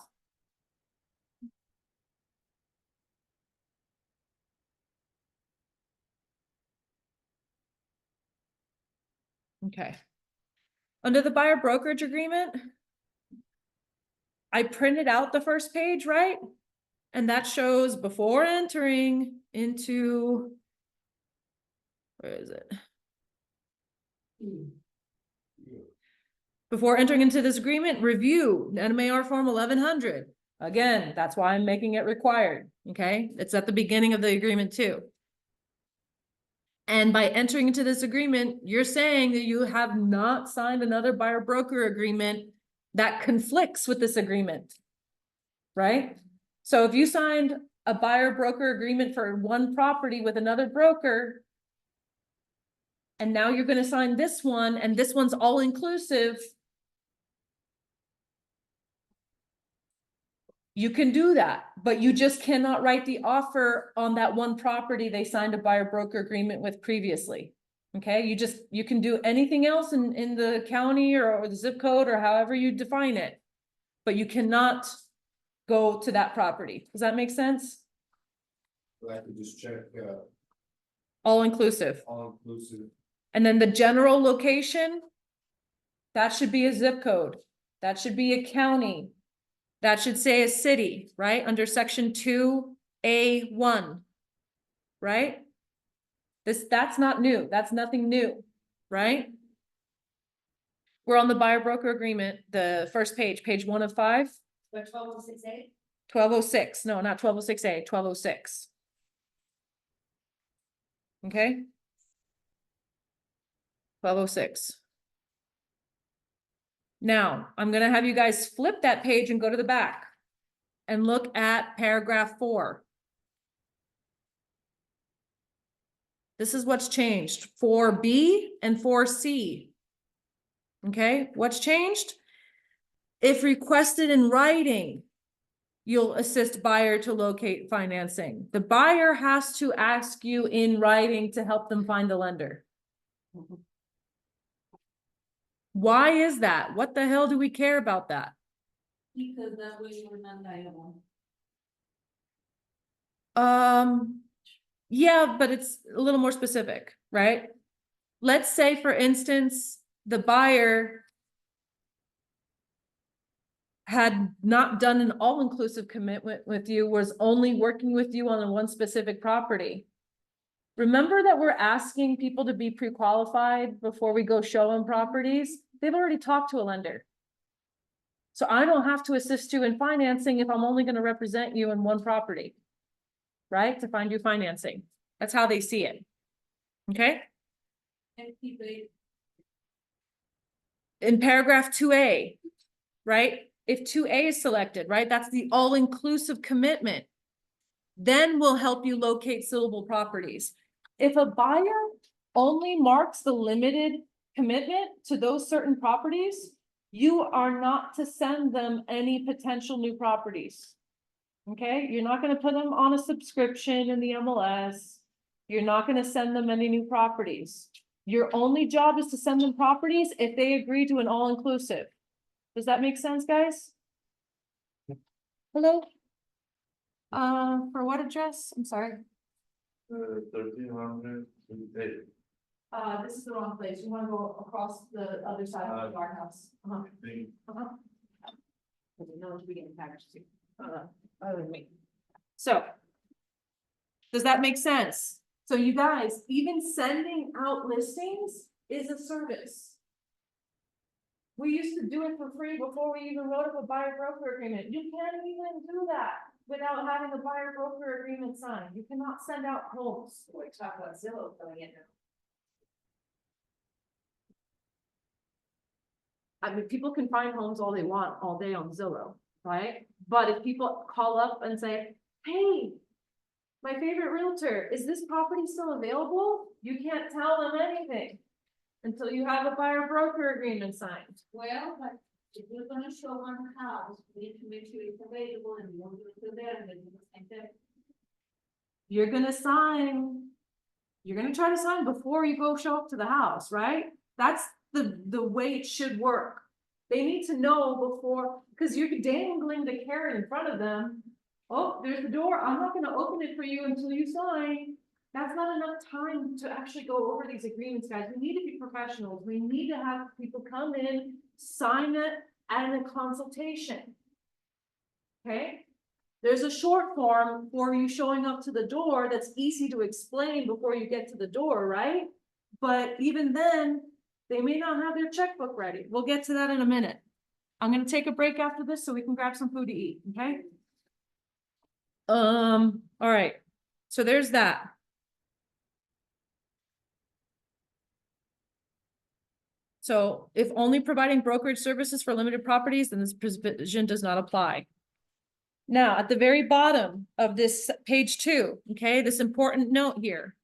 Okay. Under the buyer brokerage agreement, I printed out the first page, right? And that shows before entering into, where is it? Before entering into this agreement, review NMAR Form 1100. Again, that's why I'm making it required, okay? It's at the beginning of the agreement too. And by entering into this agreement, you're saying that you have not signed another buyer broker agreement that conflicts with this agreement, right? So if you signed a buyer broker agreement for one property with another broker, and now you're going to sign this one, and this one's all inclusive, you can do that, but you just cannot write the offer on that one property they signed a buyer broker agreement with previously. Okay, you can do anything else in the county or the zip code or however you define it, but you cannot go to that property. Does that make sense? I could just check, All inclusive. all inclusive. And then the general location, that should be a zip code. That should be a county. That should say a city, right? Under section 2A1, right? That's not new. That's nothing new, right? We're on the buyer broker agreement, the first page, page 1 of 5. But 1206A? 1206. No, not 1206A, 1206. Okay? 1206. Now, I'm going to have you guys flip that page and go to the back and look at paragraph 4. This is what's changed, 4B and 4C. Okay, what's changed? If requested in writing, you'll assist buyer to locate financing. The buyer has to ask you in writing to help them find a lender. Why is that? What the hell do we care about that? Because that way you're not liable. Yeah, but it's a little more specific, right? Let's say, for instance, the buyer had not done an all-inclusive commitment with you, was only working with you on one specific property. Remember that we're asking people to be pre-qualified before we go show them properties? They've already talked to a lender. So I don't have to assist you in financing if I'm only going to represent you in one property, right? To find you financing. That's how they see it. Okay? And people, In paragraph 2A, right? If 2A is selected, right? That's the all-inclusive commitment. Then we'll help you locate suitable properties. If a buyer only marks the limited commitment to those certain properties, you are not to send them any potential new properties. Okay, you're not going to put them on a subscription in the MLS. You're not going to send them any new properties. Your only job is to send them properties if they agree to an all-inclusive. Does that make sense, guys? Hello? For what address? I'm sorry. 1300. this is the wrong place. You wanna go across the other side of the guardhouse. They- No, we get packaged too. Other than me. So. Does that make sense? So you guys, even sending out listings is a service. We used to do it for free before we even wrote up a buyer broker agreement. You can't even do that without having a buyer broker agreement signed. You cannot send out homes. We talk about Zillow going in. I mean, people can find homes all they want all day on Zillow, right? But if people call up and say, hey, my favorite realtor, is this property still available? You can't tell them anything until you have a buyer broker agreement signed. Well, but if you're gonna show one house, we need to make sure it's available and you want to do there and then you can say, You're gonna sign. You're gonna try to sign before you go show up to the house, right? That's the way it should work. They need to know before, because you're dangling the carrot in front of them. Oh, there's the door. I'm not gonna open it for you until you sign. That's not enough time to actually go over these agreements, guys. We need to be professionals. We need to have people come in, sign it, and a consultation. Okay? There's a short form for you showing up to the door that's easy to explain before you get to the door, right? But even then, they may not have their checkbook ready. We'll get to that in a minute. I'm gonna take a break after this so we can grab some food to eat, okay? All right, so there's that. So if only providing brokerage services for limited properties, then this provision does not apply. Now, at the very bottom of this page 2, okay, this important note here.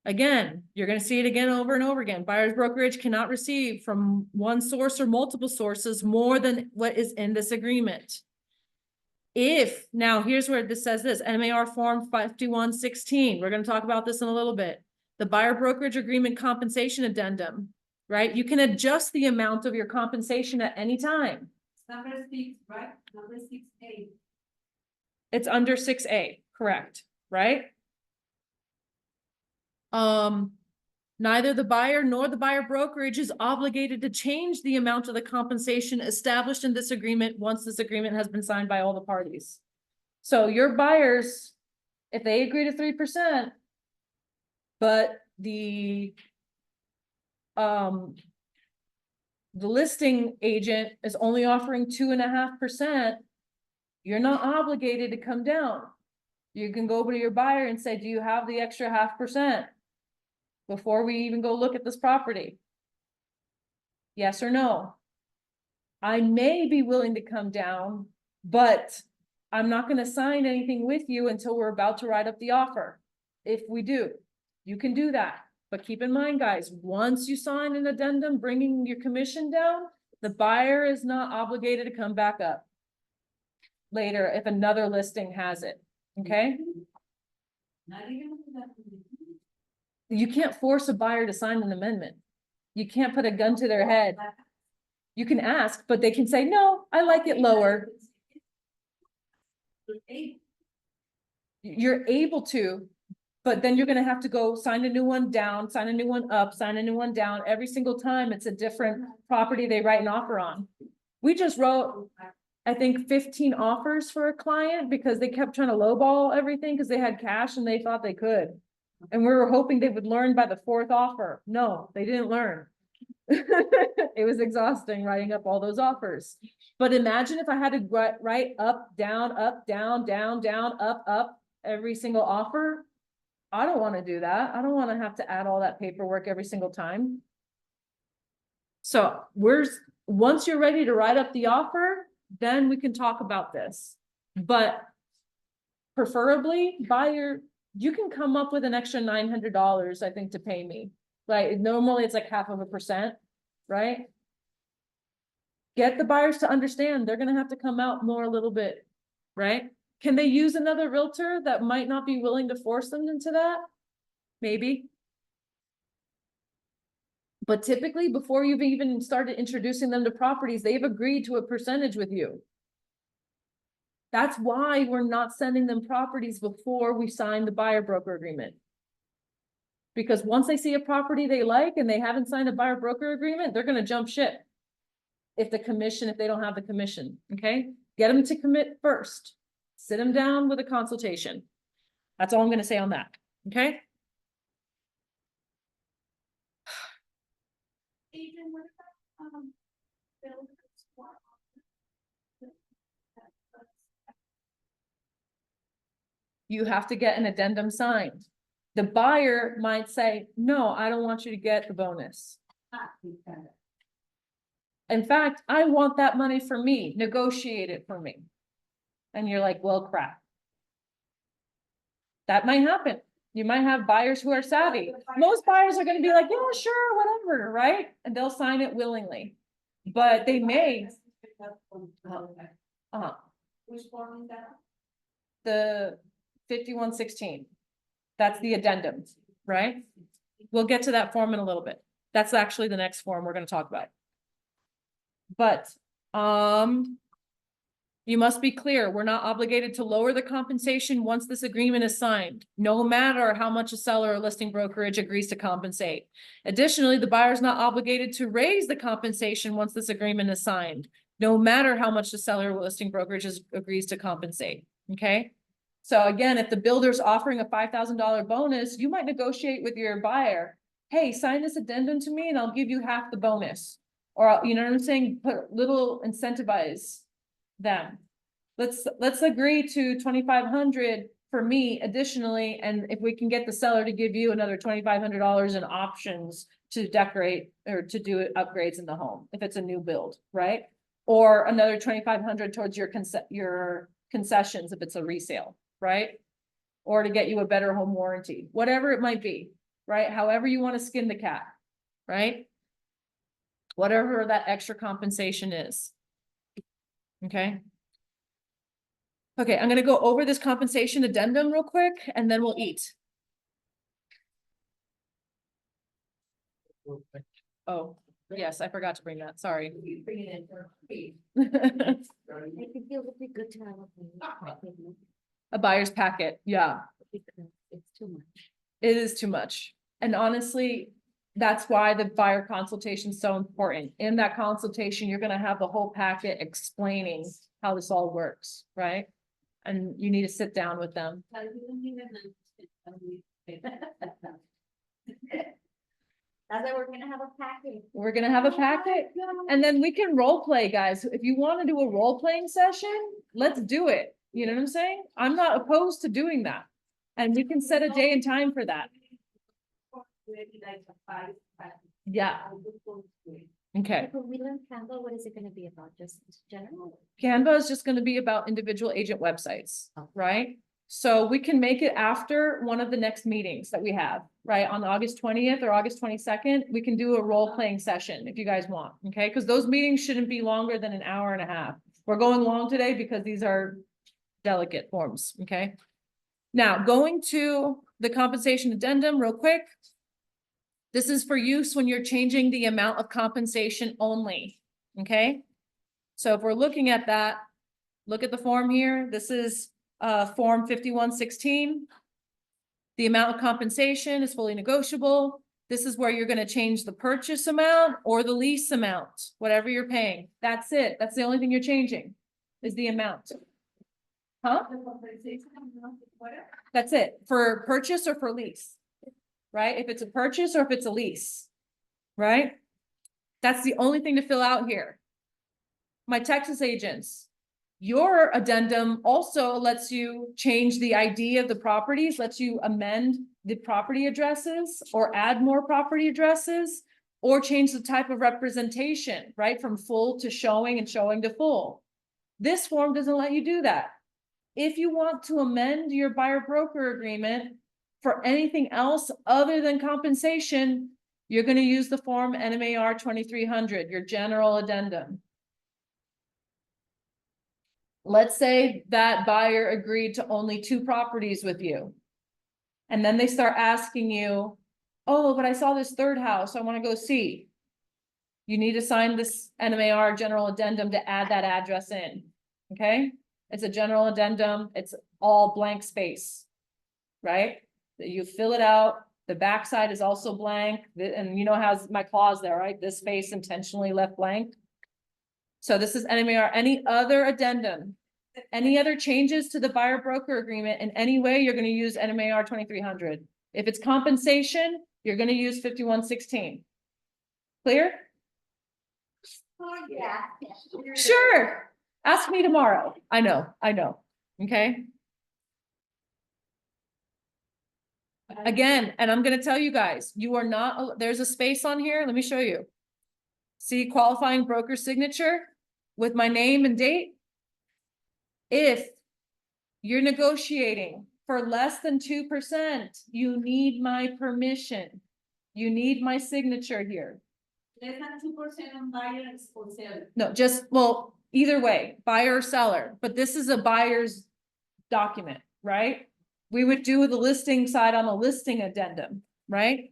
Again, you're gonna see it again over and over again. Buyer's brokerage cannot receive from one source or multiple sources more than what is in this agreement. If, now here's where this says this, MAR form 5116, we're gonna talk about this in a little bit. The buyer brokerage agreement compensation addendum, right? You can adjust the amount of your compensation at any time. number 6, right? Number 6A. It's under 6A, correct, right? Neither the buyer nor the buyer brokerage is obligated to change the amount of the compensation established in this agreement once this agreement has been signed by all the parties. So your buyers, if they agree to 3%, but the listing agent is only offering 2.5%, you're not obligated to come down. You can go over to your buyer and say, do you have the extra 0.5%? Before we even go look at this property? Yes or no? I may be willing to come down, but I'm not gonna sign anything with you until we're about to write up the offer. If we do, you can do that. But keep in mind, guys, once you sign an addendum bringing your commission down, the buyer is not obligated to come back up later if another listing has it, okay? Not even that. You can't force a buyer to sign an amendment. You can't put a gun to their head. You can ask, but they can say, no, I like it lower. You're able to, but then you're gonna have to go sign a new one down, sign a new one up, sign a new one down. Every single time it's a different property they write an offer on. We just wrote, I think 15 offers for a client because they kept trying to lowball everything because they had cash and they thought they could. And we were hoping they would learn by the 4th offer. No, they didn't learn. It was exhausting writing up all those offers. But imagine if I had to write up, down, up every single offer. I don't want to do that. I don't want to have to add all that paperwork every single time. So once you're ready to write up the offer, then we can talk about this. But preferably you can come up with an extra $900, I think, to pay me. Right? Normally it's like 0.5%, right? Get the buyers to understand they're gonna have to come out more a little bit, right? Can they use another realtor that might not be willing to force them into that? Maybe. But typically, before you've even started introducing them to properties, they've agreed to a percentage with you. That's why we're not sending them properties before we sign the buyer broker agreement. Because once they see a property they like and they haven't signed a buyer broker agreement, they're gonna jump ship. If they don't have the commission, okay? Get them to commit first. Sit them down with a consultation. That's all I'm gonna say on that, okay? Adrian, what about, builders? You have to get an addendum signed. The buyer might say, no, I don't want you to get the bonus. In fact, I want that money for me, negotiate it for me. And you're like, well, crap. That might happen. You might have buyers who are savvy. Most buyers are gonna be like, yeah, sure, whatever, right? And they'll sign it willingly. But they may, Which form is that? the 5116. That's the addendum, right? We'll get to that form in a little bit. That's actually the next form we're gonna talk about. But, you must be clear, we're not obligated to lower the compensation once this agreement is signed, no matter how much a seller or listing brokerage agrees to compensate. Additionally, the buyer is not obligated to raise the compensation once this agreement is signed, no matter how much the seller or listing brokerage agrees to compensate, okay? So again, if the builder's offering a $5,000 bonus, you might negotiate with your buyer, hey, sign this addendum to me and I'll give you half the bonus. Or, you know what I'm saying, put little incentivize them. Let's agree to 2,500 for me additionally, and if we can get the seller to give you another $2,500 in options to decorate or to do upgrades in the home, if it's a new build, right? Or another 2,500 towards your concessions if it's a resale, right? Or to get you a better home warranty, whatever it might be, right? However you want to skin the cat, right? Whatever that extra compensation is. Okay. Okay, I'm gonna go over this compensation addendum real quick and then we'll eat. Oh, yes, I forgot to bring that, sorry. You bring it in for free. It could feel really good to have A buyer's packet, yeah, because it's too much. it is too much. And honestly, that's why the buyer consultation is so important. In that consultation, you're gonna have the whole packet explaining how this all works, right? And you need to sit down with them. That's why we're gonna have a package. We're gonna have a packet, and then we can role play, guys. If you wanna do a role playing session, let's do it. You know what I'm saying? I'm not opposed to doing that. And we can set a day and time for that. Yeah, okay. If we learn Canva, what is it gonna be about? Just general? Canva is just gonna be about individual agent websites, right? So we can make it after one of the next meetings that we have, right? On August 20th or August 22nd, we can do a role-playing session if you guys want, okay? Because those meetings shouldn't be longer than an hour and a half. We're going long today because these are delicate forms, okay? Now, going to the compensation addendum real quick. This is for use when you're changing the amount of compensation only, okay? So if we're looking at that, look at the form here. This is form 5116. The amount of compensation is fully negotiable. This is where you're gonna change the purchase amount or the lease amount, whatever you're paying. That's it. That's the only thing you're changing, is the amount. Huh? That's it, for purchase or for lease. Right? If it's a purchase or if it's a lease, right? That's the only thing to fill out here. My Texas agents, your addendum also lets you change the ID of the properties, lets you amend the property addresses or add more property addresses or change the type of representation, right? From full to showing and showing to full. This form doesn't let you do that. If you want to amend your buyer broker agreement for anything else other than compensation, you're gonna use the form NMAR 2300, your general addendum. Let's say that buyer agreed to only 2 properties with you. And then they start asking you, oh, but I saw this third house, I wanna go see. You need to sign this NMAR general addendum to add that address in, okay? It's a general addendum, it's all blank space, right? You fill it out, The backside is also blank, and you know has my clause there, right? This space intentionally left blank. So this is NMAR. Any other addendum? Any other changes to the buyer broker agreement in any way, you're gonna use NMAR 2300. If it's compensation, you're gonna use 5116. Clear? Oh, yeah. Sure. Ask me tomorrow. I know. Okay? Again, and I'm gonna tell you guys, you are not, there's a space on here. Let me show you. See qualifying broker signature with my name and date? If you're negotiating for less than 2%, you need my permission. You need my signature here. Less than 2% on buyers or sellers. No, just, well, either way, buyer or seller, but this is a buyer's document, right? We would do the listing side on a listing addendum, right?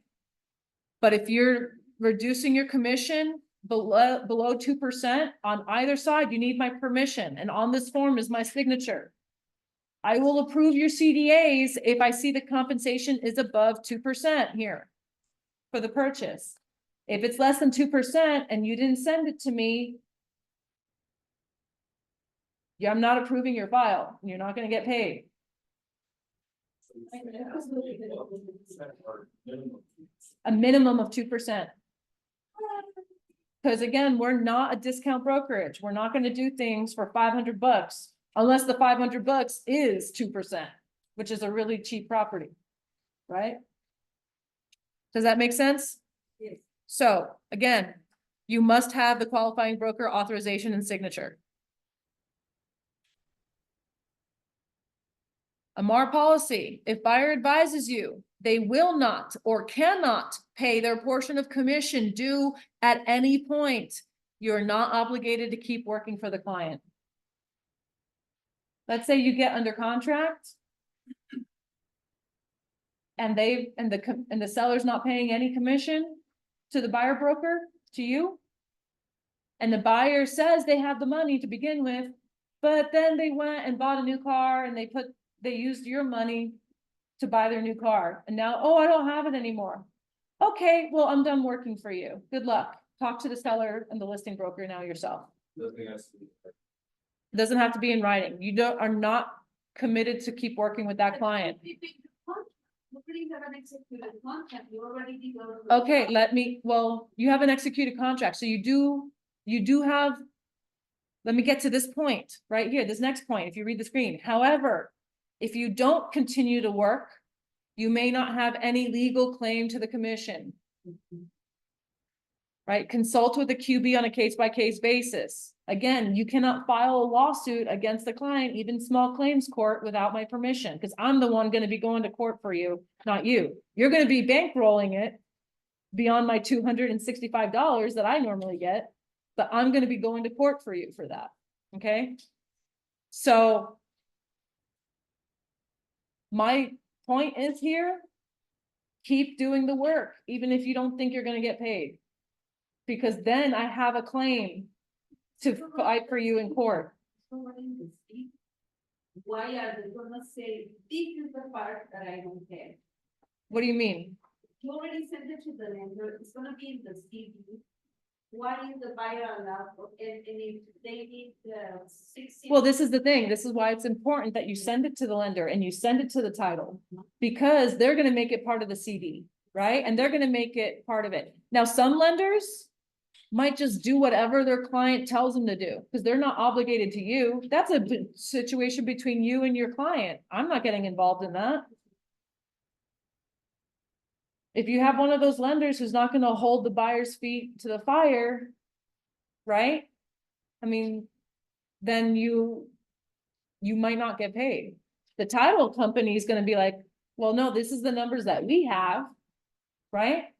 But if you're reducing your commission below 2% on either side, you need my permission, and on this form is my signature. I will approve your CDAs if I see the compensation is above 2% here for the purchase. If it's less than 2% and you didn't send it to me, yeah, I'm not approving your file. You're not gonna get paid. A minimum of 2%. Because again, we're not a discount brokerage. We're not gonna do things for $500 unless the $500 is 2%, which is a really cheap property, right? Does that make sense? Yes. So again, you must have the qualifying broker authorization and signature. AMAR policy, if buyer advises you, they will not or cannot pay their portion of commission due at any point, you're not obligated to keep working for the client. Let's say you get under contract and the seller's not paying any commission to the buyer broker, to you. And the buyer says they have the money to begin with, but then they went and bought a new car and they used your money to buy their new car. And now, oh, I don't have it anymore. Okay, well, I'm done working for you. Good luck. Talk to the seller and the listing broker now yourself. It doesn't have to be in writing. You are not committed to keep working with that client. You already have an executed contract, you already did all of the- Okay, well, you have an executed contract, so you do have. Let me get to this point right here, this next point, if you read the screen. However, if you don't continue to work, you may not have any legal claim to the commission. Right? Consult with the QB on a case-by-case basis. Again, you cannot file a lawsuit against the client, even small claims court, without my permission, because I'm the one gonna be going to court for you, not you. You're gonna be bankrolling it beyond my $265 that I normally get, but I'm gonna be going to court for you for that, okay? So my point is here, keep doing the work, even if you don't think you're gonna get paid. Because then I have a claim to fight for you in court. Why are they gonna say, this is the part that I don't get? What do you mean? You already sent it to the lender, it's gonna be in the CD. Why is the buyer allowed, and if they need the 60? Well, this is the thing. This is why it's important that you send it to the lender and you send it to the title. Because they're gonna make it part of the CD, right? And they're gonna make it part of it. Now, some lenders might just do whatever their client tells them to do, because they're not obligated to you. That's a situation between you and your client. I'm not getting involved in that. If you have one of those lenders who's not gonna hold the buyer's feet to the fire, right? I mean, then you might not get paid. The title company is gonna be like, well, no, this is the numbers that we have, right?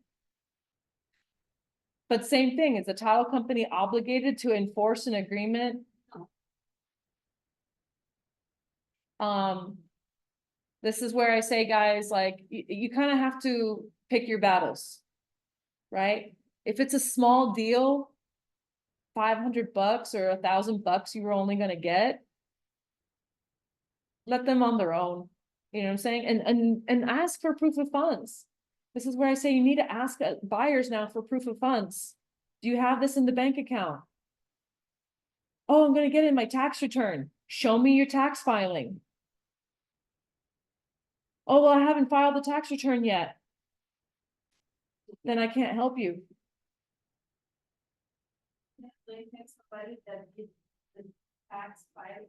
But same thing, is the title company obligated to enforce an agreement? This is where I say, guys, like, you kind of have to pick your battles, right? If it's a small deal, $500 or $1,000 you were only gonna get, let them on their own. You know what I'm saying? And ask for proof of funds. This is where I say you need to ask buyers now for proof of funds. Do you have this in the bank account? Oh, I'm gonna get it in my tax return. Show me your tax filing. Oh, well, I haven't filed the tax return yet. Then I can't help you. They have somebody that gives the tax file,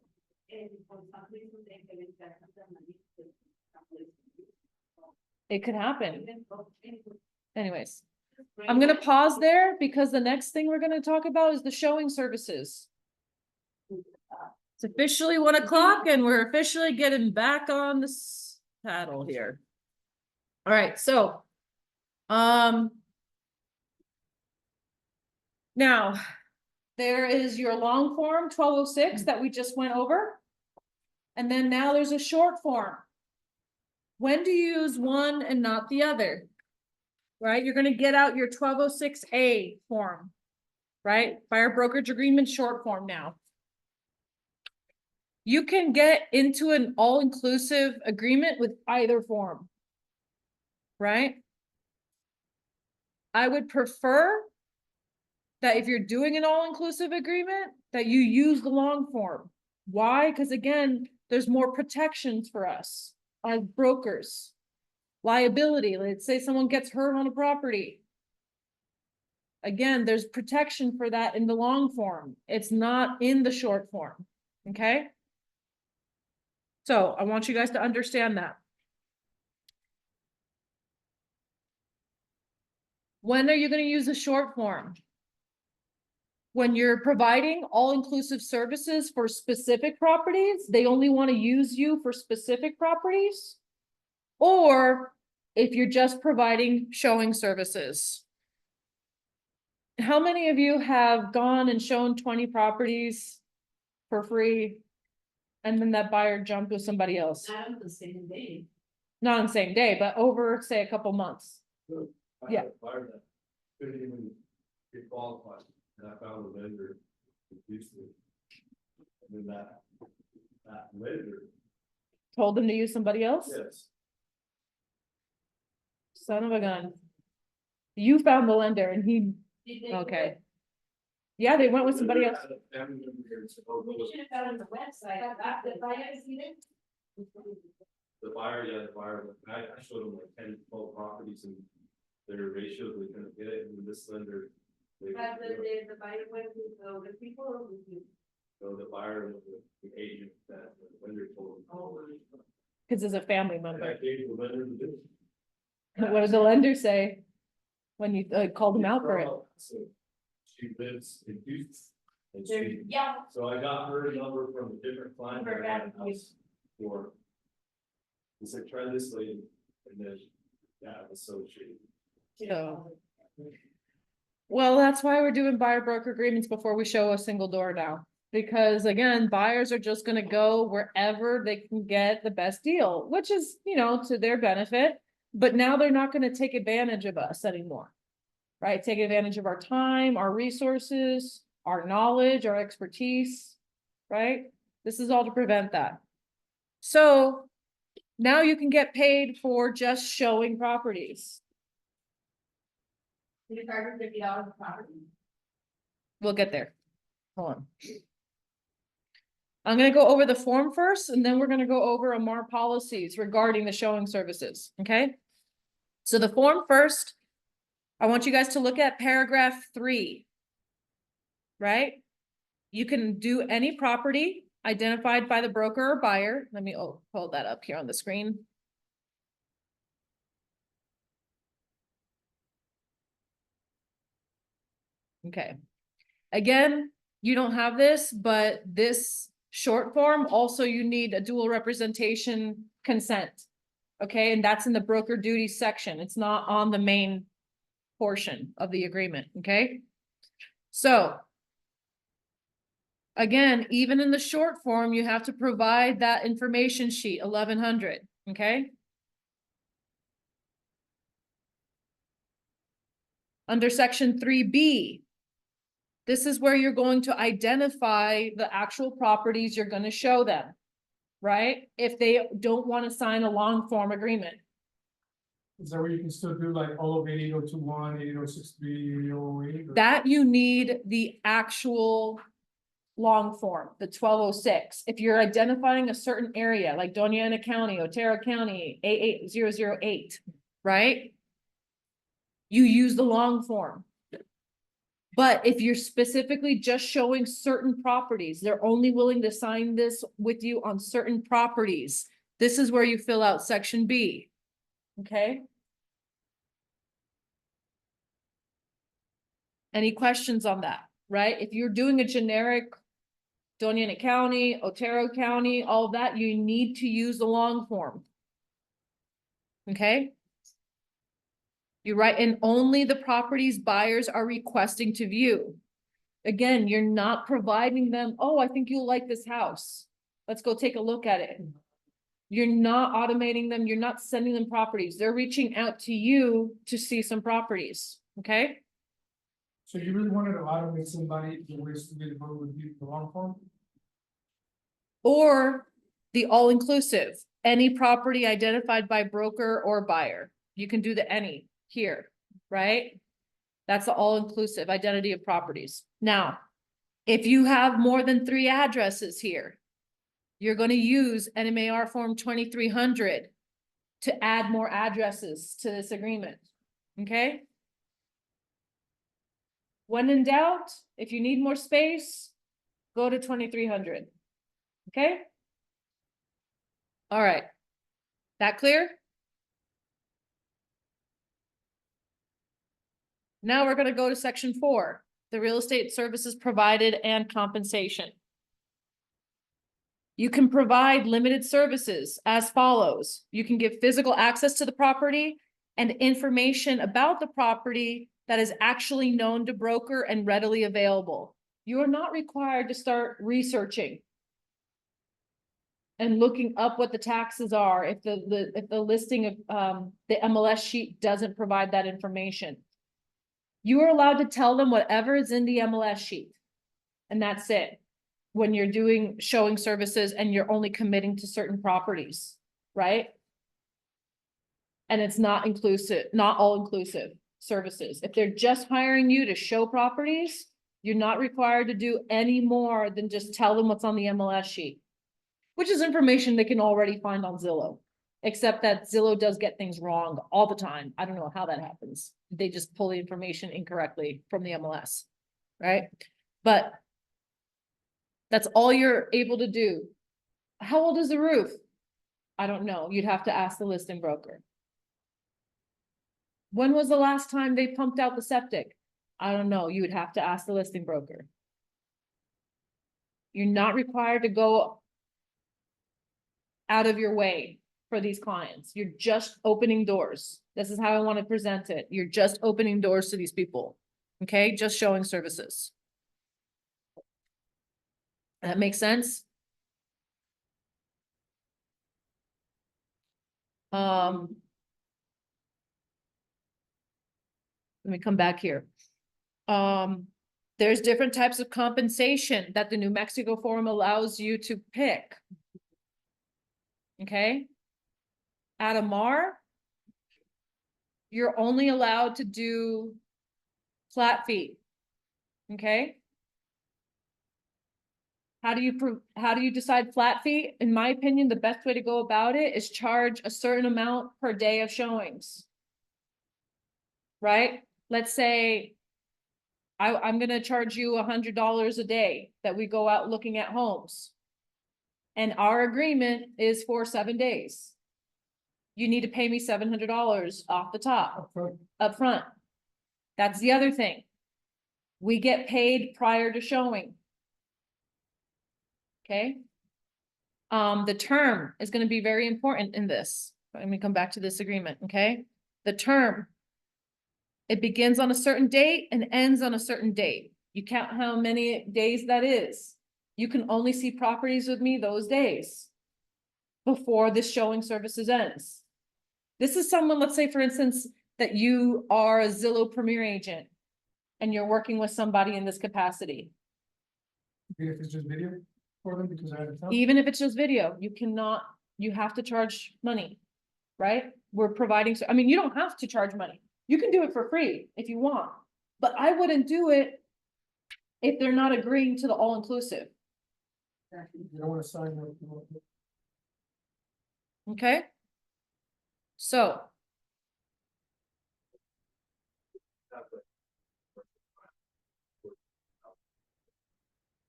and for some reason they can inject the money to someplace. It could happen. Even though it was Anyways, I'm gonna pause there because the next thing we're gonna talk about is the showing services. It's officially 1 o'clock and we're officially getting back on the paddle here. All right, so, now, there is your long form 1206 that we just went over. And then now there's a short form. When do you use one and not the other? Right, you're gonna get out your 1206A form, right? Buyer brokerage agreement short form now. You can get into an all-inclusive agreement with either form. Right? I would prefer that if you're doing an all-inclusive agreement, that you use the long form. Why? Because again, there's more protections for us as brokers. Liability, let's say someone gets hurt on a property. Again, there's protection for that in the long form. It's not in the short form, okay? So I want you guys to understand that. When are you going to use a short form? When you're providing all-inclusive services for specific properties, they only want to use you for specific properties. Or if you're just providing showing services. How many of you have gone and shown 20 properties for free? And then that buyer jumped with somebody else? Not on the same day. Not on the same day, but over, say, a couple months. I Yeah. had a buyer that couldn't even get qualified, and I found a vendor that used to. And then that vendor, Told them to use somebody else? yes, Son of a gun. You found the lender and he, Did they? okay. Yeah, they went with somebody else. had a family member here and said, "Oh, We look, should have found on the website, the buyer is either. the buyer, I showed them like 10, 12 properties and their ratios, they couldn't get it, and this lender. they- But the buyer went with the people or with you? So the buyer was the agent that the vendor told him. Cause it's a family And I member. gave the lender the deal. What did the lender say? When you called him out for it? So she lives in Houston. And There, she, yeah, so I got her number from a different client that I had a house for. He said, try this lady, and then, yeah, it was so shitty. So. Well, that's why we're doing buyer broker agreements before we show a single door now. Because again, buyers are just gonna go wherever they can get the best deal, which is, to their benefit. But now they're not gonna take advantage of us anymore. Right? Take advantage of our time, our resources, our knowledge, our expertise, right? This is all to prevent that. So now you can get paid for just showing properties. You charge $50 per property. We'll get there. Hold on. I'm gonna go over the form first, and then we're gonna go over AMAR policies regarding the showing services, okay? So the form first, I want you guys to look at paragraph 3. Right? You can do any property identified by the broker or buyer. Let me hold that up here on the screen. Okay. Again, you don't have this, but this short form, also you need a dual representation consent. Okay, and that's in the broker duties section. It's not on the main portion of the agreement, okay? So again, even in the short form, you have to provide that information sheet, 1100, okay? Under section 3B, this is where you're going to identify the actual properties you're going to show them, right? If they don't want to sign a long form agreement. Is that where you can still do like all of 88021, 88063, 8008? That you need the actual long form, the 1206. If you're identifying a certain area, like Doña Ana County, Otero County, 88008, right? You use the long form. But if you're specifically just showing certain properties, they're only willing to sign this with you on certain properties. This is where you fill out section B. Okay? Any questions on that, right? If you're doing a generic Doña Ana County, Otero County, all of that, you need to use the long form. Okay? You write in only the properties buyers are requesting to view. Again, you're not providing them, oh, I think you'll like this house. Let's go take a look at it. You're not automating them. You're not sending them properties. They're reaching out to you to see some properties, okay? So you really wanted to automate somebody the ways to get a vote with you, the long form? Or the all-inclusive, any property identified by broker or buyer. You can do the any here, right? That's the all-inclusive identity of properties. Now, if you have more than 3 addresses here, you're going to use NMAR form 2300 to add more addresses to this agreement, okay? When in doubt, if you need more space, go to 2300, okay? All right, that clear? Now we're gonna go to section 4, the real estate services provided and compensation. You can provide limited services as follows. You can give physical access to the property and information about the property that is actually known to broker and readily available. You are not required to start researching and looking up what the taxes are if the listing of the MLS sheet doesn't provide that information. You are allowed to tell them whatever is in the MLS sheet. And that's it. When you're doing showing services and you're only committing to certain properties, right? And it's not inclusive, not all inclusive services. If they're just hiring you to show properties, you're not required to do any more than just tell them what's on the MLS sheet, which is information they can already find on Zillow. Except that Zillow does get things wrong all the time. I don't know how that happens. They just pull the information incorrectly from the MLS, right? But that's all you're able to do. How old is the roof? I don't know. You'd have to ask the listing broker. When was the last time they pumped out the septic? I don't know. You would have to ask the listing broker. You're not required to go out of your way for these clients. You're just opening doors. This is how I want to present it. You're just opening doors to these people. Okay, just showing services. That makes sense? Let me come back here. There's different types of compensation that the New Mexico form allows you to pick. Okay? At AMAR, you're only allowed to do flat fee. Okay? How do you decide flat fee? In my opinion, the best way to go about it is charge a certain amount per day of showings. Right? Let's say I'm gonna charge you $100 a day that we go out looking at homes. And our agreement is for 7 days. You need to pay me $700 off the top, up front. That's the other thing. We get paid prior to showing. Okay? The term is going to be very important in this. Let me come back to this agreement, okay? The term. It begins on a certain date and ends on a certain date. You count how many days that is. You can only see properties with me those days before this showing services ends. This is someone, let's say, for instance, that you are a Zillow Premier agent and you're working with somebody in this capacity. Even if it's just video for them because I had to tell. Even if it's just video, you have to charge money. right? We're providing, I mean, you don't have to charge money. You can do it for free if you want, but I wouldn't do it if they're not agreeing to the all-inclusive, You don't wanna sign up. You don't- okay? So,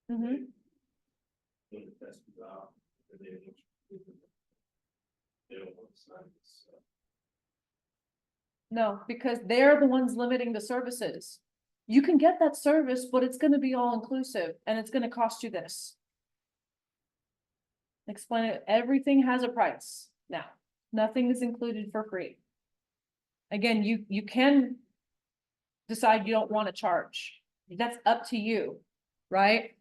mhm. When the test is out, and they don't want to sign this. No, because they're the ones limiting the services. You can get that service, but it's gonna be all inclusive and it's gonna cost you this. Explain it, everything has a price now, nothing is included for free. Again, you can decide you don't wanna charge, that's up to you, right?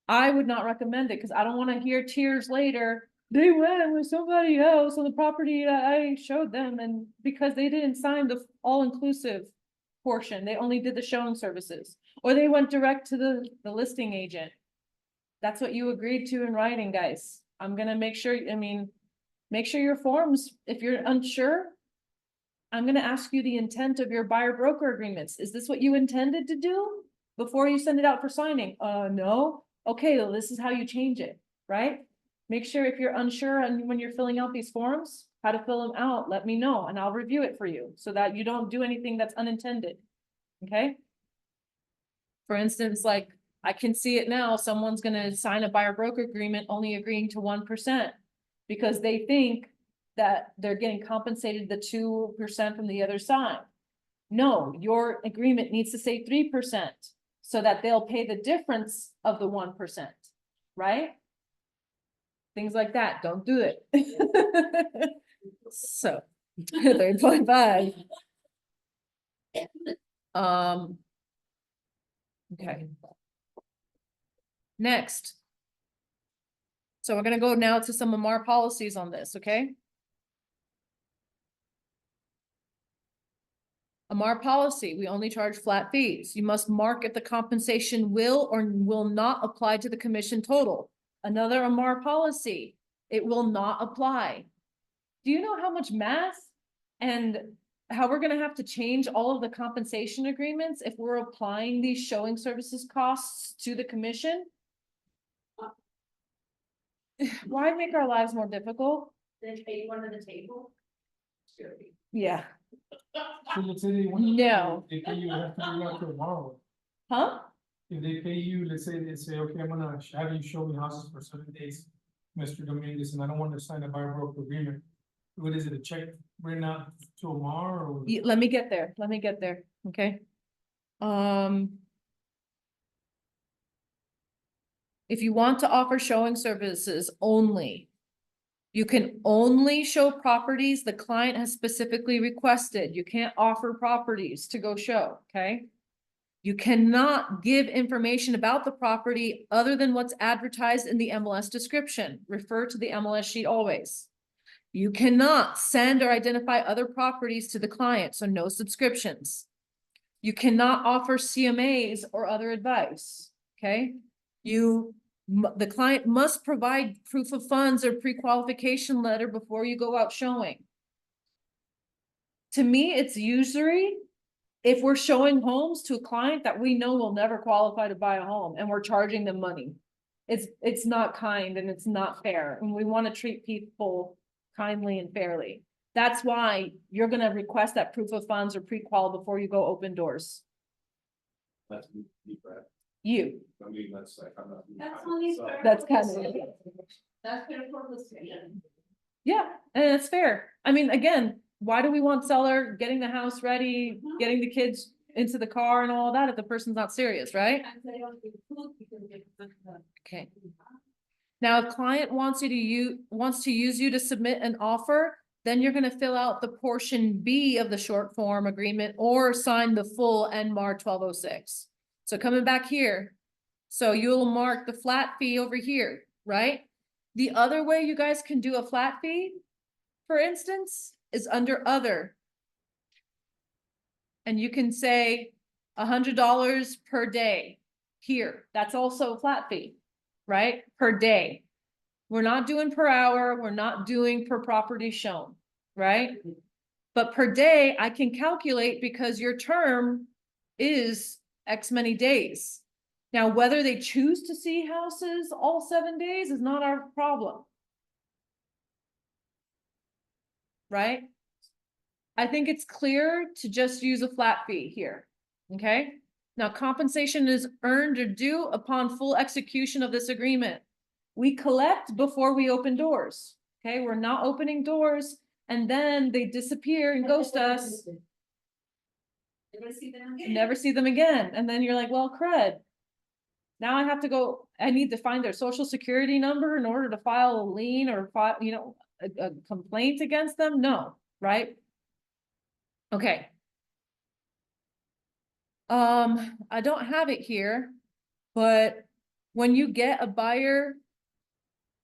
I would not recommend it, because I don't wanna hear tears later. They went with somebody else on the property that I showed them, and because they didn't sign the all-inclusive portion, they only did the showing services, or they went direct to the listing agent. That's what you agreed to in writing, guys. I'm gonna make sure, I mean, make sure your forms, if you're unsure, I'm gonna ask you the intent of your buyer broker agreements. Is this what you intended to do before you send it out for signing? No. Okay, well, this is how you change it, right? Make sure if you're unsure and when you're filling out these forms, how to fill them out, let me know and I'll review it for you so that you don't do anything that's unintended. Okay? For instance, like I can see it now, someone's gonna sign a buyer broker agreement only agreeing to 1% because they think that they're getting compensated the 2% from the other side. No, your agreement needs to say 3% so that they'll pay the difference of the 1%, right? Things like that, don't do it. So, 3.5. Okay. Next. So we're gonna go now to some AMAR policies on this, okay? AMAR policy, we only charge flat fees. You must mark if the compensation will or will not apply to the commission total. Another AMAR policy, it will not apply. Do you know how much math and how we're gonna have to change all of the compensation agreements if we're applying these showing services costs to the commission? Why make our lives more difficult? Then pay one at the table. Yeah. So let's say they want. No. They pay you, have to bring out tomorrow. Huh? If they pay you, let's say they say, okay, I'm gonna have you show me houses for 7 days, Mr. Dominguez, and I don't want to sign a buyer broker agreement. What is it, a check written out to Amar or? Let me get there, okay? If you want to offer showing services only, you can only show properties the client has specifically requested. You can't offer properties to go show, okay? You cannot give information about the property other than what's advertised in the MLS description. Refer to the MLS sheet always. You cannot send or identify other properties to the client, so no subscriptions. You cannot offer CMAs or other advice, okay? The client must provide proof of funds or pre-qualification letter before you go out showing. To me, it's usury if we're showing homes to a client that we know will never qualify to buy a home and we're charging them money. It's not kind and it's not fair, and we want to treat people kindly and fairly. That's why you're gonna request that proof of funds or pre-qual before you go open doors. That's me, right? You, I mean, that's like, I'm not. That's only. So- That's kind of- That's been a purpose. yeah, and it's fair. I mean, again, why do we want seller getting the house ready, getting the kids into the car and all that if the person's not serious, right? Okay. Now, if client wants to use you to submit an offer, then you're gonna fill out the portion B of the short form agreement or sign the full NMAR 1206. So coming back here, so you'll mark the flat fee over here, right? The other way you guys can do a flat fee, for instance, is under other. And you can say $100 per day here. That's also a flat fee, right? Per day. We're not doing per hour. We're not doing per property shown, right? But per day, I can calculate because your term is X many days. Now, whether they choose to see houses all 7 days is not our problem. Right? I think it's clear to just use a flat fee here, okay? Now, compensation is earned or due upon full execution of this agreement. We collect before we open doors, okay? We're not opening doors and then they disappear and ghost us, Never see them again. never see them again. And then you're like, well, crud. Now I have to go, I need to find their social security number in order to file a lien or file, a complaint against them? No, right? Okay. I don't have it here, but when you get a buyer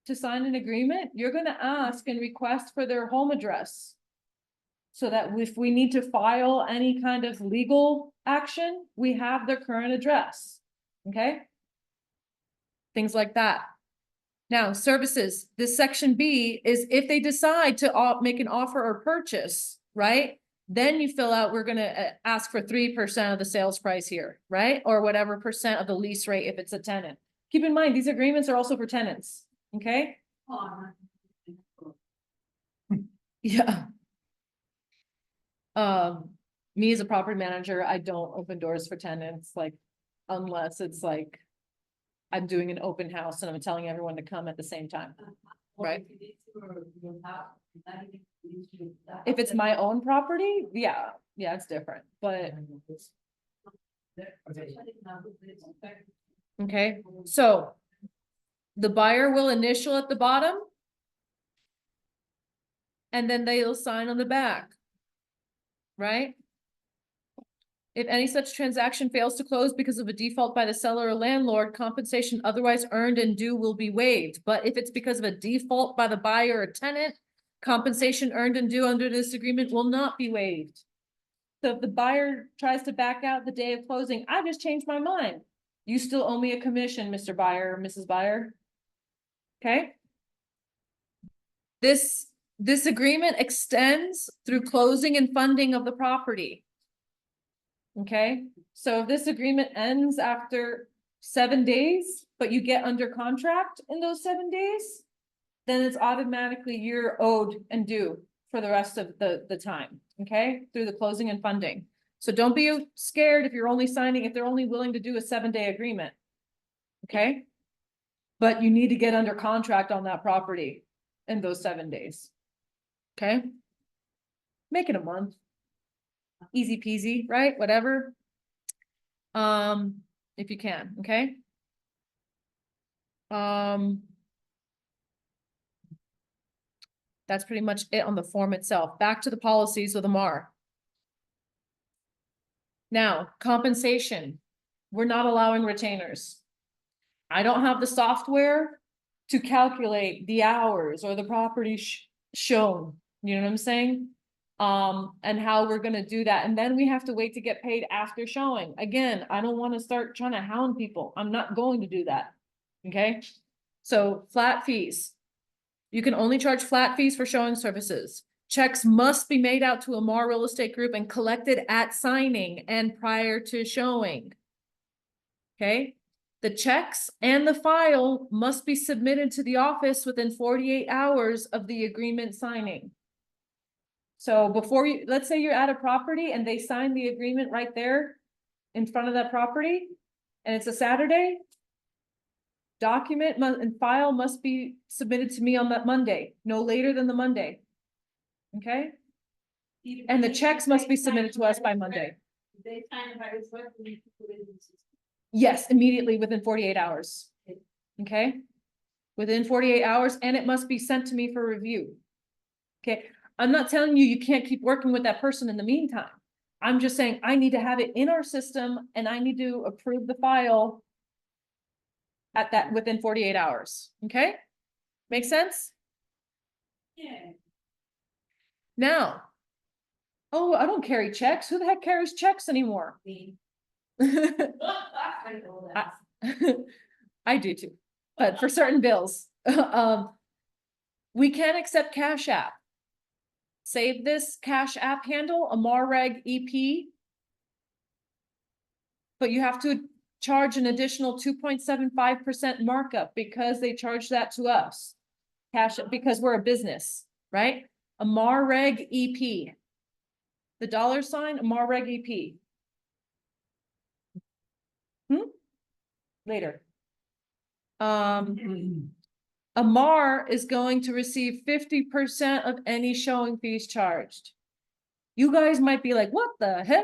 to sign an agreement, you're gonna ask and request for their home address. So that if we need to file any kind of legal action, we have their current address, okay? Things like that. Now, services, this section B is if they decide to make an offer or purchase, right? Then you fill out, we're gonna ask for 3% of the sales price here, right? Or whatever percent of the lease rate if it's a tenant. Keep in mind, these agreements are also for tenants, okay? Oh, Yeah. Me as a property manager, I don't open doors for tenants, like, unless it's like I'm doing an open house and I'm telling everyone to come at the same time. Right. If it's my own property, yeah, it's different, but, okay, so the buyer will initial at the bottom and then they'll sign on the back, right? If any such transaction fails to close because of a default by the seller or landlord, compensation otherwise earned and due will be waived. But if it's because of a default by the buyer or tenant, compensation earned and due under this agreement will not be waived. So if the buyer tries to back out the day of closing, I just changed my mind. You still owe me a commission, Mr. Buyer or Mrs. Buyer. Okay? This agreement extends through closing and funding of the property. Okay, so if this agreement ends after 7 days, but you get under contract in those 7 days, then it's automatically you're owed and due for the rest of the time, okay, through the closing and funding. So don't be scared if you're only signing, if they're only willing to do a 7-day agreement. Okay? But you need to get under contract on that property in those 7 days. Okay? Make it a month. Easy peasy, right? Whatever. If you can, okay? That's pretty much it on the form itself. Back to the policies with AMAR. Now, compensation. We're not allowing retainers. I don't have the software to calculate the hours or the property shown. You know what I'm saying? And how we're gonna do that. And then we have to wait to get paid after showing. Again, I don't want to start trying to hound people. I'm not going to do that. Okay? So flat fees. You can only charge flat fees for showing services. Checks must be made out to AMAR Real Estate Group and collected at signing and prior to showing. Okay? The checks and the file must be submitted to the office within 48 hours of the agreement signing. So before you, let's say you're at a property and they sign the agreement right there in front of that property, and it's a Saturday, document and file must be submitted to me on that Monday, no later than the Monday. Okay? And the checks must be submitted to us by Monday. They sign it by this way, we need to put it in the system. Yes, immediately within 48 hours. Okay? Within 48 hours, and it must be sent to me for review. Okay, I'm not telling you can't keep working with that person in the meantime. I'm just saying I need to have it in our system and I need to approve the file at that within 48 hours. Okay? Make sense? Yeah. Now, oh, I don't carry checks. Who the heck carries checks anymore? Me. I know that. I do too, but for certain bills. We can accept Cash App. Save this Cash App handle, AMAR Reg EP. But you have to charge an additional 2.75% markup because they charge that to us. Because we're a business, right? AMAR Reg EP. The $ AMAR Reg EP. Later. AMAR is going to receive 50% of any showing fees charged. You guys might be like, what the heck?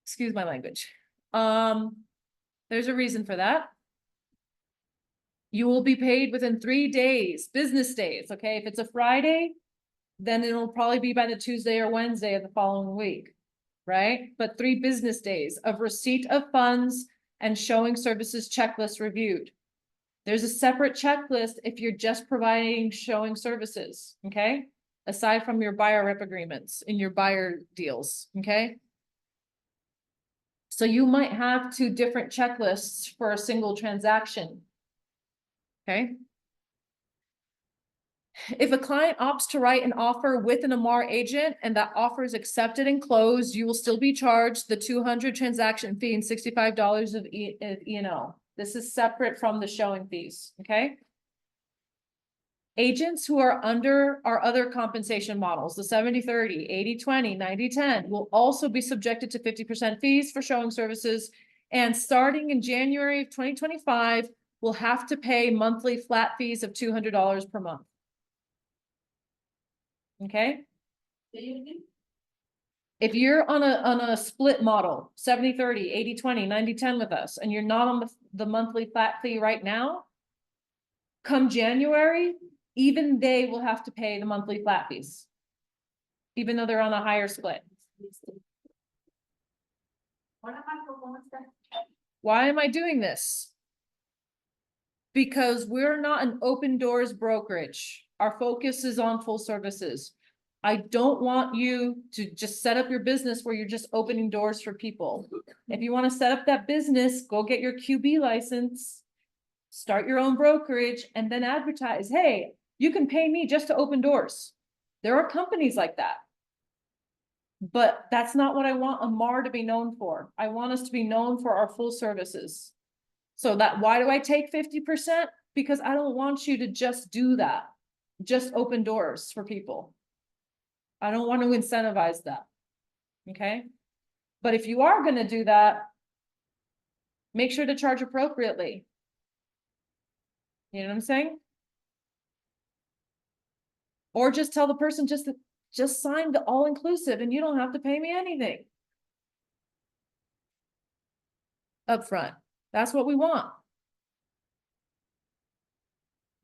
Excuse my language. There's a reason for that. You will be paid within 3 days, business days, okay? If it's a Friday, then it'll probably be by the Tuesday or Wednesday of the following week, right? But 3 business days of receipt of funds and showing services checklist reviewed. There's a separate checklist if you're just providing showing services, okay? Aside from your buyer rep agreements in your buyer deals, okay? So you might have 2 different checklists for a single transaction. Okay. If a client opts to write an offer with an AMAR agent and that offer is accepted and closed, you will still be charged the 200 transaction fee and $65 of E&O. This is separate from the showing fees, okay? Agents who are under our other compensation models, the 70-30, 80-20, 90-10, will also be subjected to 50% fees for showing services. And starting in January of 2025, will have to pay monthly flat fees of $200 per month. Okay? If you're on a split model, 70-30, 80-20, 90-10 with us, and you're not on the monthly flat fee right now, come January, even they will have to pay the monthly flat fees, even though they're on a higher split. Why am I doing this? Because we're not an open doors brokerage. Our focus is on full services. I don't want you to just set up your business where you're just opening doors for people. If you want to set up that business, go get your QB license, start your own brokerage, and then advertise, hey, you can pay me just to open doors. There are companies like that. But that's not what I want AMAR to be known for. I want us to be known for our full services. So that, why do I take 50%? Because I don't want you to just do that. Just open doors for people. I don't want to incentivize that. Okay? But if you are going to do that, make sure to charge appropriately. You know what I'm saying? Or just tell the person just sign the all-inclusive and you don't have to pay me anything. Up front. That's what we want.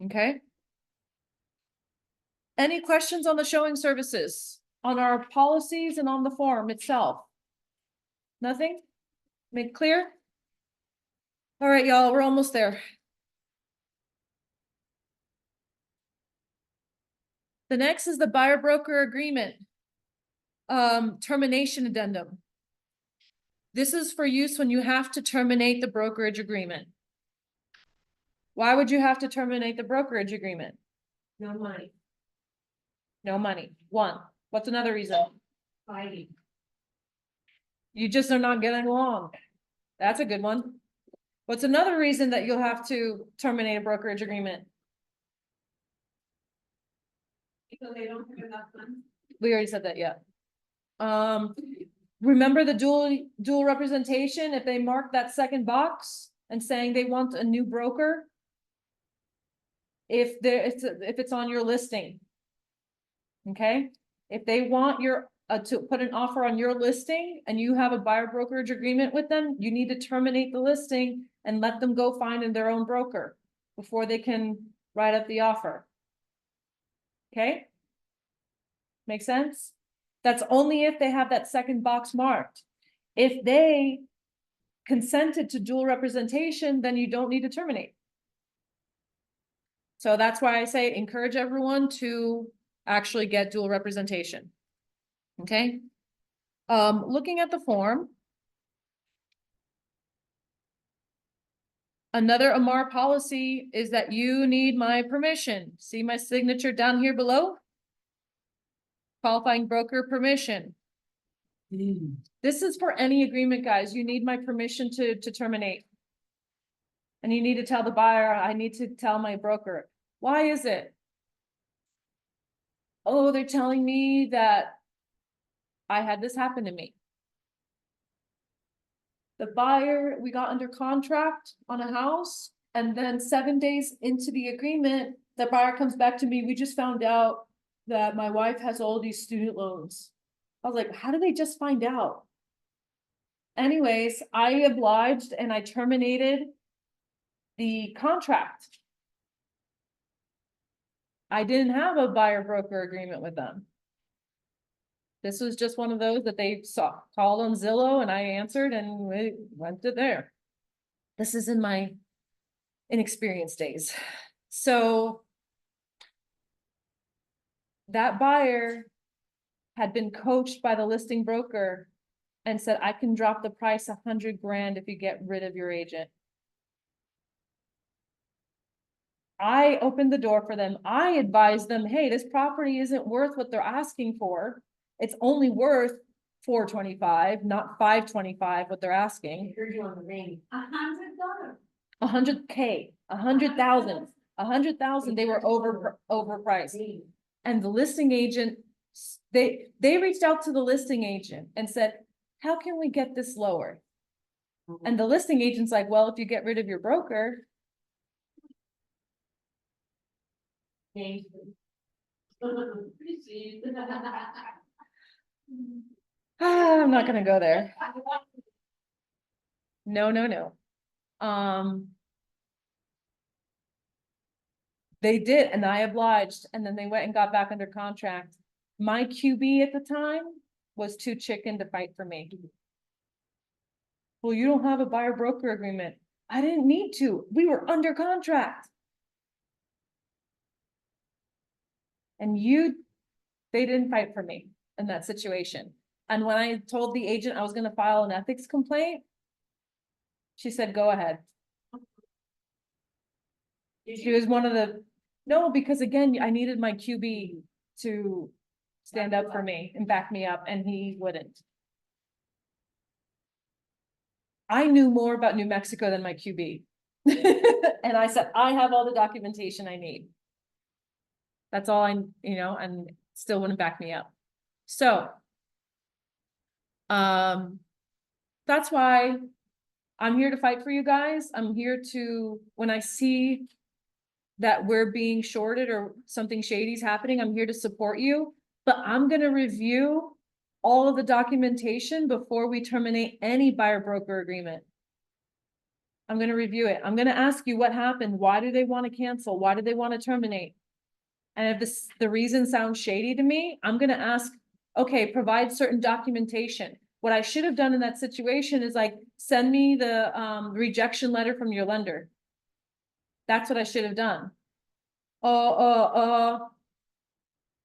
Okay? Any questions on the showing services, on our policies and on the form itself? Nothing? Make clear? All right, y'all, we're almost there. The next is the buyer broker agreement. Termination addendum. This is for use when you have to terminate the brokerage agreement. Why would you have to terminate the brokerage agreement? No money, No money. 1. What's another reason? fighting. You just are not getting along. That's a good one. What's another reason that you'll have to terminate a brokerage agreement? Because they don't have enough funds. We already said that, yeah. Remember the dual representation? If they mark that second box and saying they want a new broker, if it's on your listing, okay? If they want your to put an offer on your listing and you have a buyer brokerage agreement with them, you need to terminate the listing and let them go find their own broker before they can write up the offer. Okay? Make sense? That's only if they have that second box marked. If they consented to dual representation, then you don't need to terminate. So that's why I say encourage everyone to actually get dual representation. Okay? Looking at the form. Another AMAR policy is that you need my permission. See my signature down here below? Qualifying broker permission. This is for any agreement, guys. You need my permission to terminate. And you need to tell the buyer, I need to tell my broker. Why is it? Oh, they're telling me that I had this happen to me. The buyer, we got under contract on a house, and then 7 days into the agreement, the buyer comes back to me, we just found out that my wife has all these student loans. I was like, how did they just find out? Anyways, I obliged and I terminated the contract. I didn't have a buyer broker agreement with them. This was just one of those that they saw, called on Zillow, and I answered and we went to there. This is in my inexperienced days. So that buyer had been coached by the listing broker and said, I can drop the price 100 grand if you get rid of your agent. I opened the door for them. I advised them, hey, this property isn't worth what they're asking for. It's only worth 425, not 525, what they're asking. I heard you on the ring. $100. 100K, 100,000, 100,000, they were overpriced. And the listing agent, they reached out to the listing agent and said, how can we get this lower? And the listing agent's like, well, if you get rid of your broker, I'm not gonna go there. No, no, no. They did, and I obliged, and then they went and got back under contract. My QB at the time was too chicken to fight for me. Well, you don't have a buyer broker agreement. I didn't need to. We were under contract. And they didn't fight for me in that situation. And when I told the agent I was gonna file an ethics complaint, she said, go ahead. She was one of the, no, because again, I needed my QB to stand up for me and back me up, and he wouldn't. I knew more about New Mexico than my QB. And I said, I have all the documentation I need. That's all and still wouldn't back me up. So, that's why I'm here to fight for you guys. I'm here to, when I see that we're being shorted or something shady's happening, I'm here to support you, but I'm gonna review all of the documentation before we terminate any buyer broker agreement. I'm gonna review it. I'm gonna ask you what happened. Why do they want to cancel? Why do they want to terminate? And if the reason sounds shady to me, I'm gonna ask, okay, provide certain documentation. What I should have done in that situation is like, send me the rejection letter from your lender. That's what I should have done. The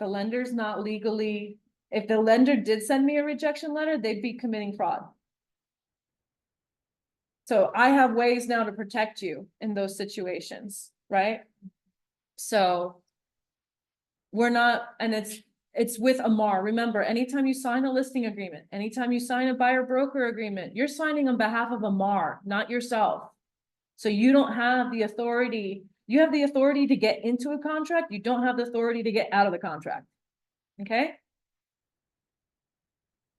lender's not legally, if the lender did send me a rejection letter, they'd be committing fraud. So I have ways now to protect you in those situations, right? So we're not, and it's with AMAR. Remember, anytime you sign a listing agreement, anytime you sign a buyer broker agreement, you're signing on behalf of AMAR, not yourself. So you don't have the authority. You have the authority to get into a contract. You don't have the authority to get out of the contract. Okay?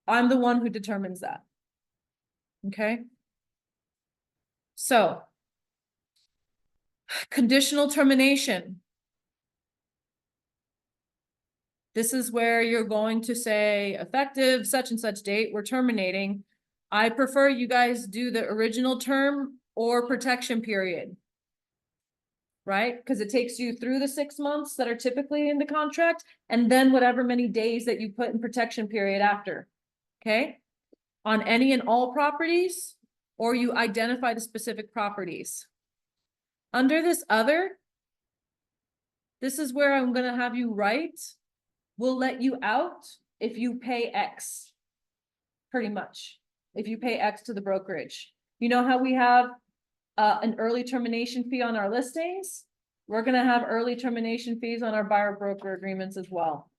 I'm the one who determines that. Okay? So, conditional termination. This is where you're going to say effective such and such date, we're terminating. I prefer you guys do the original term or protection period. Right? Because it takes you through the 6 months that are typically in the contract, and then whatever many days that you put in protection period after. Okay? On any and all properties, or you identify the specific properties. Under this other, this is where I'm gonna have you write, we'll let you out if you pay X. Pretty much. If you pay X to the brokerage. You know how we have an early termination fee on our listings? We're gonna have early termination fees on our buyer broker agreements as well.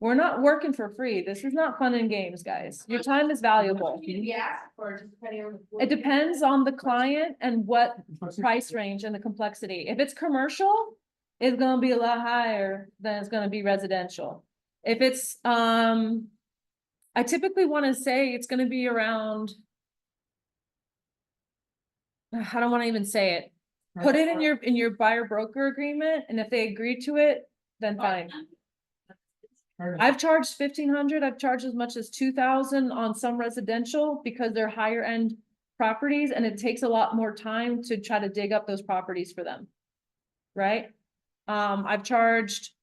We're not working for free. This is not fun and games, guys. Your time is valuable. Yeah, or just depending on. It depends on the client and what price range and the complexity. If it's commercial, it's gonna be a lot higher than it's gonna be residential. If it's, I typically wanna say it's gonna be around. I don't wanna even say it. Put it in your buyer broker agreement, and if they agree to it, then fine. I've charged 1,500, I've charged as much as 2,000 on some residential because they're higher end properties and it takes a lot more time to try to dig up those properties for them. Right? I've charged,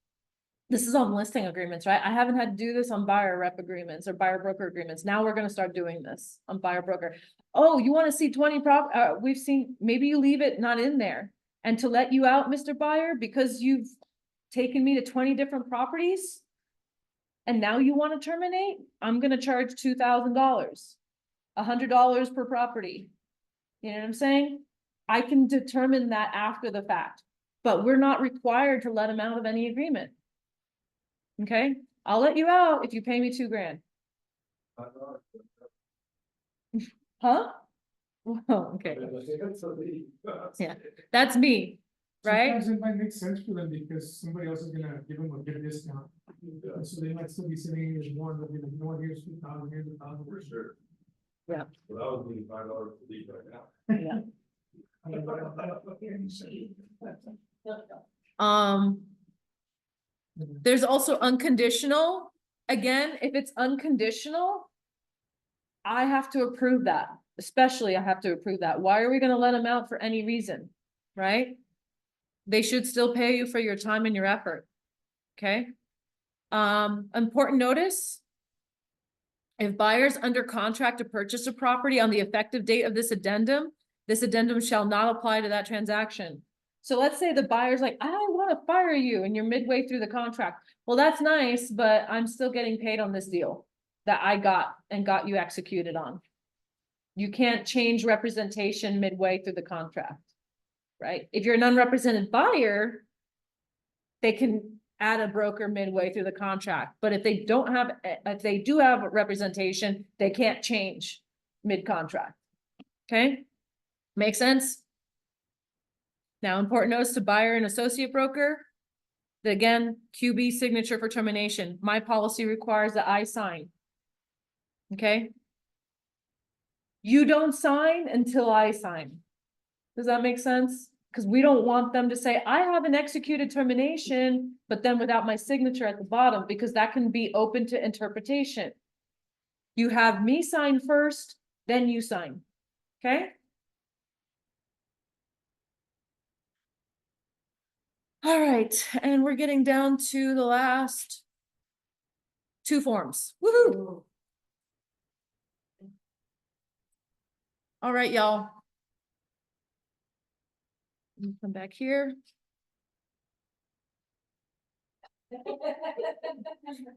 this is on listing agreements, right? I haven't had to do this on buyer rep agreements or buyer broker agreements. Now we're gonna start doing this on buyer broker. Oh, you wanna see 20 we've seen, maybe you leave it not in there. And to let you out, Mr. Buyer, because you've taken me to 20 different properties. And now you want to terminate? I'm gonna charge $2,000, $100 per property. You know what I'm saying? I can determine that after the fact, but we're not required to let them out of any agreement. Okay, I'll let you out if you pay me $2,000. Huh? Oh, okay, Yeah. that's me, right? Sometimes it might make sense for them because somebody else is gonna give them a good discount. And so they might still be sitting in this one, but you know, here's 2,000, here's 1,000. For sure. Yeah. Well, that would be $5 to leave right now. There's also unconditional. Again, if it's unconditional, I have to approve that, especially I have to approve that. Why are we gonna let them out for any reason, right? They should still pay you for your time and your effort, okay? Important notice. If buyers under contract to purchase a property on the effective date of this addendum shall not apply to that transaction. So let's say the buyer's like, I want to fire you, and you're midway through the contract. Well, that's nice, but I'm still getting paid on this deal that I got you executed on. You can't change representation midway through the contract, right? If you're an unrepresented buyer, they can add a broker midway through the contract, but if they do have representation, they can't change mid-contract. Okay? Make sense? Now, important notice to buyer and associate broker. Again, QB signature for termination. My policy requires that I sign. Okay? You don't sign until I sign. Does that make sense? Because we don't want them to say, I have an executed termination, but then without my signature at the bottom, because that can be open to interpretation. You have me sign first, then you sign. Okay? All right, and we're getting down to the last two forms. Woohoo! All right, y'all. Come back here.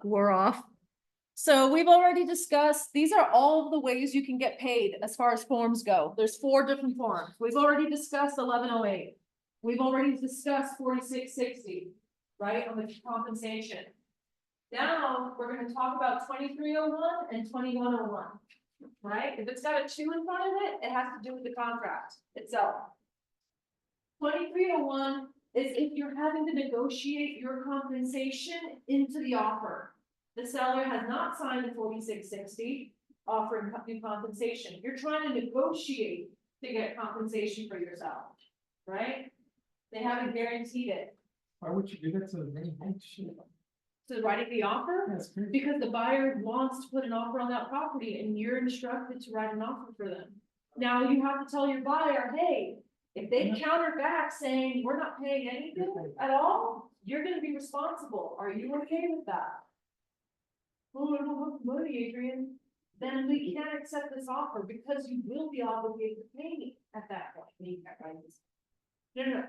We're off. So we've already discussed, these are all of the ways you can get paid as far as forms go. There's 4 different forms. We've already discussed 1108. We've already discussed 4660, right, on the compensation. Now, we're gonna talk about 2301 and 2101, right? If it's got a 2 in front of it, it has to do with the contract itself. 2301 is if you're having to negotiate your compensation into the offer. The seller has not signed the 4660 offering new compensation. You're trying to negotiate to get compensation for yourself, right? They haven't guaranteed it. Why would you do that to the main shit? So writing the offer, That's crazy. because the buyer wants to put an offer on that property and you're instructed to write an offer for them. Now you have to tell your buyer, hey, if they counter back saying, we're not paying anything at all, you're gonna be responsible. Are you okay with that? Well, I don't have money, Adrian. Then we can't accept this offer because you will be obligated to pay me at that point. No.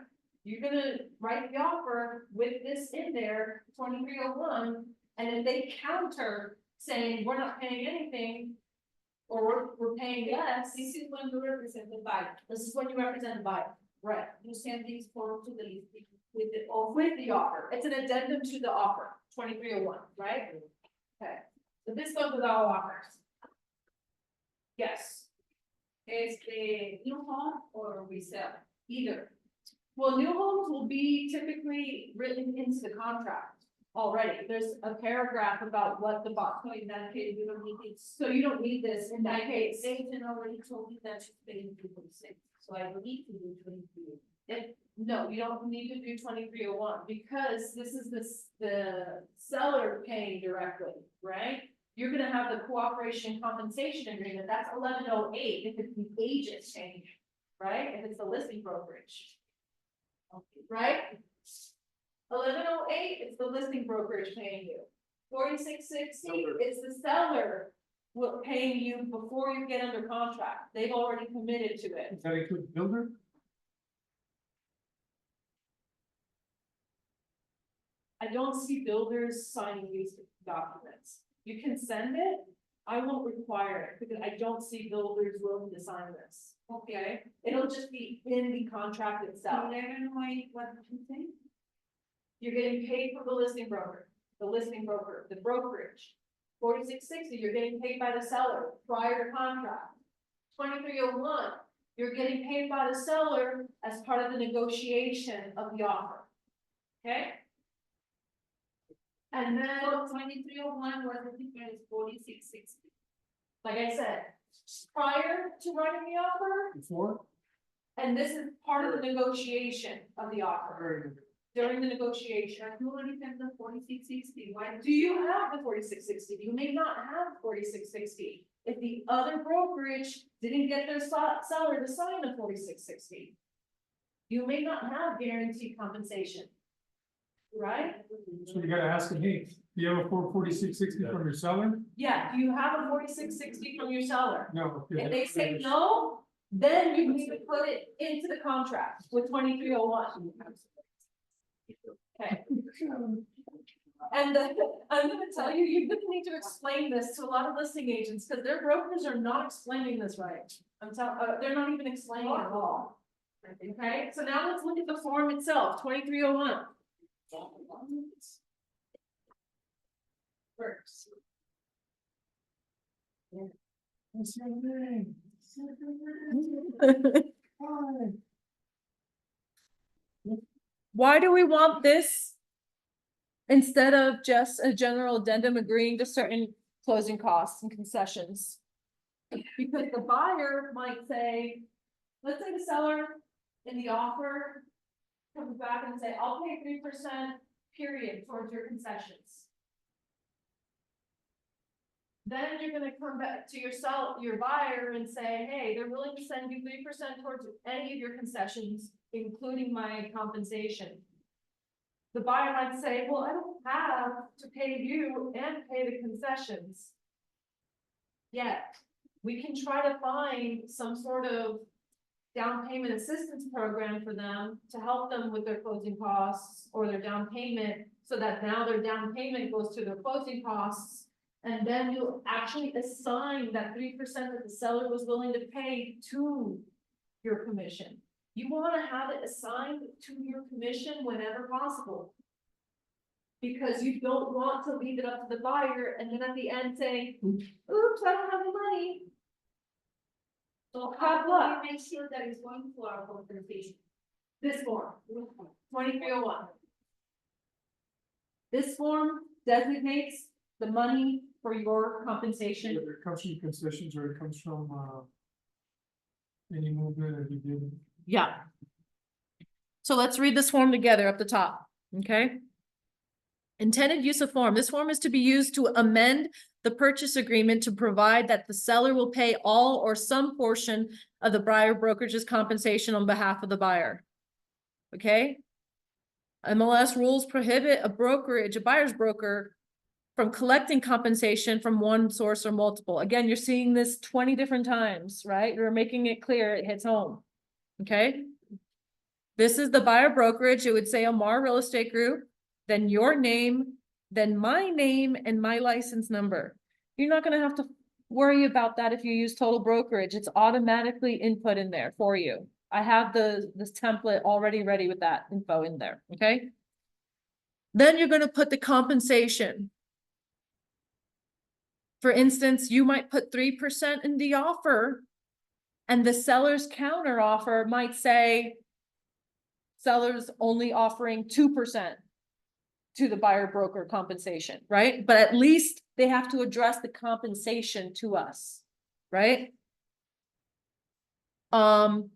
You're gonna write the offer with this in there, 2301, and if they counter saying, we're not paying anything, or we're paying less, This is when you represent the buyer. this is when you represent the buyer, right? You send these forms to the listing with the offer. It's an addendum to the offer, 2301, right? Okay, so this goes with all offers. Yes, Is the new home or resale? either. Well, new homes will be typically written into the contract already. There's a paragraph about what the box. So in that case, you don't need it. So you don't need this in that case. Agent already told me that she's paying 2.6, so I don't need to do 23. No, you don't need to do 2301 because this is the seller paying directly, right? You're gonna have the cooperation compensation agreement, that's 1108 if it's the agent paying, right? If it's the listing brokerage. Right? 1108 is the listing brokerage paying you. 4660 is the seller will paying you before you get under contract. They've already committed to it. Does that include builder? I don't see builders signing these documents. You can send it, I won't require it, because I don't see builders willing to sign this. Okay, it'll just be in the contract itself. 1108, what did you say? You're getting paid for the listing broker, the brokerage. 4660, you're getting paid by the seller prior to contract. 2301, you're getting paid by the seller as part of the negotiation of the offer. Okay? And then, So 2301 was the difference, 4660. like I said, prior to writing the offer, Before? and this is part of the negotiation of the offer, Very good. during the negotiation. You already have the 4660, why Do you have the 4660? You may not have 4660. If the other brokerage didn't get their seller to sign a 4660. You may not have guaranteed compensation. Right? So you gotta ask him, hey, do you have a 4660 from your seller? Yeah, do you have a 4660 from your seller? No. If they say no, then you need to put it into the contract with 2301. Okay. And I'm gonna tell you, you're gonna need to explain this to a lot of listing agents, because their brokers are not explaining this right. They're not even explaining it at all. Okay, so now let's look at the form itself, 2301. First. What's your name? Why do we want this? Instead of just a general addendum agreeing to certain closing costs and concessions? Because the buyer might say, let's say the seller in the offer comes back and say, I'll pay 3% period towards your concessions. Then you're gonna come back to your buyer and say, hey, they're willing to send you 3% towards any of your concessions, including my compensation. The buyer might say, well, I don't have to pay you and pay the concessions. Yet, we can try to find some sort of down payment assistance program for them to help them with their closing costs or their down payment, so that now their down payment goes to their closing costs. And then you actually assign that 3% that the seller was willing to pay to your commission. You want to have it assigned to your commission whenever possible. Because you don't want to leave it up to the buyer and then at the end say, oops, I don't have the money. So Have how luck. do we make sure that it's going to our compensation? This form, 2301. This form designates the money for your compensation. Whether it comes from concessions or it comes from, any movement that you did. Yeah. So let's read this form together up the top, okay? Intended use of form. This form is to be used to amend the purchase agreement to provide that the seller will pay all or some portion of the buyer brokerage's compensation on behalf of the buyer. Okay? MLS rules prohibit a buyer's broker from collecting compensation from one source or multiple. Again, you're seeing this 20 different times, right? You're making it clear, it hits home. Okay? This is the buyer brokerage. It would say AMAR Real Estate Group, then your name, then my name and my license number. You're not gonna have to worry about that if you use total brokerage. It's automatically input in there for you. I have this template already ready with that info in there, okay? Then you're gonna put the compensation. For instance, you might put 3% in the offer, and the seller's counter offer might say seller's only offering 2% to the buyer broker compensation, right? But at least they have to address the compensation to us, right? And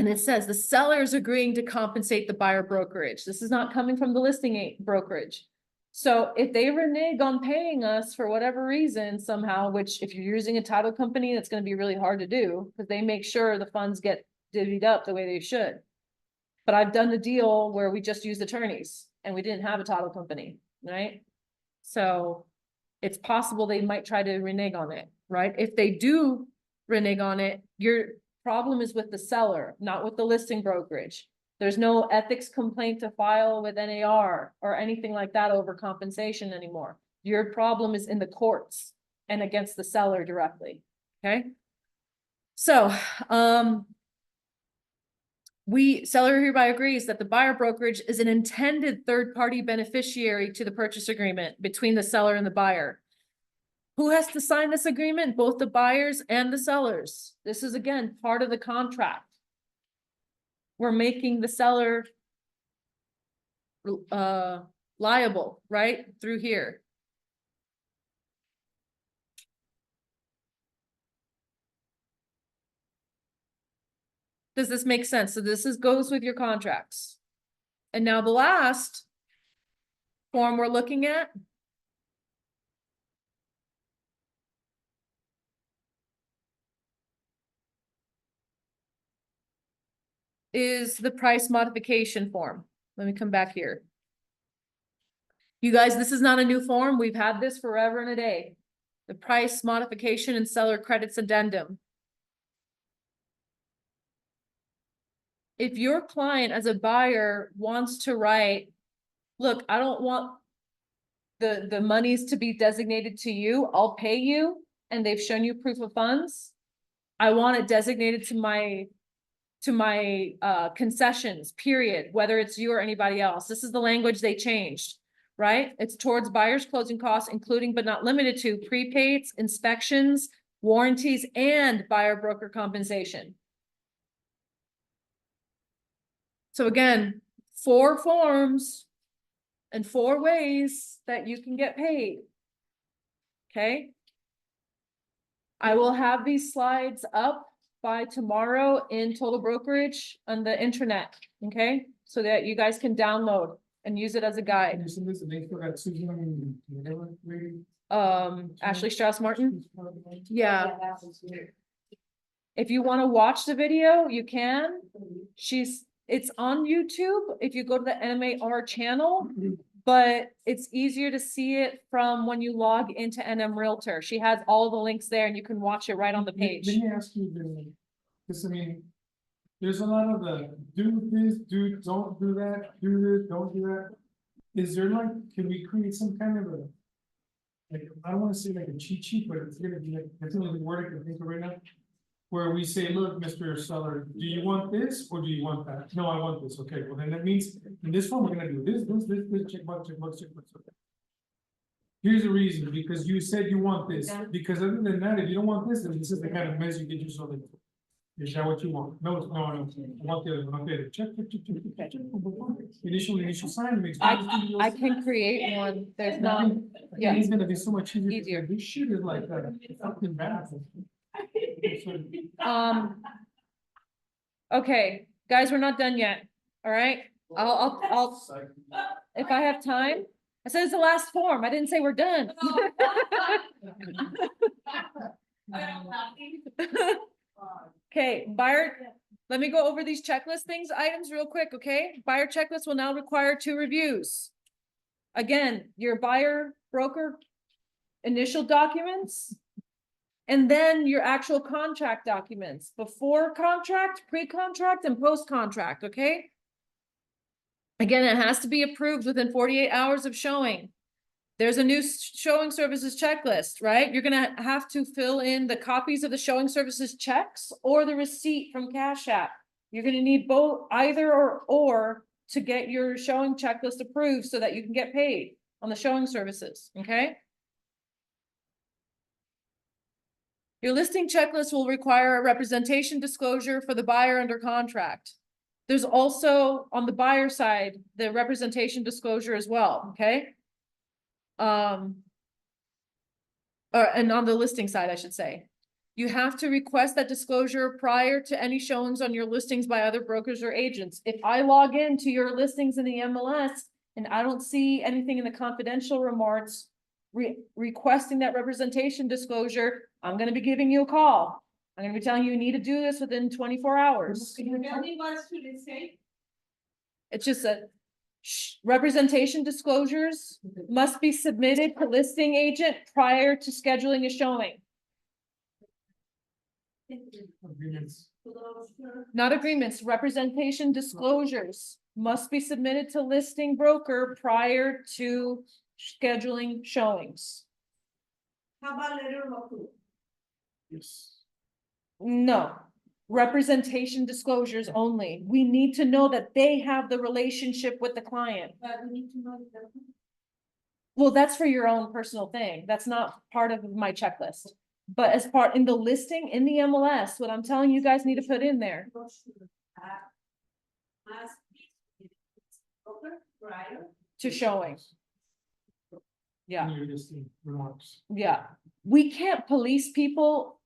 it says the seller is agreeing to compensate the buyer brokerage. This is not coming from the listing brokerage. So if they renege on paying us for whatever reason somehow, which if you're using a title company, that's gonna be really hard to do, because they make sure the funds get divvied up the way they should. But I've done the deal where we just used attorneys and we didn't have a title company, right? So it's possible they might try to renege on it, right? If they do renege on it, your problem is with the seller, not with the listing brokerage. There's no ethics complaint to file with NAR or anything like that over compensation anymore. Your problem is in the courts and against the seller directly, okay? So, seller hereby agrees that the buyer brokerage is an intended third-party beneficiary to the purchase agreement between the seller and the buyer. Who has to sign this agreement? Both the buyers and the sellers. This is again, part of the contract. We're making the seller liable, right? Through here. Does this make sense? So this goes with your contracts. And now the last form we're looking at is the price modification form. Let me come back here. You guys, this is not a new form. We've had this forever and a day. The price modification and seller credits addendum. If your client as a buyer wants to write, look, I don't want the monies to be designated to you, I'll pay you, and they've shown you proof of funds. I want it designated to my concessions, period, whether it's you or anybody else. This is the language they changed, right? It's towards buyer's closing costs, including but not limited to prepaids, inspections, warranties, and buyer broker compensation. So again, 4 forms and 4 ways that you can get paid. Okay? I will have these slides up by tomorrow in Total Brokerage on the internet, okay? So that you guys can download and use it as a guide. And you send this a link for that Susan and whatever, lady? Ashley Strauss Martin. Yeah. that was weird. If you want to watch the video, you can. It's on YouTube if you go to the AMAR channel, but it's easier to see it from when you log into NM Realtor. She has all the links there and you can watch it right on the page. Let me ask you, because I mean, there's a lot of do this, don't do that, do this, don't do that. Is there like, can we create some kind of like, I don't wanna say like a cheat sheet, but it's gonna be like, that's the only word I can think of right now. Where we say, look, Mr. Seller, do you want this or do you want that? No, I want this. Okay, well then that means in this form, we're gonna do this, check box, check box, check box. Okay. Here's the reason, because you said you want this, because other than that, if you don't want this, then this is the kind of mess you get yourself into. Is that what you want? No, no, I want the other one. Okay, check. Initial sign makes. I can create one. There's not, yeah. It's gonna be so much easier. Easier. This shit is like fucking bad. Okay, guys, we're not done yet. All right, I'll, if I have time. I said it's the last form. I didn't say we're done. Okay, buyer, let me go over these checklist items real quick, okay? Buyer checklist will now require 2 reviews. Again, your buyer broker initial documents, and then your actual contract documents, before contract, pre-contract, and post-contract, okay? Again, it has to be approved within 48 hours of showing. There's a new showing services checklist, right? You're gonna have to fill in the copies of the showing services checks or the receipt from Cash App. You're gonna need both, either or to get your showing checklist approved so that you can get paid on the showing services, okay? Your listing checklist will require a representation disclosure for the buyer under contract. There's also, on the buyer side, the representation disclosure as well, okay? And on the listing side, I should say. You have to request that disclosure prior to any showings on your listings by other brokers or agents. If I log into your listings in the MLS and I don't see anything in the confidential remarks requesting that representation disclosure, I'm gonna be giving you a call. I'm gonna be telling you, you need to do this within 24 hours. Tell me what should it say? It's just that representation disclosures must be submitted to listing agent prior to scheduling a showing. Agreements. Not agreements, representation disclosures must be submitted to listing broker prior to scheduling showings. How about letter of approval? Yes. No, representation disclosures only. We need to know that they have the relationship with the client. But we need to know the. Well, that's for your own personal thing. That's not part of my checklist. But as part in the listing in the MLS, what I'm telling you guys need to put in there. Must be broker prior. To showing. Yeah, In your listing remarks. yeah. We can't police people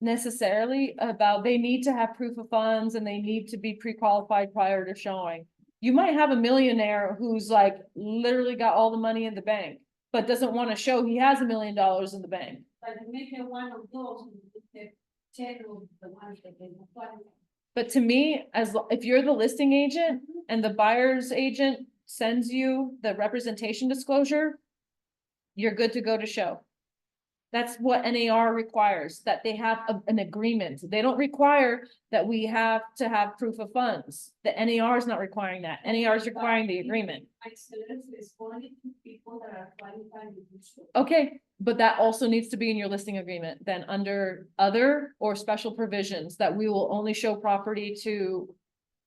necessarily about, they need to have proof of funds and they need to be pre-qualified prior to showing. You might have a millionaire who's like literally got all the money in the bank, but doesn't want to show he has $1 million in the bank. But maybe one of those, the 10 of the ones that they don't qualify. But to me, if you're the listing agent and the buyer's agent sends you the representation disclosure, you're good to go to show. That's what NAR requires, that they have an agreement. They don't require that we have to have proof of funds. The NAR is not requiring that. NAR is requiring the agreement. My students is only two people that are qualified with this. Okay, but that also needs to be in your listing agreement, then under other or special provisions that we will only show property to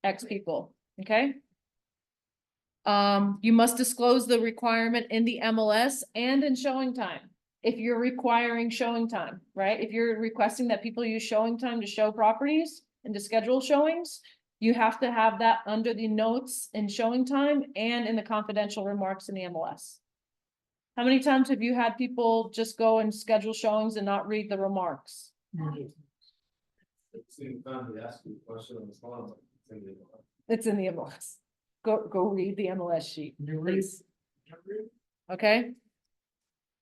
X people, okay? You must disclose the requirement in the MLS and in showing time. If you're requiring showing time, right? If you're requesting that people use showing time to show properties and to schedule showings, you have to have that under the notes in showing time and in the confidential remarks in the MLS. How many times have you had people just go and schedule showings and not read the remarks? At the same time, they ask you a question on the phone, it's in the. It's in the MLS. Go read the MLS sheet, You read. please. Okay?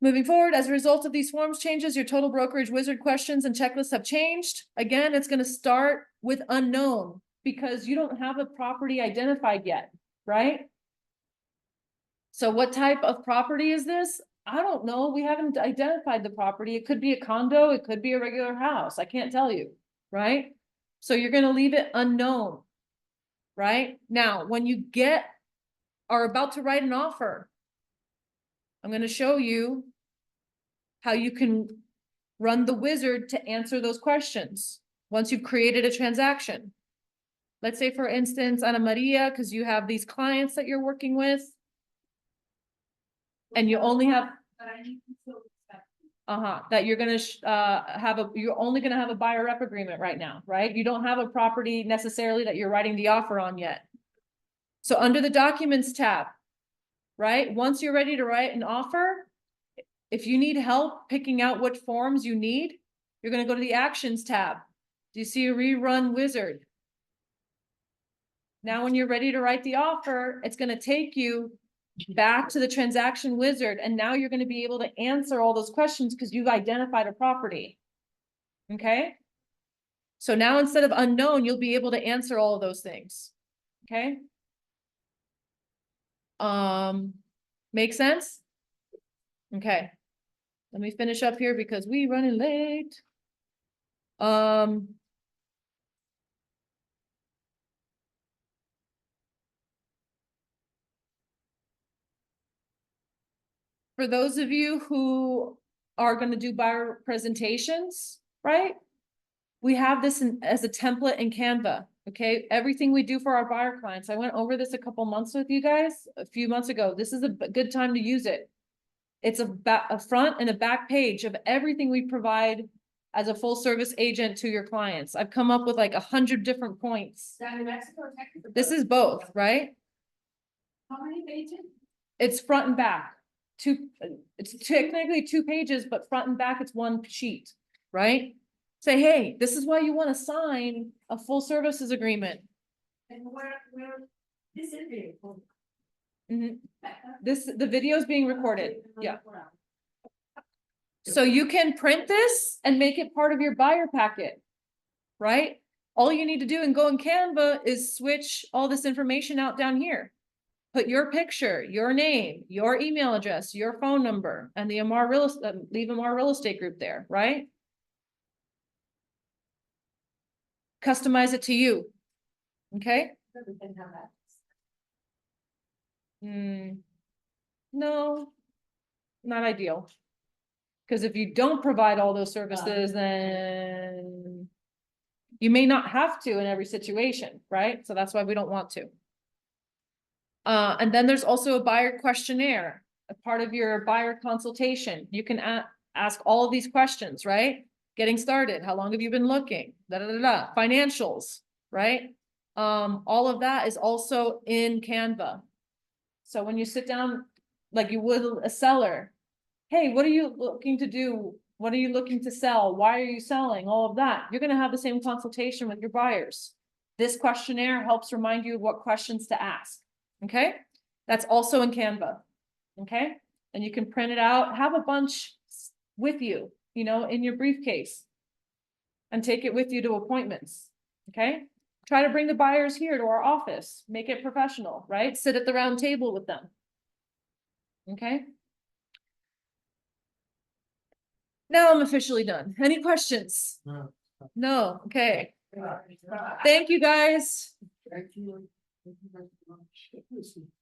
Moving forward, as a result of these forms changes, your total brokerage wizard questions and checklists have changed. Again, it's gonna start with unknown because you don't have a property identified yet, right? So what type of property is this? I don't know. We haven't identified the property. It could be a condo, it could be a regular house. I can't tell you, right? So you're gonna leave it unknown. Right? Now, when you are about to write an offer, I'm gonna show you how you can run the wizard to answer those questions once you've created a transaction. Let's say, for instance, Ana Maria, because you have these clients that you're working with. And you only have, But I need to show respect. that you're gonna you're only gonna have a buyer rep agreement right now, right? You don't have a property necessarily that you're writing the offer on yet. So under the documents tab, right? Once you're ready to write an offer, if you need help picking out what forms you need, you're gonna go to the actions tab. Do you see a rerun wizard? Now, when you're ready to write the offer, it's gonna take you back to the transaction wizard, and now you're gonna be able to answer all those questions because you've identified a property. Okay? So now instead of unknown, you'll be able to answer all of those things. Okay? Make sense? Okay. Let me finish up here because we running late. for those of you who are gonna do buyer presentations, right? We have this as a template in Canva, okay? Everything we do for our buyer clients, I went over this a couple months with you guys, a few months ago. This is a good time to use it. It's a front and a back page of everything we provide as a full service agent to your clients. I've come up with like 100 different points. Down in Mexico, or Texas? This is both, right? How many pages? It's front and back. It's technically 2 pages, but front and back, it's 1 sheet, right? Say, hey, this is why you want to sign a full services agreement. And where, this is very cool. Mhm. The video is being recorded, yeah. So you can print this and make it part of your buyer packet, right? All you need to do and go in Canva is switch all this information out down here. Put your picture, your name, your email address, your phone number, and the AMAR leave AMAR real estate group there, right? Customize it to you. Okay? No, not ideal. Because if you don't provide all those services, then you may not have to in every situation, right? So that's why we don't want to. And then there's also a buyer questionnaire, a part of your buyer consultation. You can ask all of these questions, right? Getting started, how long have you been looking? Financials, right? All of that is also in Canva. So when you sit down, like you would a seller, hey, what are you looking to do? What are you looking to sell? Why are you selling? All of that. You're gonna have the same consultation with your buyers. This questionnaire helps remind you of what questions to ask. Okay? That's also in Canva. Okay? And you can print it out, have a bunch with you, you know, in your briefcase. And take it with you to appointments. Okay? Try to bring the buyers here to our office. Make it professional, right? Sit at the round table with them. Okay? Now I'm officially done. Any questions? No. No, okay. Thank you, guys. Thank you. Thank you very much.